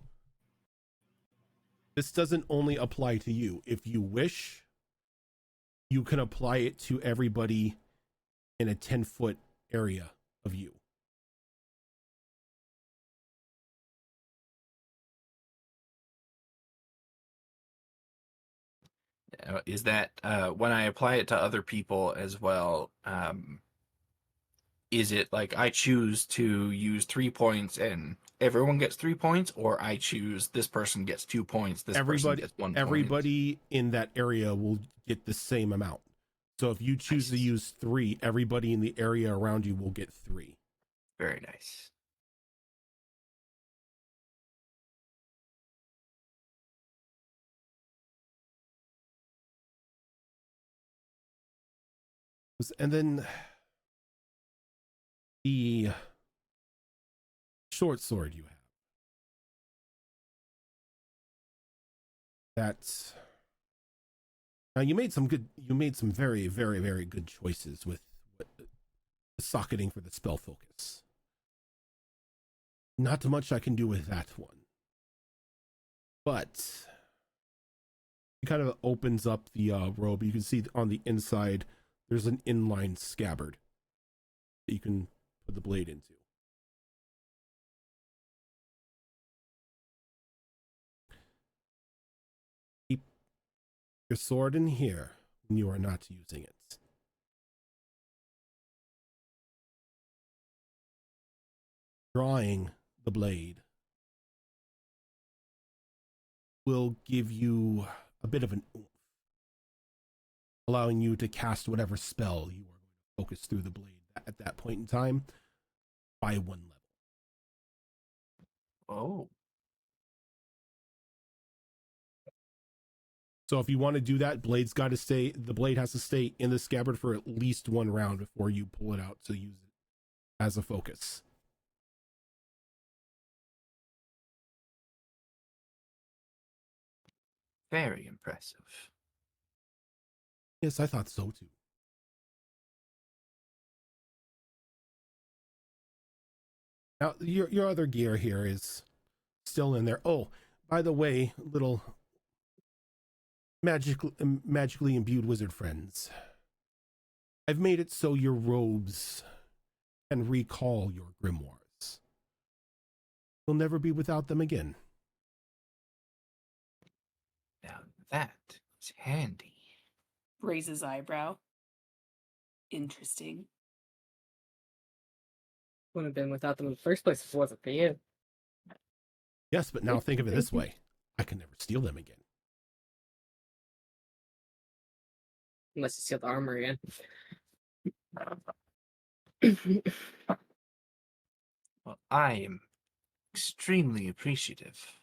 this doesn't only apply to you. If you wish, you can apply it to everybody in a 10-foot area of you. Is that when I apply it to other people as well, is it like I choose to use 3 points and everyone gets 3 points, or I choose this person gets 2 points, this person gets 1 point? Everybody in that area will get the same amount. So if you choose to use 3, everybody in the area around you will get 3. Very nice. And then the short sword you have. That's, now you made some very, very, very good choices with the socketing for the spell focus. Not much I can do with that one. But it kind of opens up the robe. You can see on the inside there's an inline scabbard that you can put the blade into. Keep your sword in here when you are not using it. Drawing the blade will give you a bit of an oomph. allowing you to cast whatever spell you are going to focus through the blade at that point in time by 1 level. Oh. So if you want to do that, the blade has to stay in the scabbard for at least 1 round before you pull it out to use it as a focus. Very impressive. Yes, I thought so too. Now, your other gear here is still in there. Oh, by the way, little magically imbued wizard friends, I've made it so your robes can recall your grimoires. You'll never be without them again. Now that is handy. Raises eyebrow. Interesting. Wouldn't have been without them in the first place if it wasn't for you. Yes, but now think of it this way. I can never steal them again. Unless you steal the armor again. Well, I am extremely appreciative.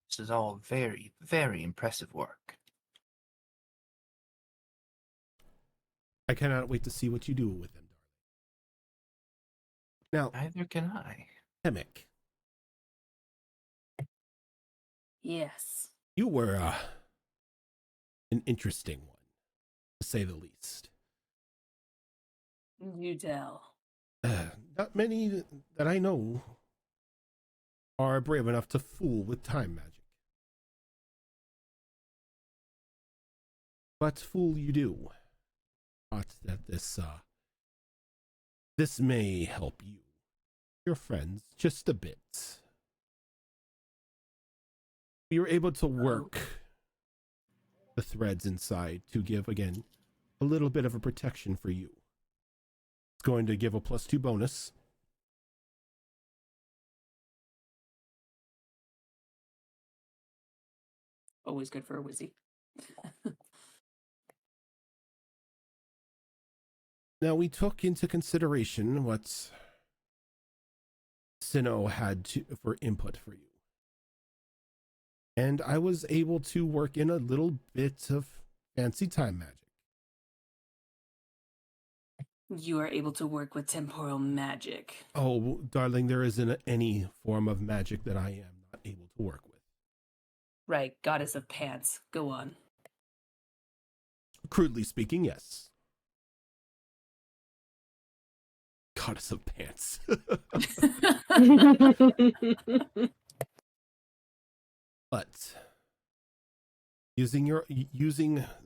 This is all very, very impressive work. I cannot wait to see what you do with them, darling. Now, Neither can I. Hemic, Yes. you were an interesting one, to say the least. You tell. Not many that I know are brave enough to fool with time magic. But fool you do. Thought that this may help you, your friends, just a bit. We were able to work the threads inside to give, again, a little bit of a protection for you. It's going to give a +2 bonus. Always good for a wizzy. Now, we took into consideration what Sinnoh had for input for you. And I was able to work in a little bit of fancy time magic. You are able to work with temporal magic. Oh, darling, there isn't any form of magic that I am not able to work with. Right, goddess of pants. Go on. Crudely speaking, yes. Goddess of pants. But using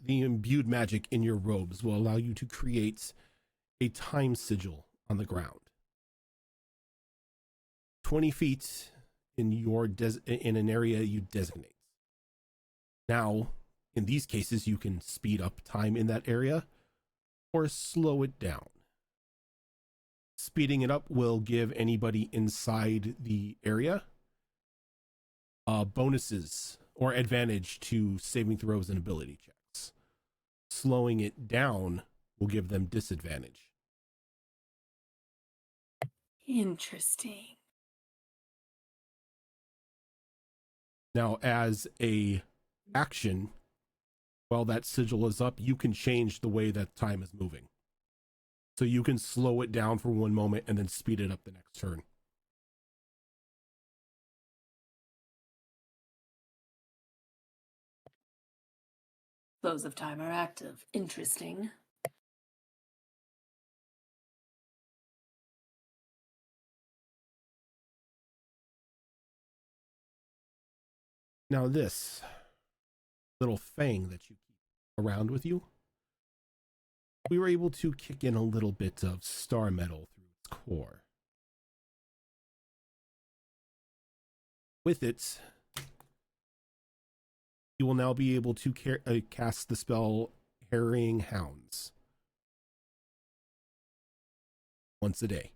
the imbued magic in your robes will allow you to create a time sigil on the ground. 20 feet in in an area you designate. Now, in these cases, you can speed up time in that area or slow it down. Speeding it up will give anybody inside the area bonuses or advantage to saving throws and ability checks. Slowing it down will give them disadvantage. Interesting. Now, as a action, while that sigil is up, you can change the way that time is moving. So you can slow it down for 1 moment and then speed it up the next turn. Flows of time are active. Interesting. Now this little fang that you keep around with you, we were able to kick in a little bit of star metal through its core. With it, you will now be able to cast the spell Harrying Hounds once a day.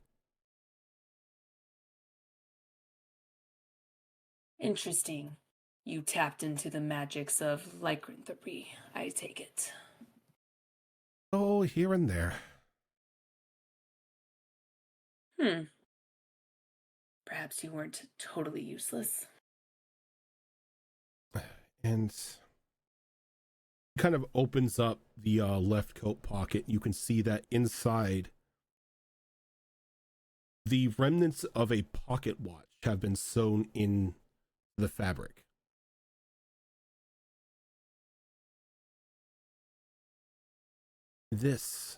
Interesting. You tapped into the magics of lycanthropy, I take it. Oh, here and there. Perhaps you weren't totally useless. And kind of opens up the left coat pocket. You can see that inside the remnants of a pocket watch have been sewn in the fabric. This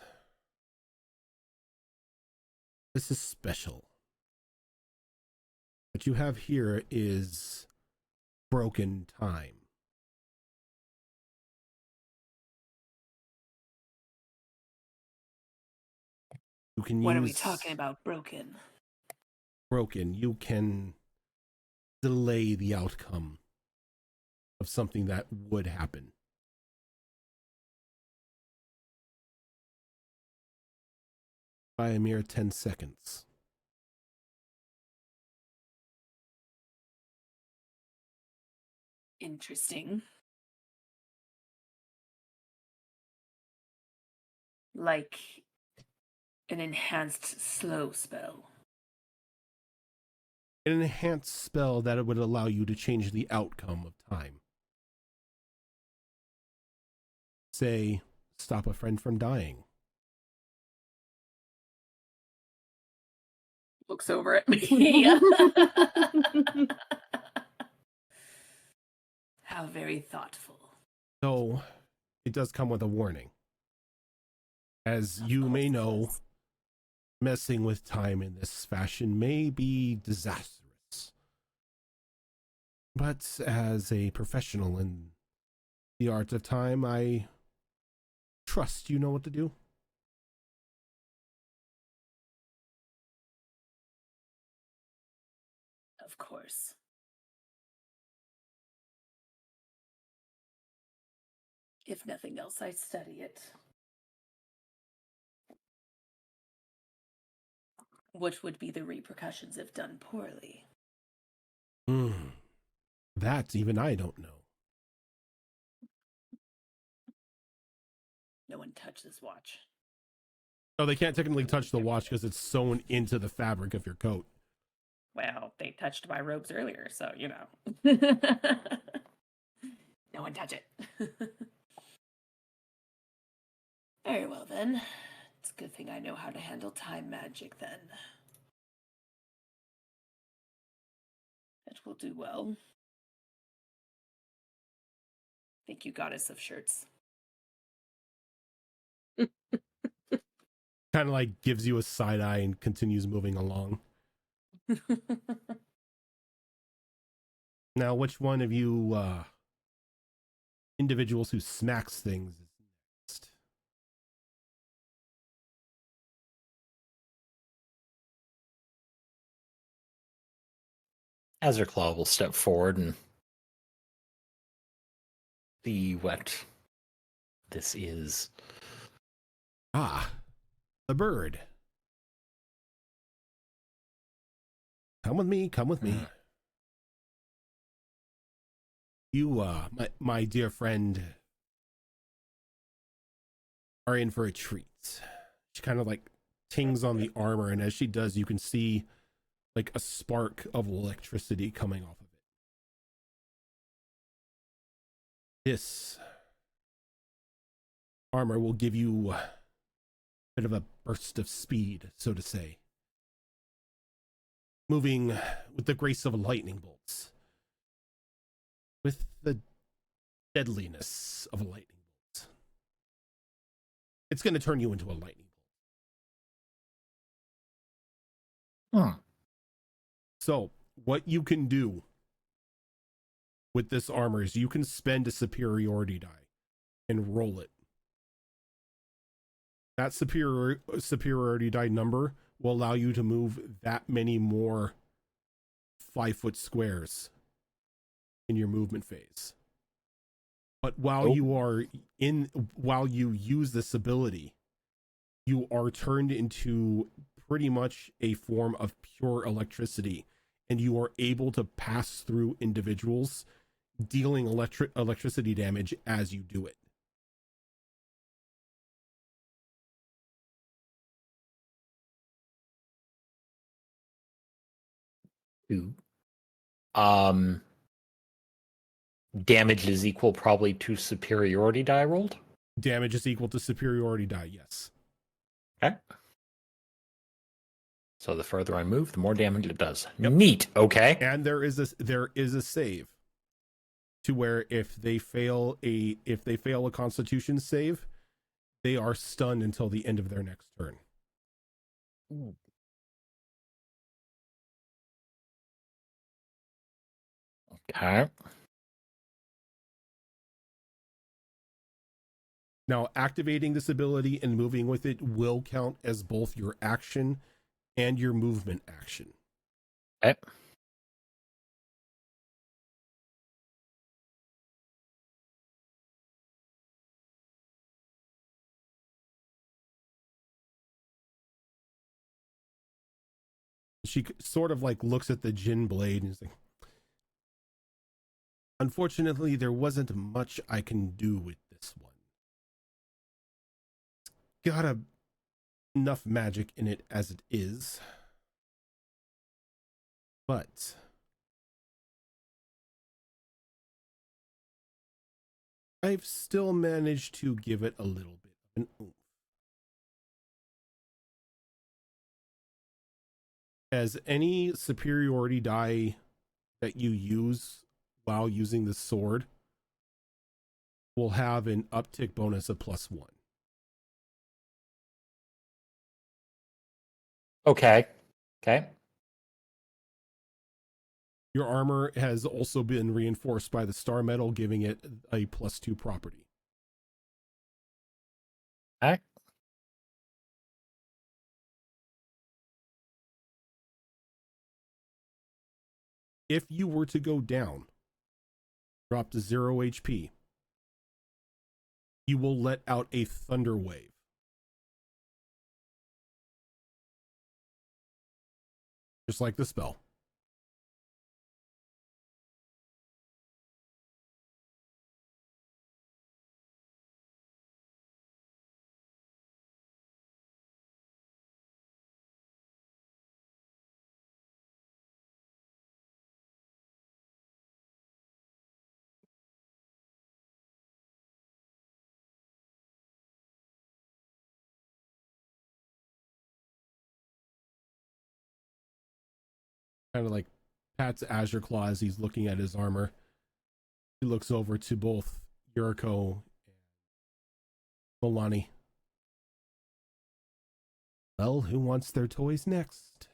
is special. What you have here is broken time. You can What use are we talking about broken? broken. You can delay the outcome of something that would happen. By a mere 10 seconds. Interesting. Like an enhanced slow spell. An enhanced spell that would allow you to change the outcome of time. Say, stop a friend from dying. Looks over at me. How very thoughtful. So, it does come with a warning. As you may know, messing with time in this fashion may be disastrous. But as a professional in the art of time, I trust you know what to do. Of course. If nothing else, I study it. What would be the repercussions if done poorly? That even I don't know. No one touch this watch. Oh, they can't technically touch the watch because it's sewn into the fabric of your coat. Well, they touched my robes earlier, so you know. No one touch it. Very well then. It's a good thing I know how to handle time magic then. That will do well. Thank you, goddess of shirts. Kind of like gives you a side eye and continues moving along. Now, which one of you individuals who smacks things is next? Azerclaw will step forward and see what this is. Ah, the bird. Come with me, come with me. You, my dear friend, are in for a treat. She kind of like tings on the armor, and as she does, you can see like a spark of electricity coming off of it. This armor will give you a bit of a burst of speed, so to say. Moving with the grace of lightning bolts. With the deadliness of a lightning bolt. It's going to turn you into a lightning bolt. So, what you can do with this armor is you can spend a superiority die and roll it. That superiority die number will allow you to move that many more 5-foot squares in your movement phase. But while while you use this ability, you are turned into pretty much a form of pure electricity, and you are able to pass through individuals, dealing electricity damage as you do it. 2. Damage is equal probably to superiority die rolled. Damage is equal to superiority die, yes. Okay. So the further I move, the more damage it does. Yep. Neat. Okay. And there is a save to where if they fail a Constitution save, they are stunned until the end of their next turn. Okay. Now, activating this ability and moving with it will count as both your action and your movement action. Okay. She sort of like looks at the gin blade and is like, unfortunately, there wasn't much I can do with this one. It's got enough magic in it as it is. But I've still managed to give it a little bit of an oomph. As any superiority die that you use while using the sword will have an uptick bonus of +1. Okay. Okay. Your armor has also been reinforced by the star metal, giving it a +2 property. Okay. If you were to go down, drop to 0 HP, you will let out a thunder wave. Just like the spell. Kind of like pats Azure Claw as he's looking at his armor. He looks over to both Yuriko and Milani. Well, who wants their toys next?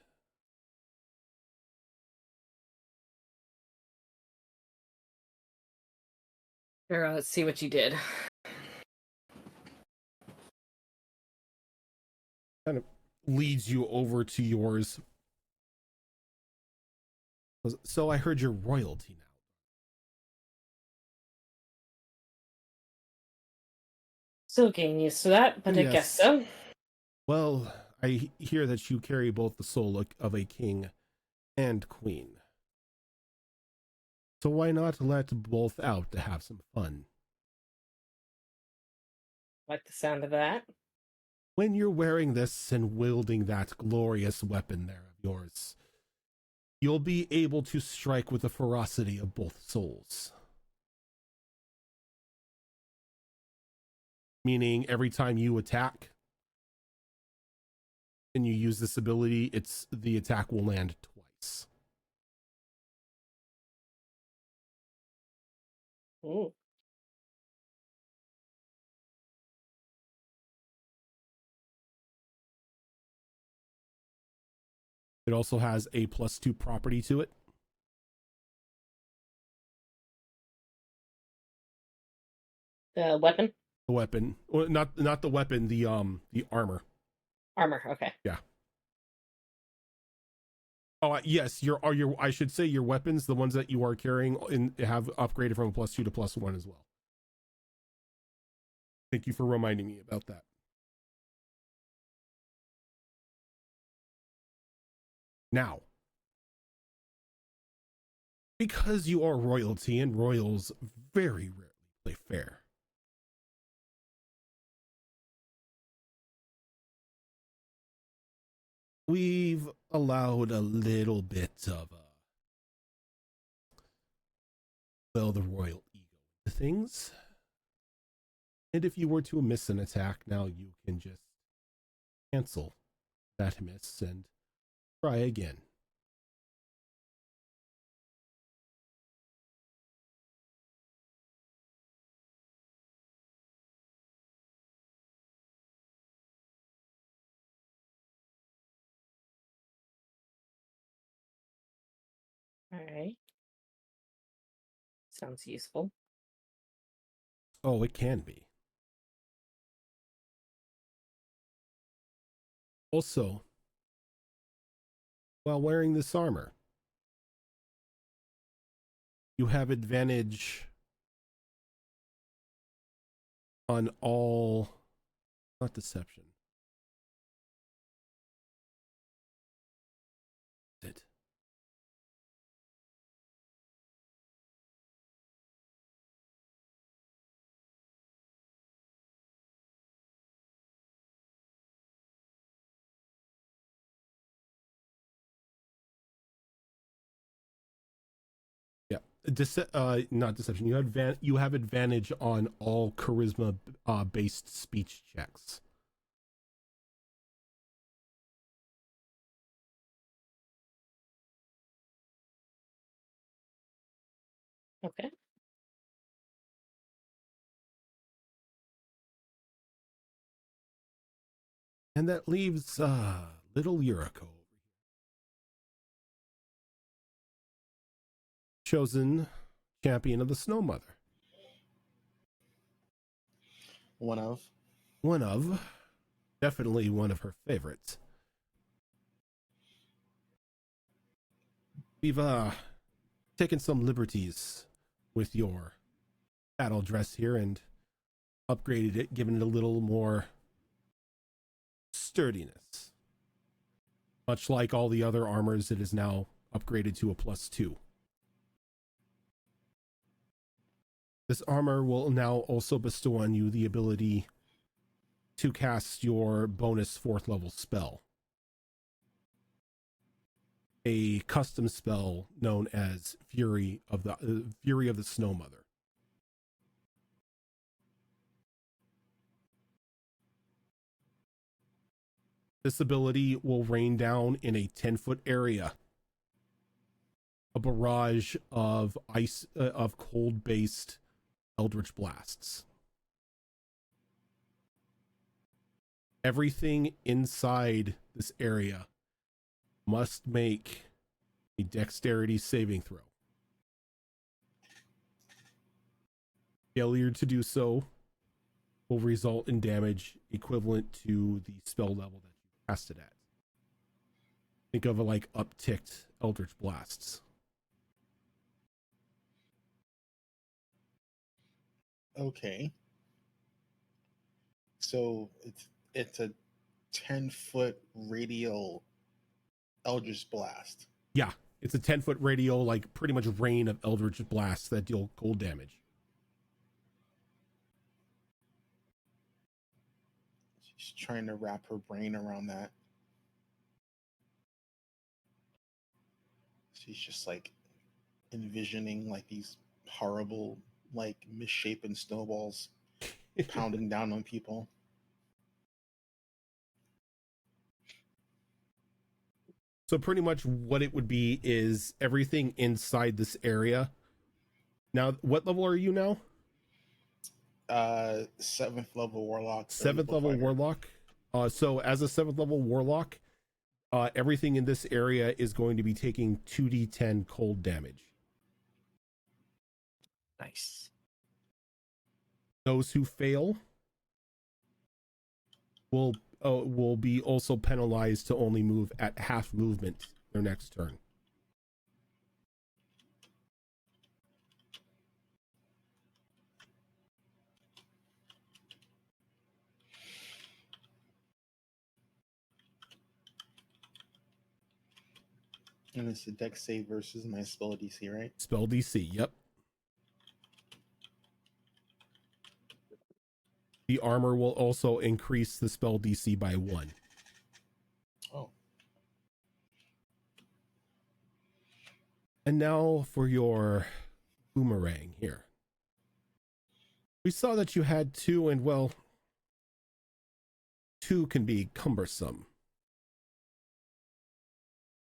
Here, let's see what you did. Kind of leads you over to yours. So I heard you're royalty now. Still getting used to that, but I guess Yes. so. Well, I hear that you carry both the soul of a king and queen. So why not let both out to have some fun? Like the sound of that. When you're wearing this and wielding that glorious weapon there of yours, you'll be able to strike with the ferocity of both souls. Meaning every time you attack and you use this ability, the attack will land twice. Ooh. It also has a +2 property to it. The weapon? The weapon, well, not the weapon, the armor. Armor, okay. Yeah. Oh, yes, your I should say your weapons, the ones that you are carrying, have upgraded from a +2 to +1 as well. Thank you for reminding me about that. Now, because you are royalty and royals very rarely play fair, we've allowed a little bit of well, the royal ego into things. And if you were to miss an attack, now you can just cancel that miss and try again. All right. Sounds useful. Oh, it can be. Also, while wearing this armor, you have advantage on all, not deception. It. Yeah, not deception. You have advantage on all charisma based speech checks. Okay. And that leaves little Yuriko, chosen champion of the Snow Mother. One of. Definitely one of her favorites. We've taken some liberties with your battle dress here and upgraded it, given it a little more sturdiness. Much like all the other armors, it is now upgraded to a +2. This armor will now also bestow on you the ability to cast your bonus 4th level spell. A custom spell known as Fury of the Snow Mother. This ability will rain down in a 10-foot area a barrage of cold-based eldritch blasts. Everything inside this area must make a dexterity saving throw. Failure to do so will result in damage equivalent to the spell level that you cast it at. Think of it like upticked eldritch blasts. Okay. So it's a 10-foot radial Eldritch Blast. Yeah, it's a 10-foot radial, like pretty much rain of eldritch blasts that deal cold damage. She's trying to wrap her brain around that. She's just like envisioning like these horrible, like misshapen snowballs pounding down on people. So pretty much what it would be is everything inside this area. Now, what level are you now? 7th level warlock. 7th level fighter. warlock. So as a 7th level warlock, everything in this area is going to be taking 2d10 cold damage. Nice. Those who fail will be also penalized to only move at half movement their next turn. And it's a dex save versus my spell DC, right? Spell DC, yep. The armor will also increase the spell DC by 1. Oh. And now for your boomerang here. We saw that you had two, and well, two can be cumbersome.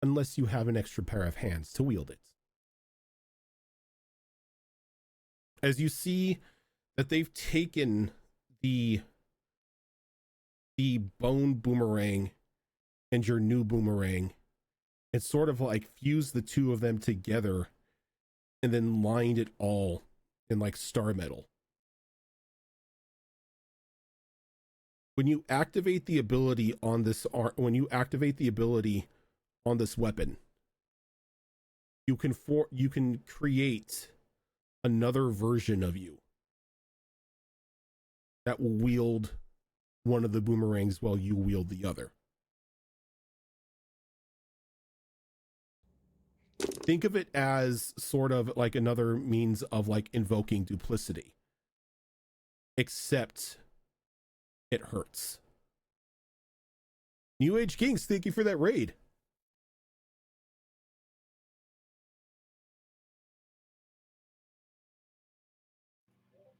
Unless you have an extra pair of hands to wield it. As you see that they've taken the bone boomerang and your new boomerang and sort of like fused the two of them together and then lined it all in like star metal. When you activate the ability on this weapon, you can create another version of you that will wield one of the boomerangs while you wield the other. Think of it as sort of like another means of like invoking duplicity. Except it hurts. New Age Kings, thank you for that raid.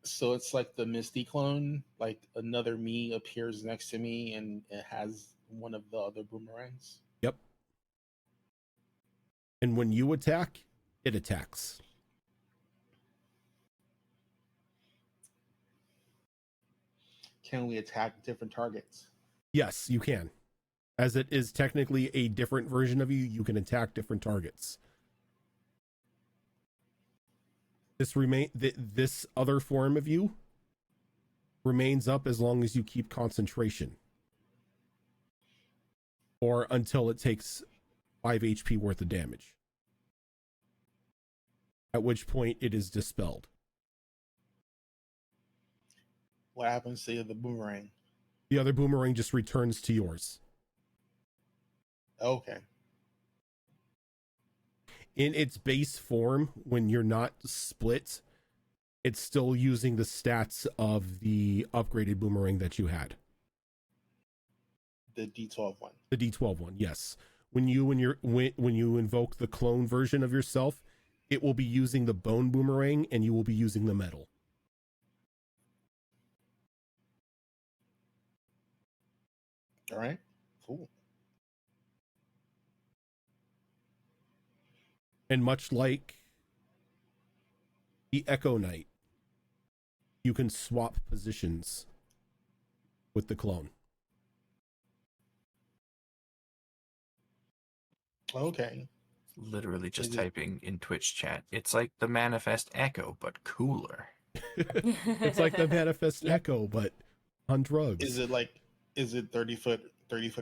So it's like the Misty clone, like another me appears next to me and it has one of the other boomerangs. Yep. And when you attack, it attacks. Can we attack different targets? Yes, you can. As it is technically a different version of you, you can attack different targets. This other form of you remains up as long as you keep concentration. Or until it takes 5 HP worth of damage. At which point it is dispelled. What happens to the boomerang? The other boomerang just returns to yours. Okay. In its base form, when you're not split, it's still using the stats of the upgraded boomerang that you had. The D12 one. The D12 one, yes. When you invoke the clone version of yourself, it will be using the bone boomerang and you will be using the metal. All right. Cool. And much like the Echo Knight, you can swap positions with the clone. Okay. Literally just Is it- typing in Twitch chat. It's like the Manifest Echo, but cooler. It's like the Manifest Echo, but on drugs. Is it 30 foot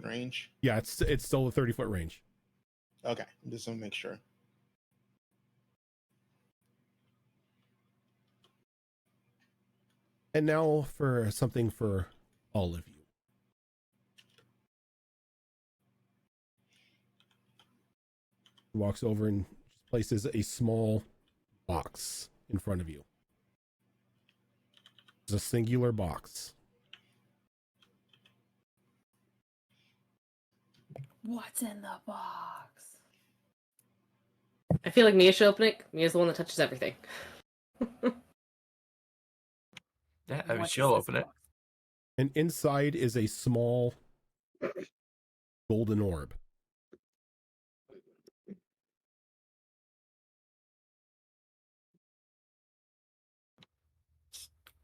range? Yeah, it's still a 30-foot range. Okay. Just want to make sure. And now for something for all of you. He walks over and just places a small box in front of you. It's a singular box. What's in the box? I feel like Mia should open it. Mia's the one that touches everything. Yeah, I mean, What she'll is this open it. box? And inside is a small golden orb.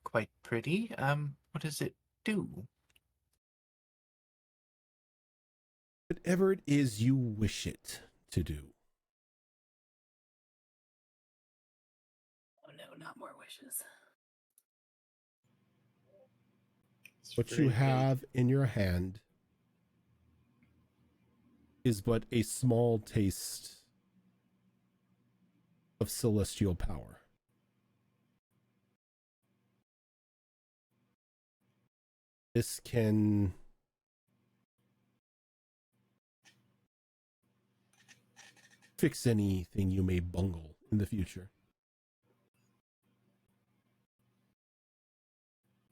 Quite pretty. What does it do? Whatever it is you wish it to do. Oh no, not more wishes. It's What very you big. have in your hand is but a small taste of celestial power. This can fix anything you may bungle in the future.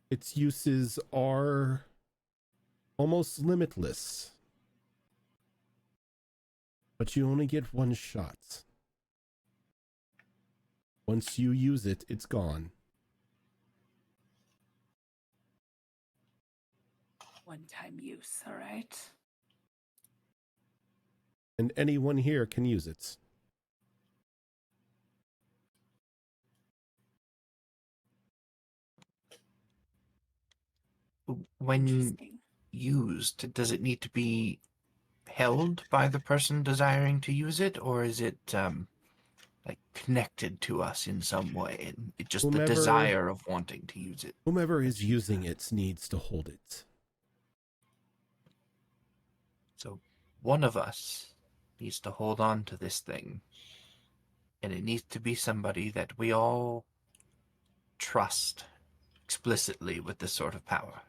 Its uses are almost limitless, but you only get one shot. Once you use it, it's gone. One-time use, all right? And anyone here can use it. When Interesting. used, does it need to be held by the person desiring to use it, or is it like connected to us in some way, and it just the Whomever- desire of wanting to use it? Whomever is using it needs to hold it. So one of us needs to hold on to this thing, and it needs to be somebody that we all trust explicitly with this sort of power.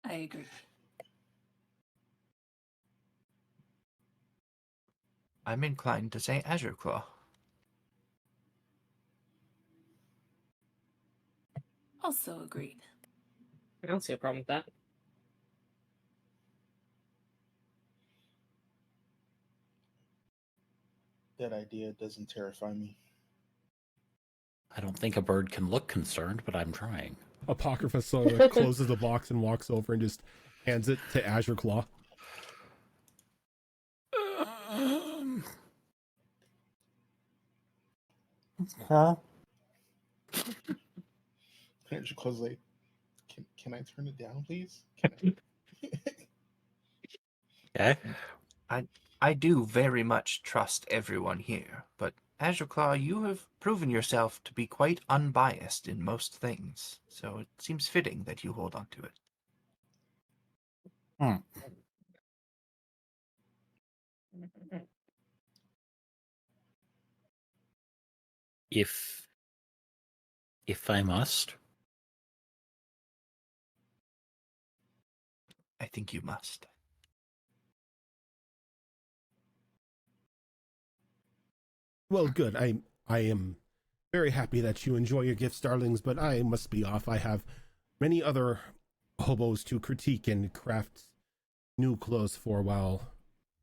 I agree. I'm inclined to say Azure Claw. Also agreed. I don't see a problem with that. That idea doesn't terrify me. I don't think a bird can look concerned, but I'm trying. Apocrypha sort of closes the box and walks over and just hands it to Azure Claw. Huh? Andrew Claw's like, can I turn it down, please? Can I? Okay. I do very much trust everyone here, but Azure Claw, you have proven yourself to be quite unbiased in most things, so it seems fitting that you hold on to it. If I must. I think you must. Well, good. I am very happy that you enjoy your gifts, darlings, but I must be off. I have many other hobos to critique and craft new clothes for while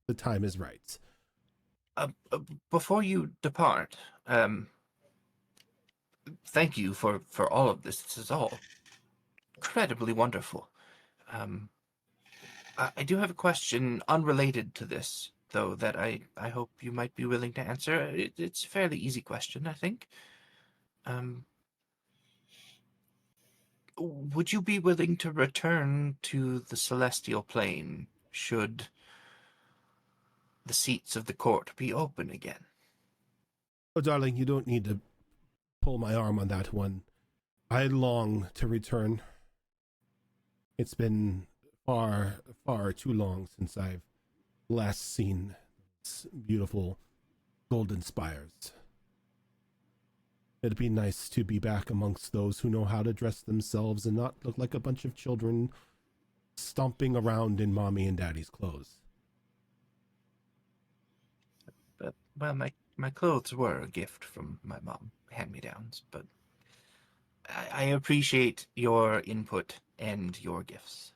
the time is right. Before you depart, thank you for all of this. This is all incredibly wonderful. I do have a question unrelated to this, though, that I hope you might be willing to answer. It's a fairly easy question, I think. Would you be willing to return to the celestial plane should the seats of the court be open again? Oh, darling, you don't need to pull my arm on that one. I long to return. It's been far, far too long since I've last seen these beautiful golden spires. It'd be nice to be back amongst those who know how to dress themselves and not look like a bunch of children stomping around in mommy and daddy's clothes. But, well, my clothes were a gift from my mom, hand-me-downs, but I appreciate your input and your gifts.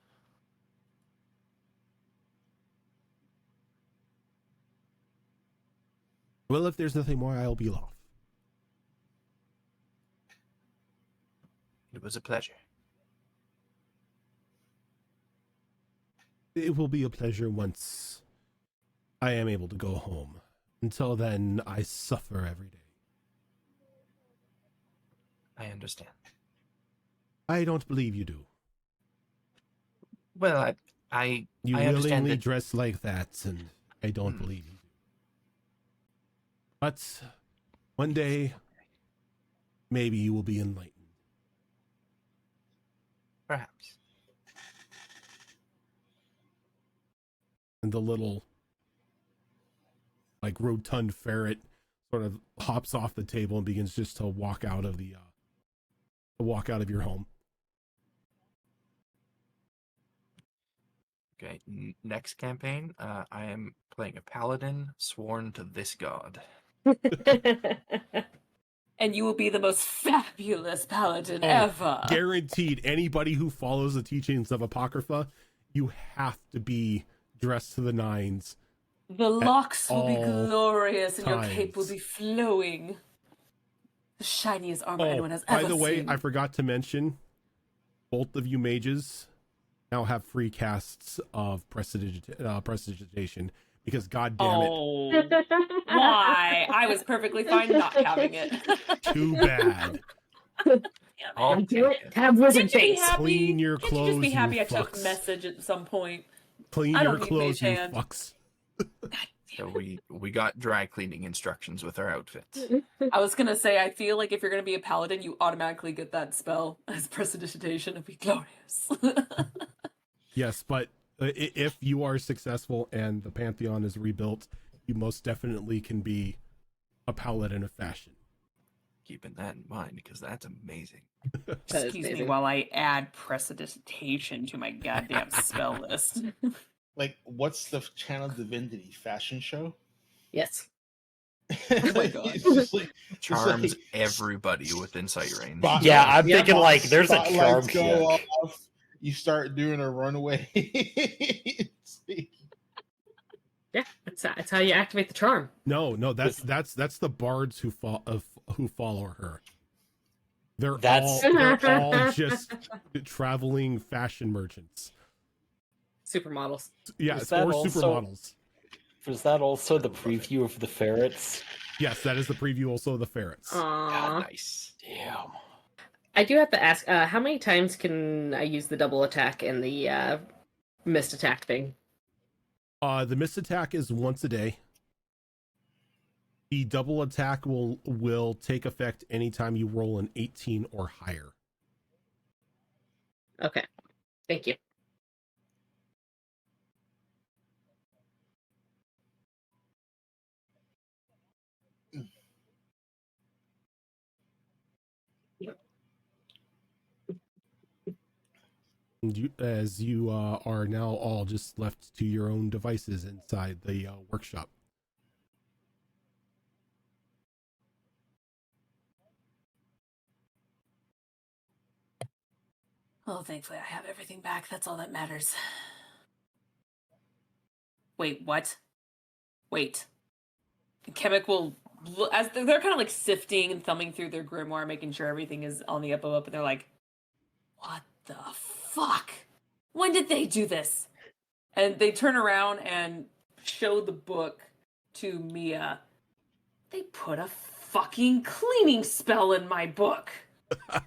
Well, if there's nothing more, I'll be off. It was a pleasure. It will be a pleasure once I am able to go home. Until then, I suffer every day. I understand. I don't believe you do. Well, I You understand willingly that. dress like that, and I don't believe you do. But one day, maybe you will be enlightened. Perhaps. And the little, like, rotund ferret sort of hops off the table and begins just to walk out of your home. Okay, next campaign, I am playing a paladin sworn to this god. and you will be the most fabulous paladin Oh, ever. Guaranteed. Anybody who follows the teachings of Apocrypha, you have to be dressed to the nines. The locks will be all glorious, and your cape will times. be flowing. The shiniest armor anyone has by ever the way, seen. I forgot to mention, both of you mages now have free casts of prestidigitation because, god damn it, Why? I was perfectly fine not having it. too bad. I'll Do it. take it. Have wizard Can't you be face. happy? Clean your Can't you just be clothes, happy you I took fucks. message at some point? Clean I your don't need clothes, you mage hand. fucks. So we got dry cleaning instructions with our outfits. I was gonna say, I feel like if you're gonna be a paladin, you automatically get that spell as prestidigitation. It'd be glorious. Yes, but if you are successful and the Pantheon is rebuilt, you most definitely can be a paladin of fashion. Keeping that in mind because that's amazing. That is Excuse me amazing. while I add prestidigitation to my goddamn spell list. Like, what's the Channel Divinity fashion show? Yes. Oh my God. It's just like Charms like, everybody within sight range. spot- Yeah, I'm Yeah. thinking like there's a charm spotlights go check. off. You start doing a runaway. It's like- Yeah, that's how you activate the charm. No, that's the bards who follow her. They're That's- all just traveling fashion merchants. Supermodels. Yes, Is that or also- supermodels. Was that also the preview of the ferrets? Yes, that is the preview also of the ferrets. Aww. Nice. Damn. I do have to ask, how many times can I use the double attack and the missed attack thing? The missed attack is once a day. The double attack will take effect anytime you roll an 18 or higher. Okay. Thank you. And as you are now all just left to your own devices inside the workshop. Oh, thankfully I have everything back. That's all that matters. Wait, what? Wait. Kemek will, as they're kind of like sifting and thumbing through their grimoire, making sure everything is on the up and they're like, what the fuck? When did they do this? And they turn around and show the book to Mia. They put a fucking cleaning spell in my book. I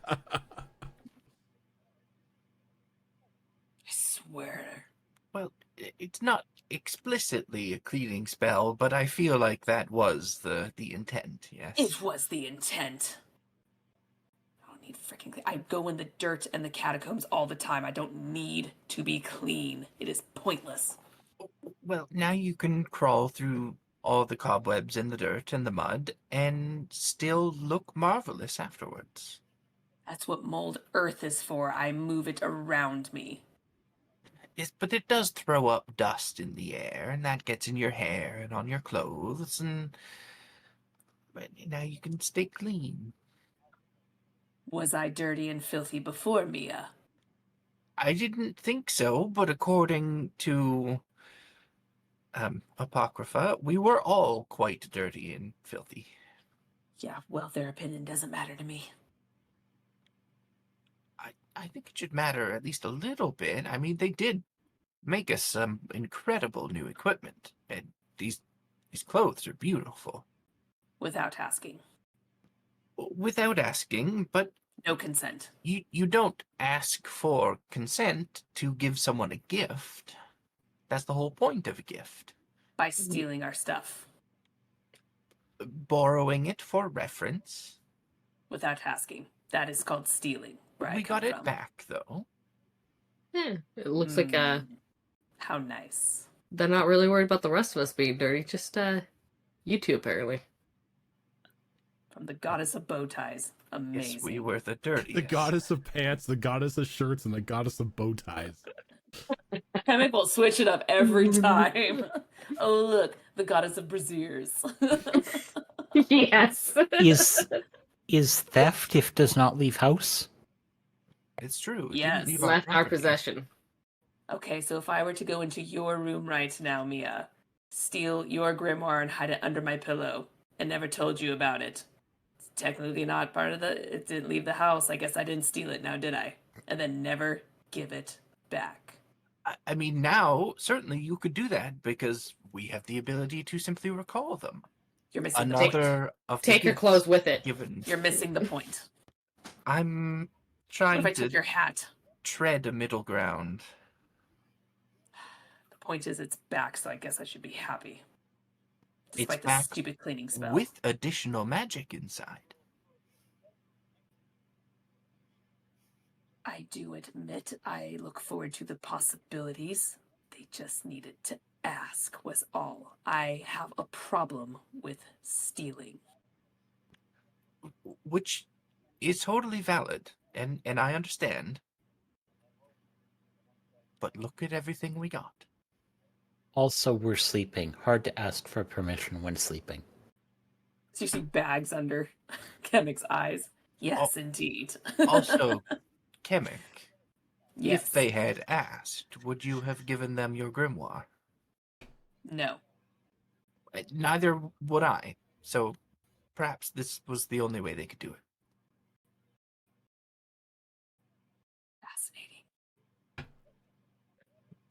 swear. Well, it's not explicitly a cleaning spell, but I feel like that was the intent, yes. It was the intent. I don't need freaking clean. I go in the dirt and the catacombs all the time. I don't need to be clean. It is pointless. Well, now you can crawl through all the cobwebs and the dirt and the mud and still look marvelous afterwards. That's what mold earth is for. I move it around me. Yes, but it does throw up dust in the air, and that gets in your hair and on your clothes, and but now you can stay clean. Was I dirty and filthy before, Mia? I didn't think so, but according to Apocrypha, we were all quite dirty and filthy. Yeah, well, their opinion doesn't matter to me. I think it should matter at least a little bit. I mean, they did make us some incredible new equipment, and these clothes are beautiful. Without asking. Without asking, but No consent. you don't ask for consent to give someone a gift. That's the whole point of a gift. By stealing our stuff. Borrowing it for reference. Without asking. That is called stealing. Where I We come got it from. back, though. Yeah, it looks like How nice. they're not really worried about the rest of us being dirty. Just you two, apparently. From the goddess of bow ties. Amazing. Yes, we were the dirtiest. The goddess of pants, the goddess of shirts, and the goddess of bow ties. Kemek will switch it up every time. Oh, look, the goddess of brassiers. Yes. is theft if does not leave house? It's true. It Yes. didn't leave our Left our property. possession. Okay, so if I were to go into your room right now, Mia, steal your grimoire and hide it under my pillow, and never told you about it, it's technically not part of the. It didn't leave the house. I guess I didn't steal it now, did I? And then never give it back. I mean, now, certainly you could do that because we have the ability to simply recall them. You're missing the point. Another of the Take your gifts clothes with it. given. You're missing the point. I'm What trying if I to took your hat? tread a middle ground. The point is, it's back, so I guess I should be happy. It's Despite the back stupid cleaning spell. with additional magic inside. I do admit I look forward to the possibilities. They just needed to ask, was all. I have a problem with stealing. Which is totally valid, and I understand. But look at everything we got. Also, we're sleeping. Hard to ask for permission when sleeping. So you see bags under Chemic's eyes. Yes, indeed. Also, Kemek, yes. if they had asked, would you have given them your grimoire? No. Neither would I. So perhaps this was the only way they could do it. Fascinating.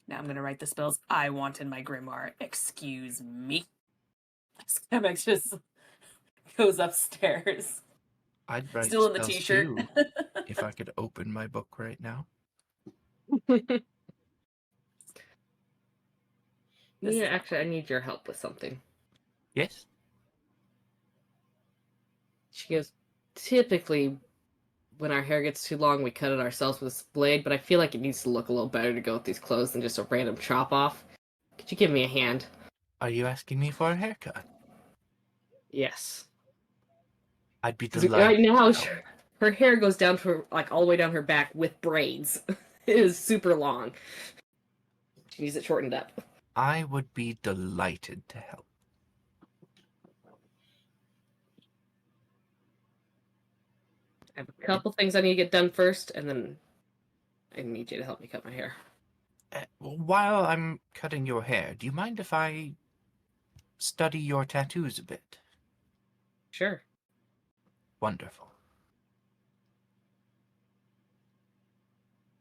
Now I'm going to write the spells I want in my grimoire. Excuse me. Chemic just goes upstairs. I'd write Still in the spells t-shirt. too, if I could open my book right now. Yeah, actually, I need your help with something. Yes? She goes, typically, when our hair gets too long, we cut it ourselves with this blade, but I feel like it needs to look a little better to go with these clothes than just a random chop off. Could you give me a hand? Are you asking me for a haircut? Yes. I'd be 'Cause delighted. right now, to help. her hair goes down to like all the way down her back with braids. It is super long. She needs it shortened up. I would be delighted to help. I have a couple things I need to get done first, and then I need you to help me cut my hair. While I'm cutting your hair, do you mind if I study your tattoos a bit? Sure. Wonderful.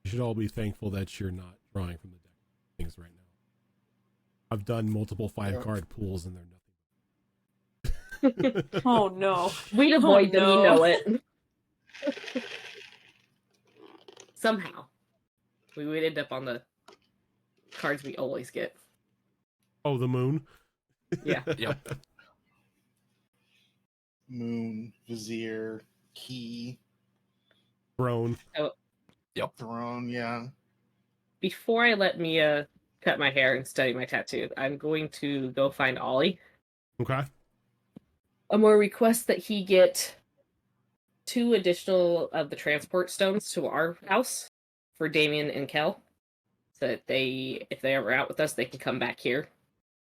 You should all be thankful that you're not drawing from the deck things right now. I've done multiple 5-card pools and they're nothing. Oh no. We'd avoid them, you no. know it. Somehow. We would end up on the cards we always get. Oh, the moon? Yeah. Yep. Moon, Vizier, Key, Throne. Throne, yeah. Before I let Mia cut my hair and study my tattoo, I'm going to go find Ollie. Okay. I'm going to request that he get 2 additional of the transport stones to our house for Damien and Kel. So that if they ever out with us, they can come back here.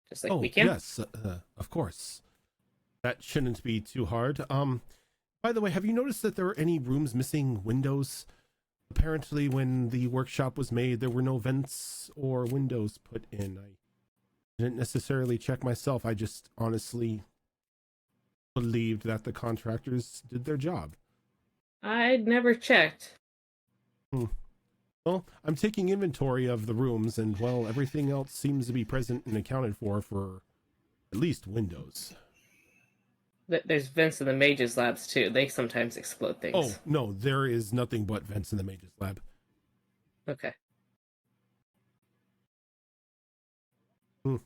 Just like we can. Yes, of course. That shouldn't be too hard. By the way, have you noticed that there are any rooms missing windows? Apparently, when the workshop was made, there were no vents or windows put in. I didn't necessarily check myself. I just honestly believed that the contractors did their job. I'd never checked. Well, I'm taking inventory of the rooms, and, well, everything else seems to be present and accounted for at least windows. There's vents in the mages' labs, too. They sometimes explode things. Oh, no, there is nothing but vents in the mage's lab. Okay. Hmm.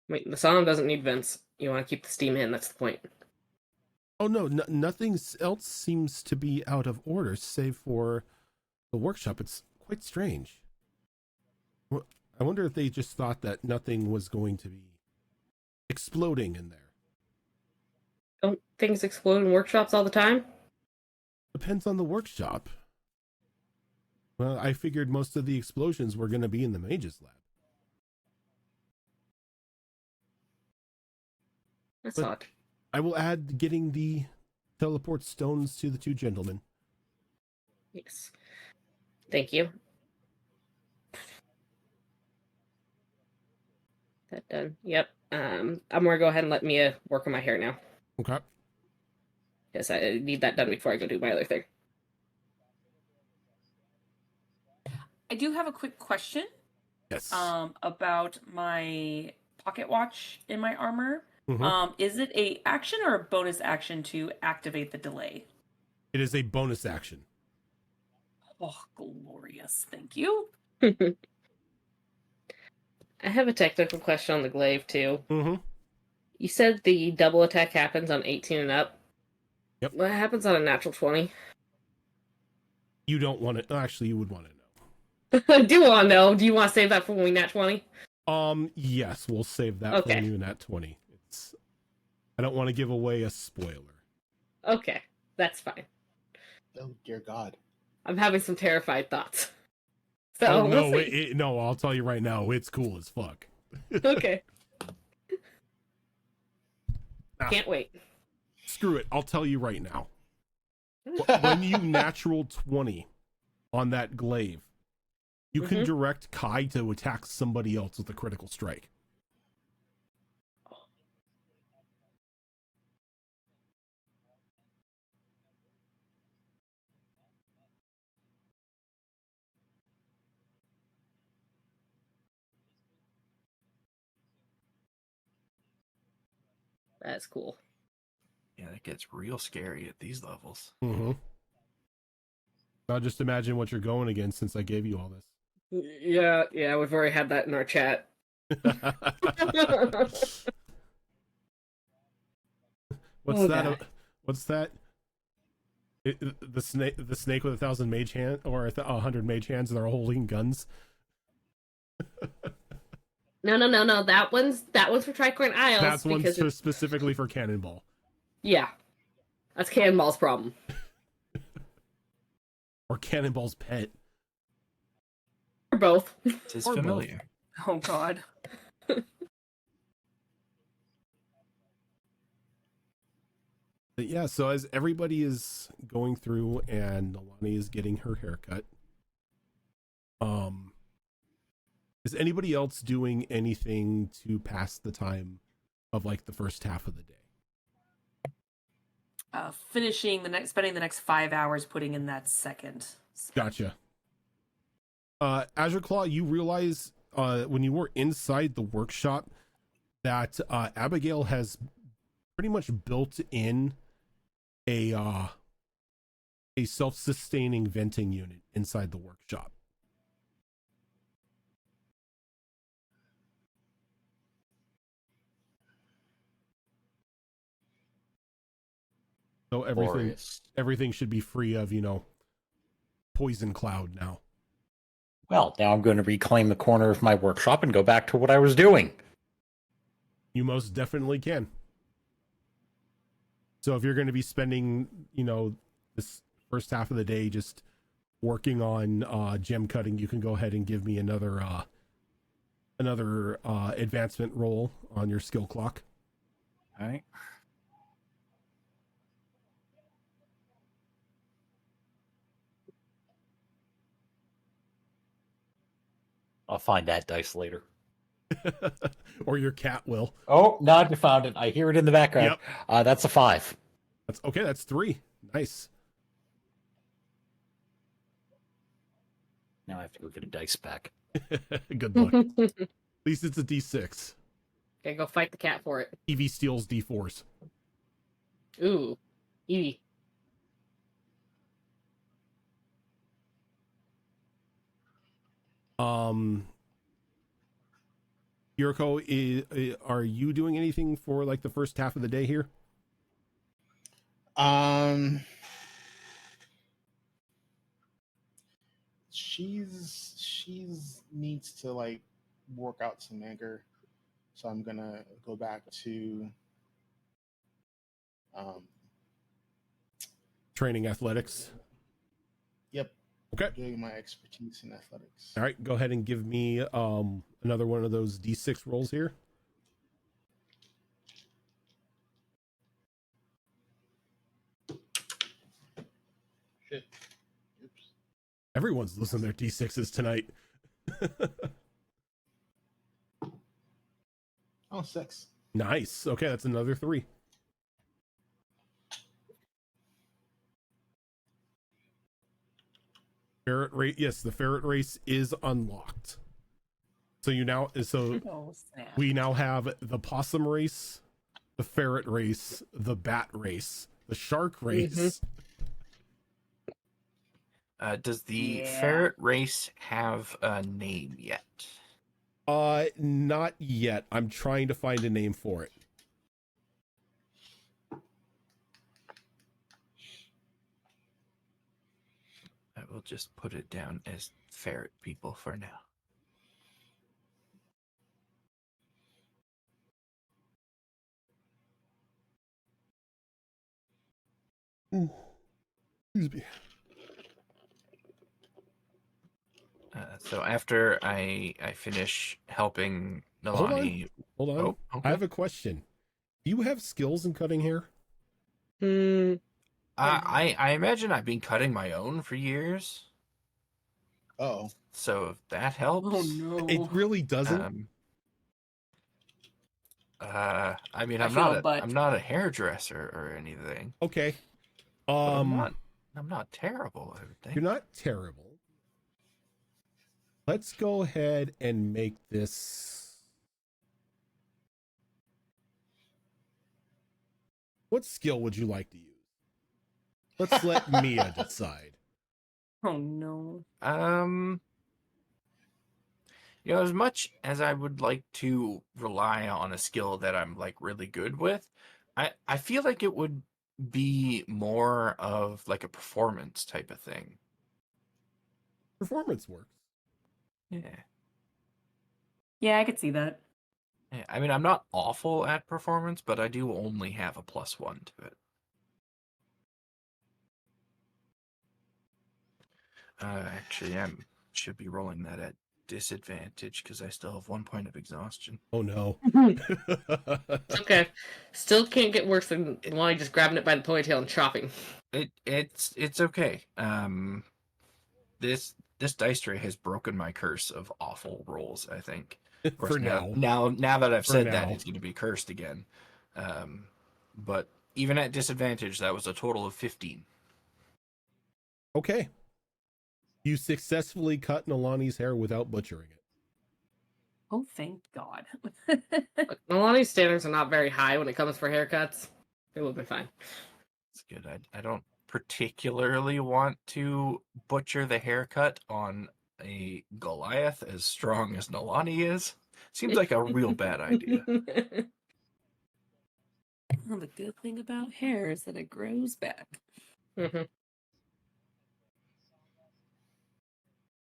Wait, the sauna doesn't need vents. You want to keep the steam in, that's the point. Oh, no, nothing else seems to be out of order, save for the workshop. It's quite strange. I wonder if they just thought that nothing was going to be exploding in there. Don't things explode in workshops all the time? Depends on the workshop. Well, I figured most of the explosions were going to be in the mage's lab. That's But odd. I will add getting the teleport stones to the two gentlemen. Yes. Thank you. That done. Yep. I'm gonna go ahead and let Mia work on my hair now. Okay. Yes, I need that done before I go do my other thing. I do have a quick question. Yes. About my pocket watch in my armor. Mhm. Is it a action or a bonus action to activate the delay? It is a bonus action. Oh, glorious. Thank you. I have a technical question on the glaive too. Mm-hmm. You said the double attack happens on 18 and up. Yep. What happens on a natural 20? You don't want to. Actually, you would want to know. I do want to know. Do you want to save that for when we nat 20? Yes, we'll save that Okay. for you in at 20. I don't want to give away a spoiler. Okay, that's fine. Oh dear God. I'm having some terrified thoughts. So Oh no, we'll see. no! I'll tell you right now, it's cool as fuck. Okay. Ah, Can't wait. screw it! I'll tell you right now. When you natural 20 on that glaive, you can direct Kai to attack somebody else with a critical strike. That's cool. Yeah, that gets real scary at these levels. Mm-hmm. Now just imagine what you're going against since I gave you all this. Yeah, we've already had that in our chat. What's Oh, that? God. What's that? The snake with 1,000 mage hand or 100 mage hands, and they're holding guns. No. That one's for Tricorn Isles. That's one because specifically for Cannonball. Yeah, that's Cannonball's problem. Or Cannonball's pet. Or both. It's Or both. familiar. Oh God. But yeah, so as everybody is going through and Nalani is getting her haircut, is anybody else doing anything to pass the time of like the first half of the day? Spending the next 5 hours putting in that second. Gotcha. Azure Claw, you realize when you were inside the workshop that Abigail has pretty much built in a self-sustaining venting unit inside the workshop. So everything should be free of, poison cloud now. Well, now I'm going to reclaim the corner of my workshop and go back to what I was doing. You most definitely can. So if you're going to be spending, this first half of the day just working on gem cutting, you can go ahead and give me another advancement roll on your skill clock. All right. I'll find that dice later. Or your cat will. Oh, no, I found it. I hear it in the background. Yep. That's a 5. That's okay. That's 3. Nice. Now I have to go get a dice back. Good luck. At least it's a D6. Okay, go fight the cat for it. Evie steals D4s. Ooh, Evie. Yuriko, are you doing anything for like the first half of the day here? She's needs to like work out some anger, so I'm gonna go back to Training athletics. Yep. Okay. Doing my expertise in athletics. All right, go ahead and give me another one of those D6 rolls here. shit. Oops. Everyone's losing their D6s tonight. Oh, 6. Nice. Okay, that's another 3. Ferret race. Yes, the ferret race is unlocked. So Oh, snap. we now have the possum race, the ferret race, the bat race, the shark race. Does the Yeah. ferret race have a name yet? Not yet. I'm trying to find a name for it. I will just put it down as ferret people for now. Excuse me. So after I finish helping Nalani, Hold on. Oh, okay. I have a question. Do you have skills in cutting hair? Hmm. I imagine I've been cutting my own for years. Oh. So if that helps. Oh no. It really doesn't. I mean, I I'm feel not a butt. I'm not a hairdresser or anything. Okay. But I'm not terrible, I would think. You're not terrible. Let's go ahead and make this. What skill would you like to use? Let's let Mia decide. Oh no. As much as I would like to rely on a skill that I'm like really good with, I feel like it would be more of like a performance type of thing. Performance works. Yeah. Yeah, I could see that. Yeah, I mean, I'm not awful at performance, but I do only have a +1 to it. Actually, I should be rolling that at disadvantage because I still have 1 point of exhaustion. Oh no. Okay. Still can't get worse than Lonnie just grabbing it by the ponytail and chopping. It's okay. This dice tray has broken my curse of awful rolls, I think. Of course, For now that I've For said now. that, it's going to be cursed again. But even at disadvantage, that was a total of 15. Okay. You successfully cut Nalani's hair without butchering it. Oh, thank God. Look, Nalani's standards are not very high when it comes for haircuts. It will be fine. It's good. I don't particularly want to butcher the haircut on a Goliath as strong as Nalani is. Seems like a real bad idea. Well, the good thing about hair is that it grows back. Mhm.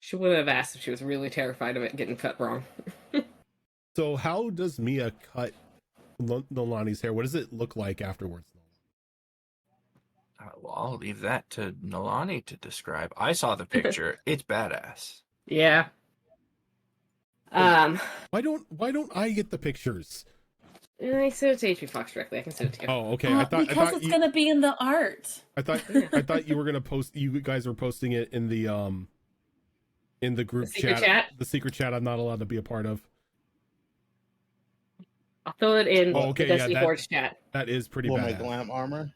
She would have asked if she was really terrified of it getting cut wrong. So how does Mia cut Nalani's hair? What does it look like afterwards? Well, I'll leave that to Nalani to describe. I saw the picture. It's badass. Yeah. Why don't I get the pictures? I sent it to HP Fox directly. I can send it to you. Oh, okay. Because it's gonna be in the art. I thought you were gonna post. You guys were posting it in the group secret chat? The secret chat. I'm not allowed to be a part of. I'll throw it in Oh, okay, the yeah, Destiny Forge chat. That is pretty Well, my badass. glam armor.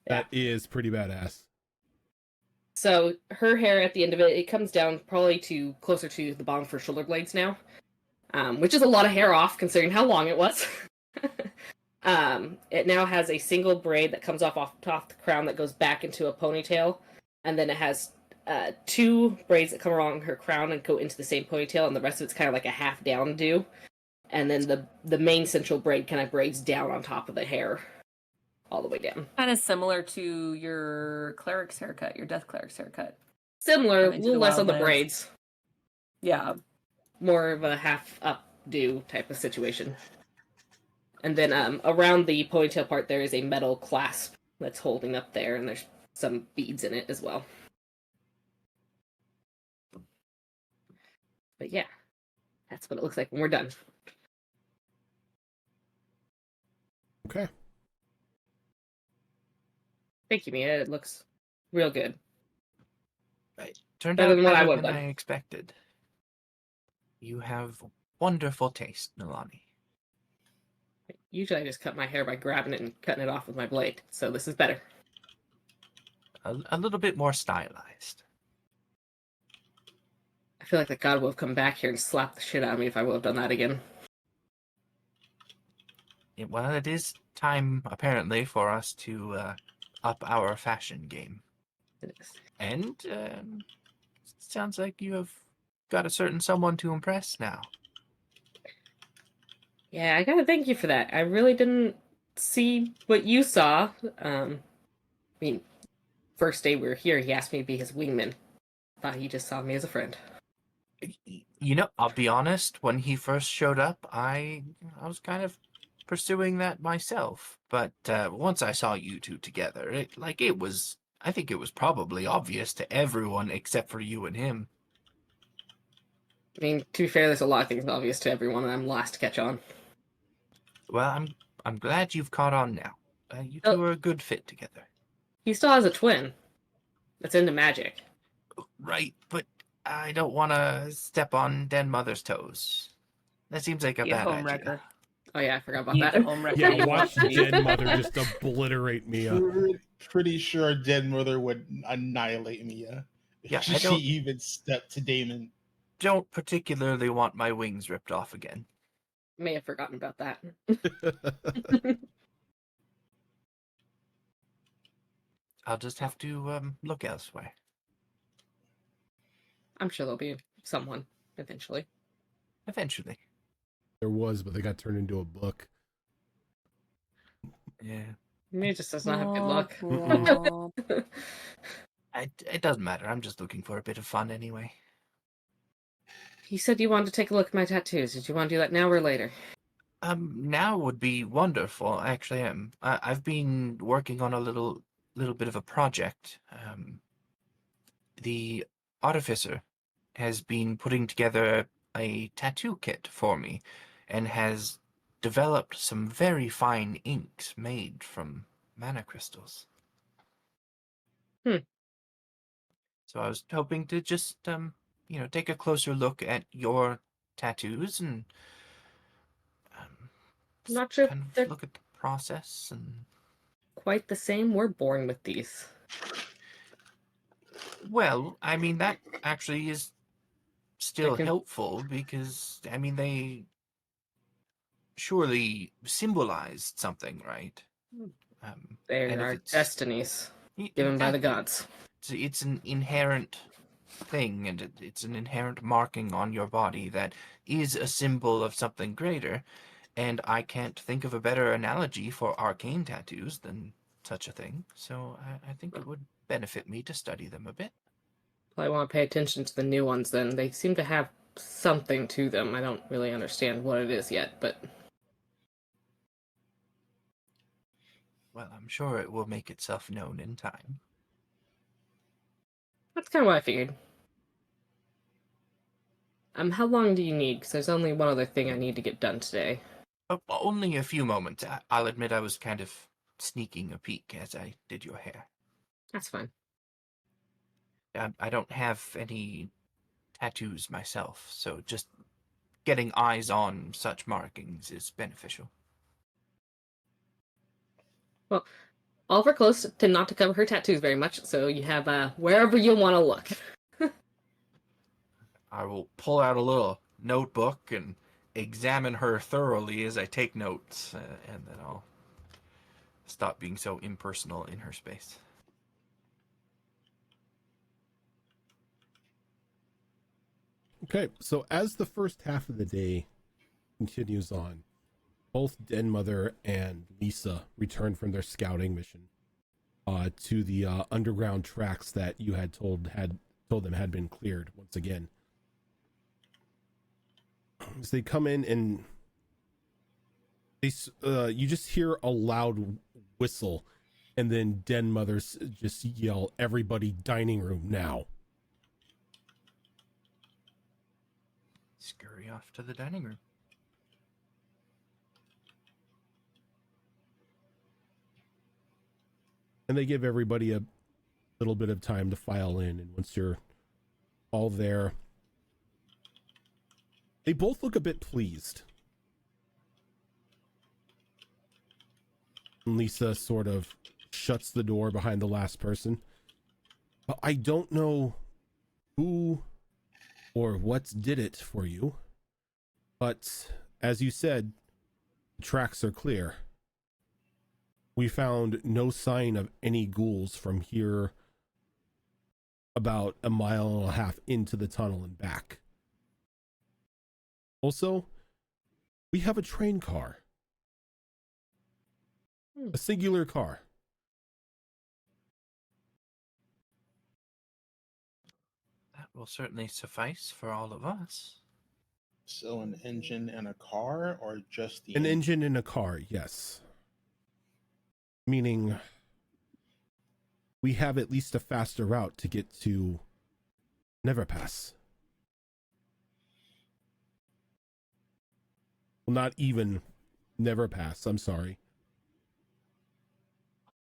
That is pretty badass. So her hair at the end of it comes down probably to closer to the bottom of her shoulder blades now, which is a lot of hair off considering how long it was. It now has a single braid that comes off top the crown that goes back into a ponytail, and then it has 2 braids that come along her crown and go into the same ponytail, and the rest of it's kind of like a half down do. And then the main central braid kind of braids down on top of the hair, all the way down. Kind of similar to your cleric's haircut, your death cleric's haircut. Similar, a Into little the less on the Wildlands. braids. Yeah. More of a half up do type of situation. And then around the ponytail part, there is a metal clasp that's holding up there, and there's some beads in it as well. But yeah, that's what it looks like when we're done. Okay. Thank you, Mia. It looks real good. It turned Better out than what I better would've than done. I expected. You have wonderful taste, Nilani. Usually I just cut my hair by grabbing it and cutting it off with my blade, so this is better. A little bit more stylized. I feel like the god will have come back here and slapped the shit out of me if I would have done that again. Well, it is time, apparently, for us to up our fashion game. It is. And sounds like you have got a certain someone to impress now. Yeah, I gotta thank you for that. I really didn't see what you saw. I mean, first day we were here, he asked me to be his wingman. Thought he just saw me as a friend. You know, I'll be honest, when he first showed up, I was kind of pursuing that myself. But once I saw you two together, I think it was probably obvious to everyone except for you and him. I mean, to be fair, there's a lot of things obvious to everyone, and I'm last to catch on. Well, I'm glad you've caught on now. You Oh. two are a good fit together. He still has a twin that's into magic. Right, but I don't want to step on Den Mother's toes. That seems like a Be a bad home idea. wrecker. Oh yeah, I forgot about Be the that. home wrecker. Yeah, you watch want to be. Den Mother just obliterate Mia. Pretty sure Dead Mother would annihilate Mia. Yeah, If I she don't- even stepped to Damon. Don't particularly want my wings ripped off again. May have forgotten about that. I'll just have to look elsewhere. I'm sure there'll be someone eventually. Eventually. There was, but they got turned into a book. Yeah. Maybe it just does not have good luck. It doesn't matter. I'm just looking for a bit of fun anyway. You said you wanted to take a look at my tattoos. Did you want to do that now or later? Now would be wonderful. Actually, I've been working on a little bit of a project. The artificer has been putting together a tattoo kit for me, and has developed some very fine inks made from mana crystals. Hmm. So I was hoping to just take a closer look at your tattoos and Not sure if kind they're of look at the process and. quite the same. We're born with these. Well, I mean, that actually is still can- helpful because, I mean, they surely symbolized something, right? and They if are it's destinies given by the exactly. gods. It's an inherent thing, and it's an inherent marking on your body that is a symbol of something greater, and I can't think of a better analogy for arcane tattoos than such a thing, so I think it would benefit me to study them a bit. Probably want to pay attention to the new ones then. They seem to have something to them. I don't really understand what it is yet, but Well, I'm sure it will make itself known in time. that's kind of what I figured. How long do you need? Because there's only one other thing I need to get done today. Only a few moments. I'll admit I was kind of sneaking a peek as I did your hair. That's fine. I don't have any tattoos myself, so just getting eyes on such markings is beneficial. Well, Oliver close tend not to cover her tattoos very much, so you have wherever you want to look. I will pull out a little notebook and examine her thoroughly as I take notes, and then I'll stop being so impersonal in her space. Okay, so as the first half of the day continues on, both Den Mother and Lisa return from their scouting mission to the underground tracks that you had told them had been cleared once again. As they come in and you just hear a loud whistle, and then Den Mother just yell, "Everybody, dining room now!" Scurry off to the dining room. And they give everybody little bit of time to file in, and once you're all there, they both look a bit pleased. Lisa sort of shuts the door behind the last person. I don't know who or what did it for you, but as you said, the tracks are clear. We found no sign of any ghouls from here about a mile and a half into the tunnel and back. Also, we have a train car. A singular car. That will certainly suffice for all of us. So an engine and a car, or just the An engine in a car, yes. Meaning we have at least a faster route to get to Neverpass. Well, not even Neverpass, I'm sorry.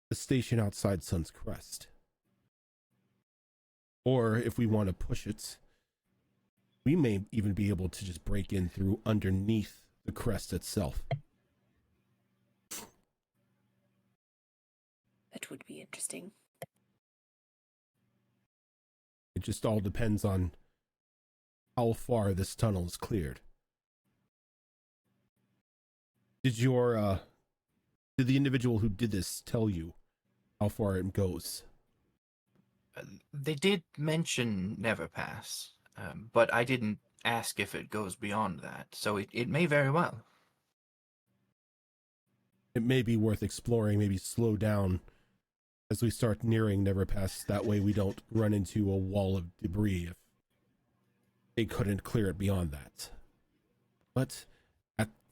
The station outside Sun's Crest. Or if we want to push it, we may even be able to just break in through underneath the crest itself. That would be interesting. It just all depends on how far this tunnel is cleared. Did the individual who did this tell you how far it goes? They did mention Neverpass, but I didn't ask if it goes beyond that, so it may very well. It may be worth exploring, maybe slow down as we start nearing Neverpass. That way we don't run into a wall of debris if they couldn't clear it beyond that. But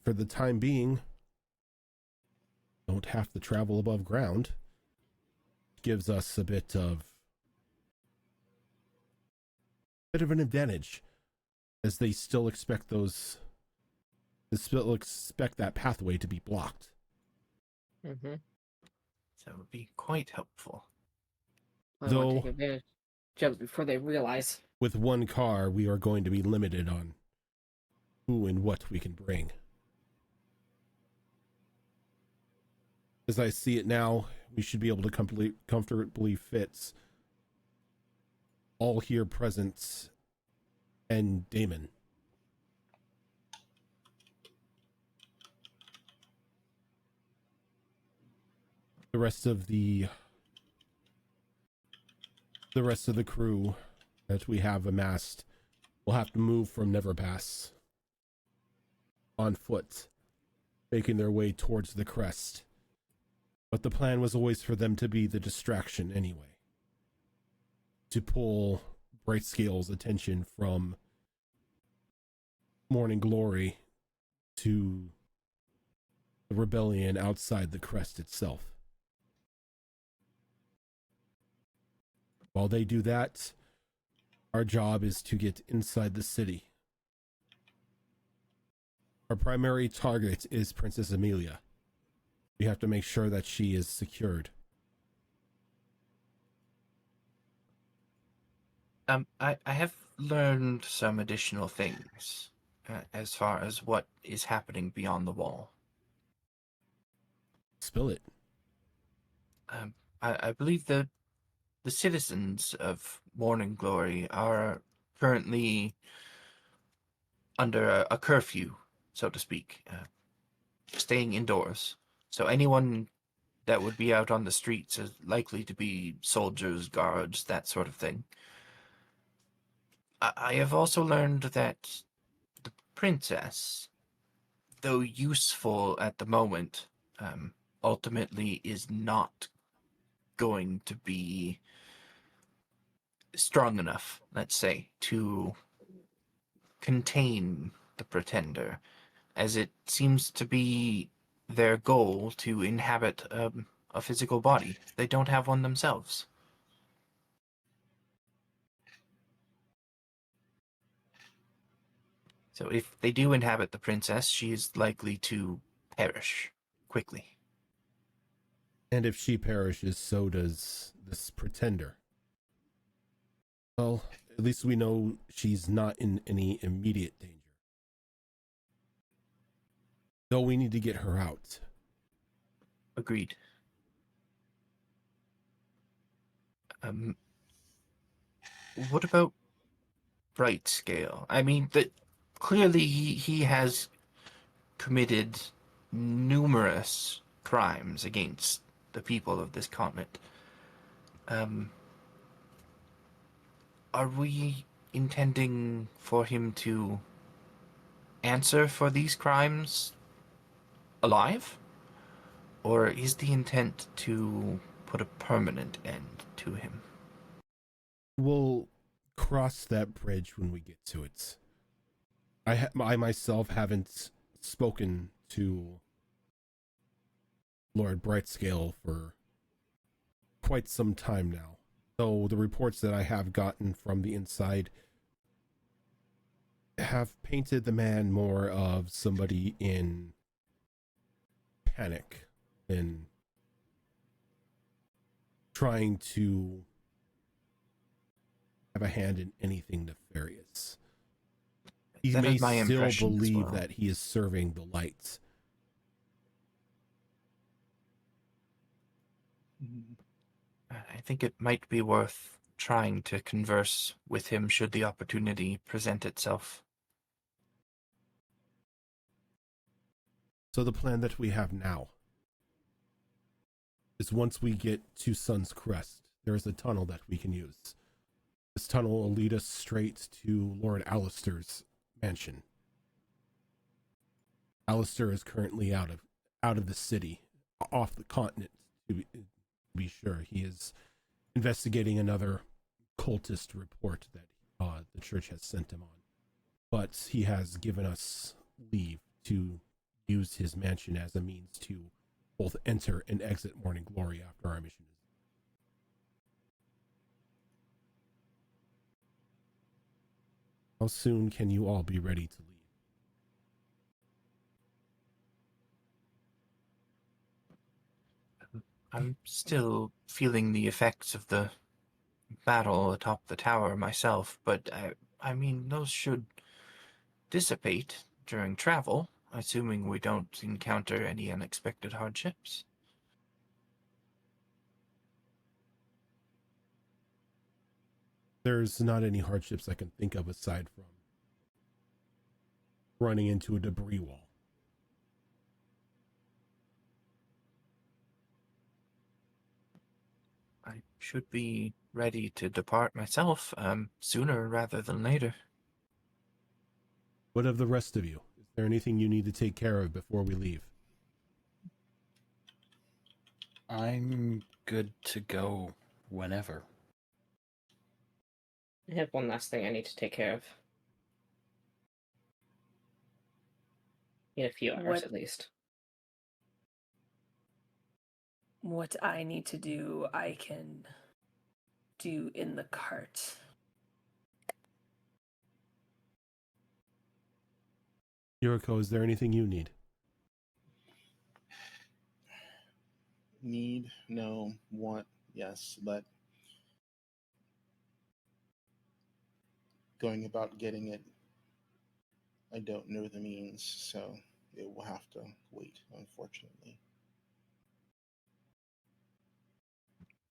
for the time being, don't have to travel above ground. Gives us a bit of an advantage, as they still expect that pathway to be blocked. Mm-hmm. So it would be quite helpful. I want to take advantage of it before they realize. With one car, we are going to be limited on who and what we can bring. As I see it now, we should be able to comfortably fit all here present and Damon. The rest of the crew that we have amassed will have to move from Neverpass on foot, making their way towards the crest. But the plan was always for them to be the distraction anyway, to pull Brightscale's attention from Morning Glory to the rebellion outside the crest itself. While they do that, our job is to get inside the city. Our primary target is Princess Amelia. We have to make sure that she is secured. I have learned some additional things as far as what is happening beyond the wall. Spill it. I believe the citizens of Morning Glory are currently under a curfew, so to speak, staying indoors. So anyone that would be out on the streets is likely to be soldiers, guards, that sort of thing. I have also learned that the princess, though useful at the moment, ultimately is not going to be strong enough, let's say, to contain the pretender, as it seems to be their goal to inhabit a physical body. They don't have one themselves. So if they do inhabit the princess, she is likely to perish quickly. And if she perishes, so does this pretender. Well, at least we know she's not in any immediate danger. Though we need to get her out. Agreed. What about Bright Scale? I mean, that clearly he has committed numerous crimes against the people of this continent. Are we intending for him to answer for these crimes alive? Or is the intent to put a permanent end to him? We'll cross that bridge when we get to it. I myself haven't spoken to Lord Brightscale for quite some time now. So the reports that I have gotten from the inside have painted the man more of somebody in panic than trying to have a hand in anything nefarious. He That may is my still impression as believe well. that he is serving the light. I think it might be worth trying to converse with him should the opportunity present itself. So the plan that we have now is once we get to Sun's Crest, there is a tunnel that we can use. This tunnel will lead us straight to Lord Alistair's mansion. Alistair is currently out of the city, off the continent, to be sure. He is investigating another cultist report that the church has sent him on. But he has given us leave to use his mansion as a means to both enter and exit Morning Glory after our mission is. How soon can you all be ready to leave? I'm still feeling the effects of the battle atop the tower myself, but I mean, those should dissipate during travel, assuming we don't encounter any unexpected hardships. There's not any hardships I can think of aside from running into a debris wall. I should be ready to depart myself, sooner rather than later. What of the rest of you? Is there anything you need to take care of before we leave? I'm good to go whenever. I have one last thing I need to take care of. In a few hours What- at least. What I need to do, I can do in the cart. Yuriko, is there anything you need? Need, no. Want, yes. But going about getting it, I don't know the means, so it will have to wait, unfortunately.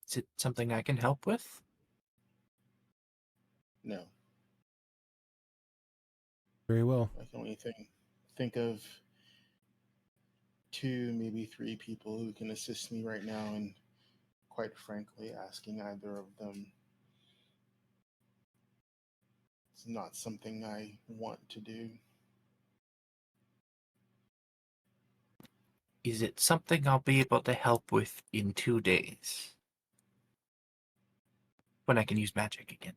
Is it something I can help with? No. Very well. I can only think of 2, maybe 3 people who can assist me right now, and quite frankly, asking either of them is not something I want to do. Is it something I'll be able to help with in 2 days? When I can use magic again.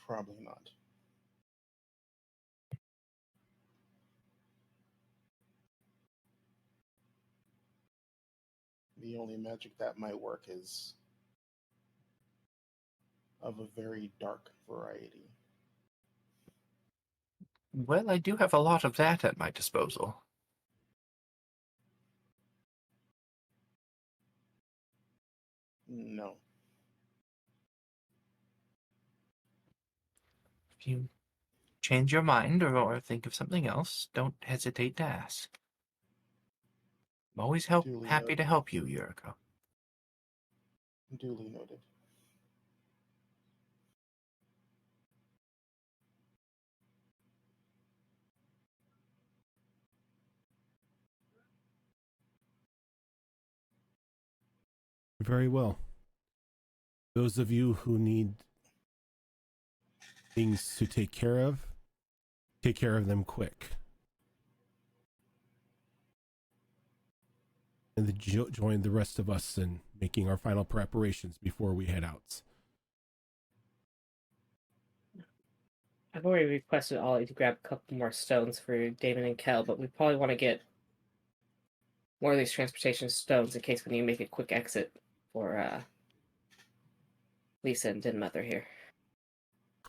Probably not. The only magic that might work is of a very dark variety. Well, I do have a lot of that at my disposal. No. If you change your mind or think of something else, don't hesitate to ask. I'm always Duly happy noted. to help you, Yuriko. Duly noted. Very well. Those of you who need things to take care of them quick. And then join the rest of us in making our final preparations before we head out. I've already requested Ollie to grab a couple more stones for Damon and Kel, but we probably want to get more of these transportation stones in case we need to make a quick exit for Lisa and Den Mother here.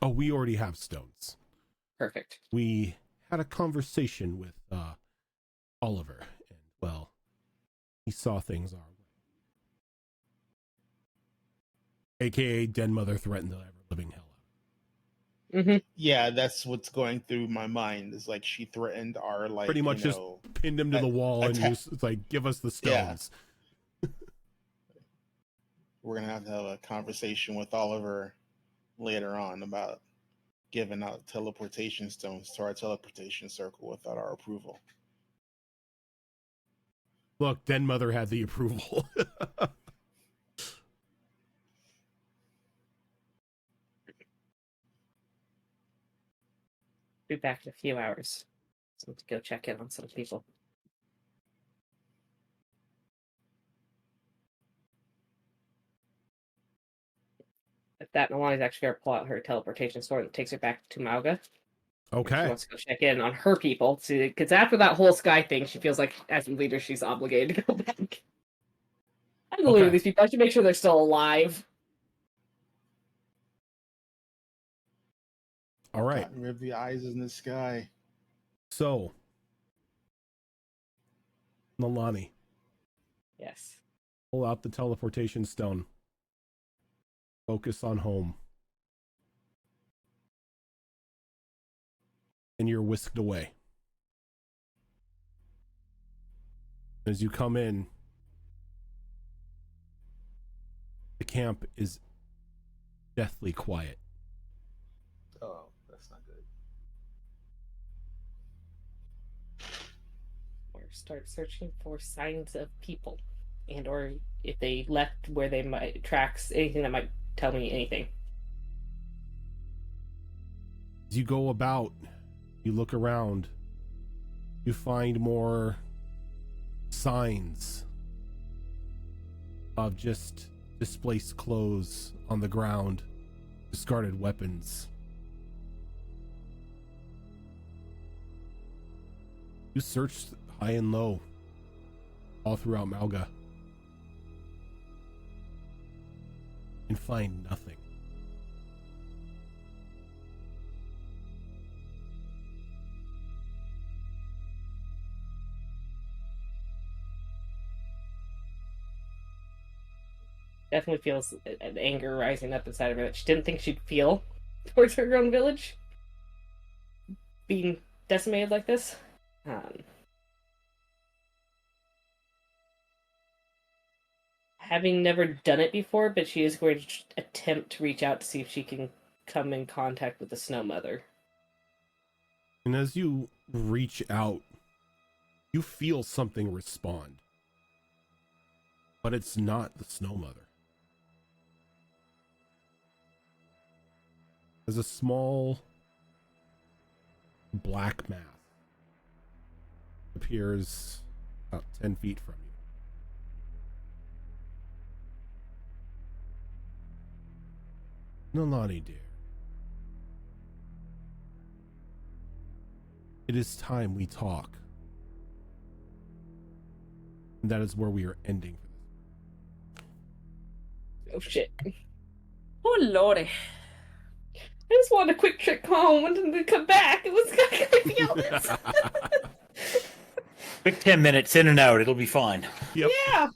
Oh, we already have stones. Perfect. We had a conversation with Oliver, and well, he saw things our way. AKA Den Mother threatened the ever-living hell out. Mm-hmm. Yeah, that's what's going through my mind. Is like she threatened our like Pretty much just pinned him to the wall and just like, give us the stones. Yeah. We're gonna have a conversation with Oliver later on about giving out teleportation stones to our teleportation circle without our approval. Look, Den Mother had the approval. Be back in a few hours. So to go check in on some people. If that Nalani's actually going to pull out her teleportation sword that takes her back to Mauga. She Okay. wants to go check in on her people. Because after that whole sky thing, she feels like, as a leader, she's obligated to go back. I'm the leader of these people. I should make sure they're still alive. All right. Cotton rib the eyes in the sky. So, Nalani, Yes. pull out the teleportation stone. Focus on home. And you're whisked away. As you come in, the camp is deathly quiet. Oh, that's not good. Or start searching for signs of people. And or if they left where they might, tracks, anything that might tell me anything. As you go about, you look around, you find more signs of just displaced clothes on the ground, discarded weapons. You searched high and low all throughout Mauga and find nothing. Definitely feels an anger rising up inside of her that she didn't think she'd feel towards her own village being decimated like this. Having never done it before, but she is going to attempt to reach out to see if she can come in contact with the Snow Mother. And as you reach out, you feel something respond. But it's not the Snow Mother. There's a small black mass appears about 10 feet from you. Nalani, dear. It is time we talk. And that is where we are ending for this. Oh shit. Oh lordy. I just wanted a quick trip home and then come back. It was gonna be all this. Quick 10 minutes in and out. It'll be fine. Yep. Yeah.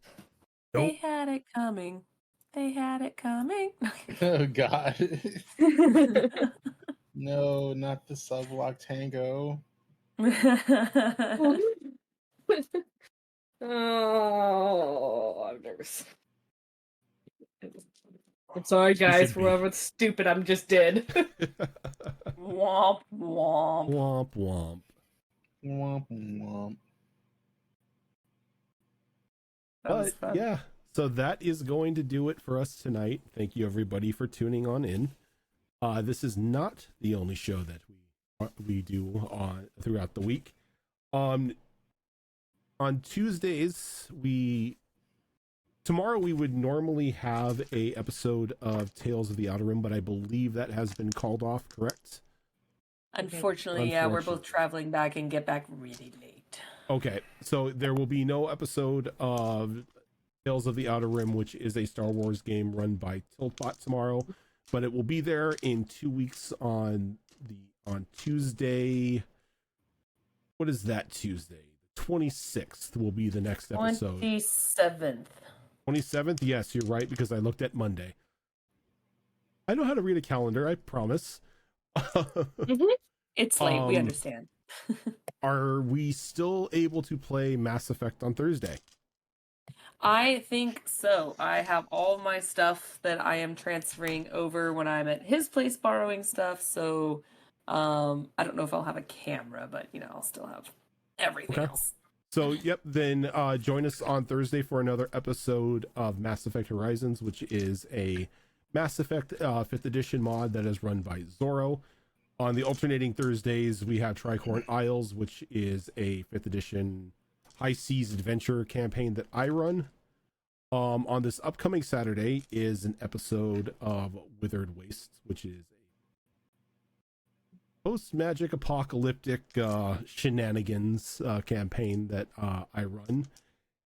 They had it coming. They had it coming. Oh God. No, not the sublock tango. Oh, I'm nervous. I'm sorry, guys, should for be. whatever stupid I'm just did. Womp womp. Womp womp. Womp womp. That was But fun. yeah, so that is going to do it for us tonight. Thank you everybody for tuning on in. This is not the only show that we do throughout the week. On Tuesdays, tomorrow we would normally have a episode of Tales of the Outer Rim, but I believe that has been called off, correct? Unfortunately, yeah, we're both Unfortunately. traveling back and get back really late. Okay, so there will be no episode of Tales of the Outer Rim, which is a Star Wars game run by Tiltbot tomorrow, but it will be there in 2 weeks on Tuesday. What is that Tuesday? The 26th will be the next episode. 27th. 27th? Yes, you're right, because I looked at Monday. I know how to read a calendar, I promise. It's late, we understand. Are we still able to play Mass Effect on Thursday? I think so. I have all my stuff that I am transferring over when I'm at his place borrowing stuff, so I don't know if I'll have a camera, but I'll still have everything Okay. else. So, yep, then join us on Thursday for another episode of Mass Effect Horizons, which is a Mass Effect 5th edition mod that is run by Zorro. On the alternating Thursdays, we have Tricorn Isles, which is a 5th edition high seas adventure campaign that I run. On this upcoming Saturday is an episode of Withered Wastes, which is a post-magic apocalyptic shenanigans campaign that I run.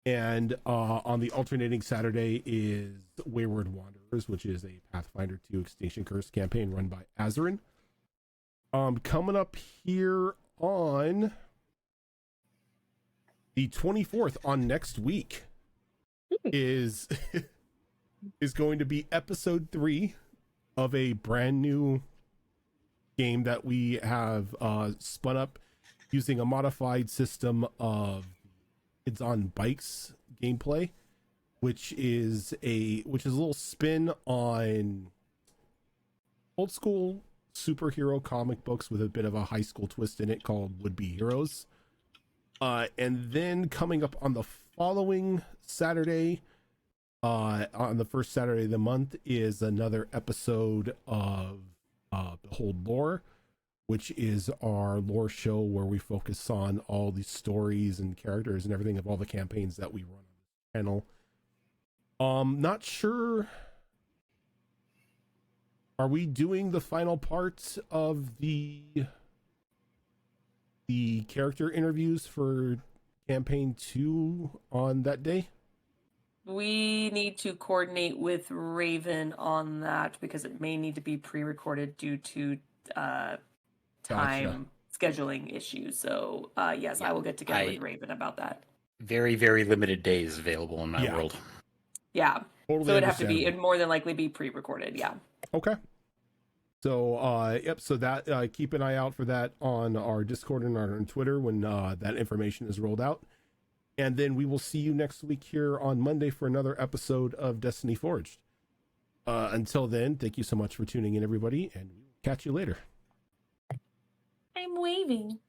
And on the alternating Saturday is Wayward Wanderers, which is a Pathfinder 2 Extinction Curse campaign run by Azerin. Coming up here on the 24th, on next week, is going to be episode 3 of a brand new game that we have spun up using a modified system of Kids on Bikes gameplay, which is a little spin on old school superhero comic books with a bit of a high school twist in it called Would Be Heroes. And then coming up on the following Saturday, on the first Saturday of the month, is another episode of Behold Lore, which is our lore show where we focus on all the stories and characters and everything of all the campaigns that we run on this channel. Not sure. Are we doing the final parts of the character interviews for campaign 2 on that day? We need to coordinate with Raven on that because it may need to be pre-recorded due to time scheduling issues. So yes, I will get together with Raven about that. Very, very limited days available in my world. Yeah. Totally So it'd have to be, understandable. it'd more than likely be pre-recorded. Yeah. Okay. So, yep. So that keep an eye out for that on our Discord and on Twitter when that information is rolled out. And then we will see you next week here on Monday for another episode of Destiny Forged. Until then, thank you so much for tuning in, everybody, and we'll catch you later. I'm waving.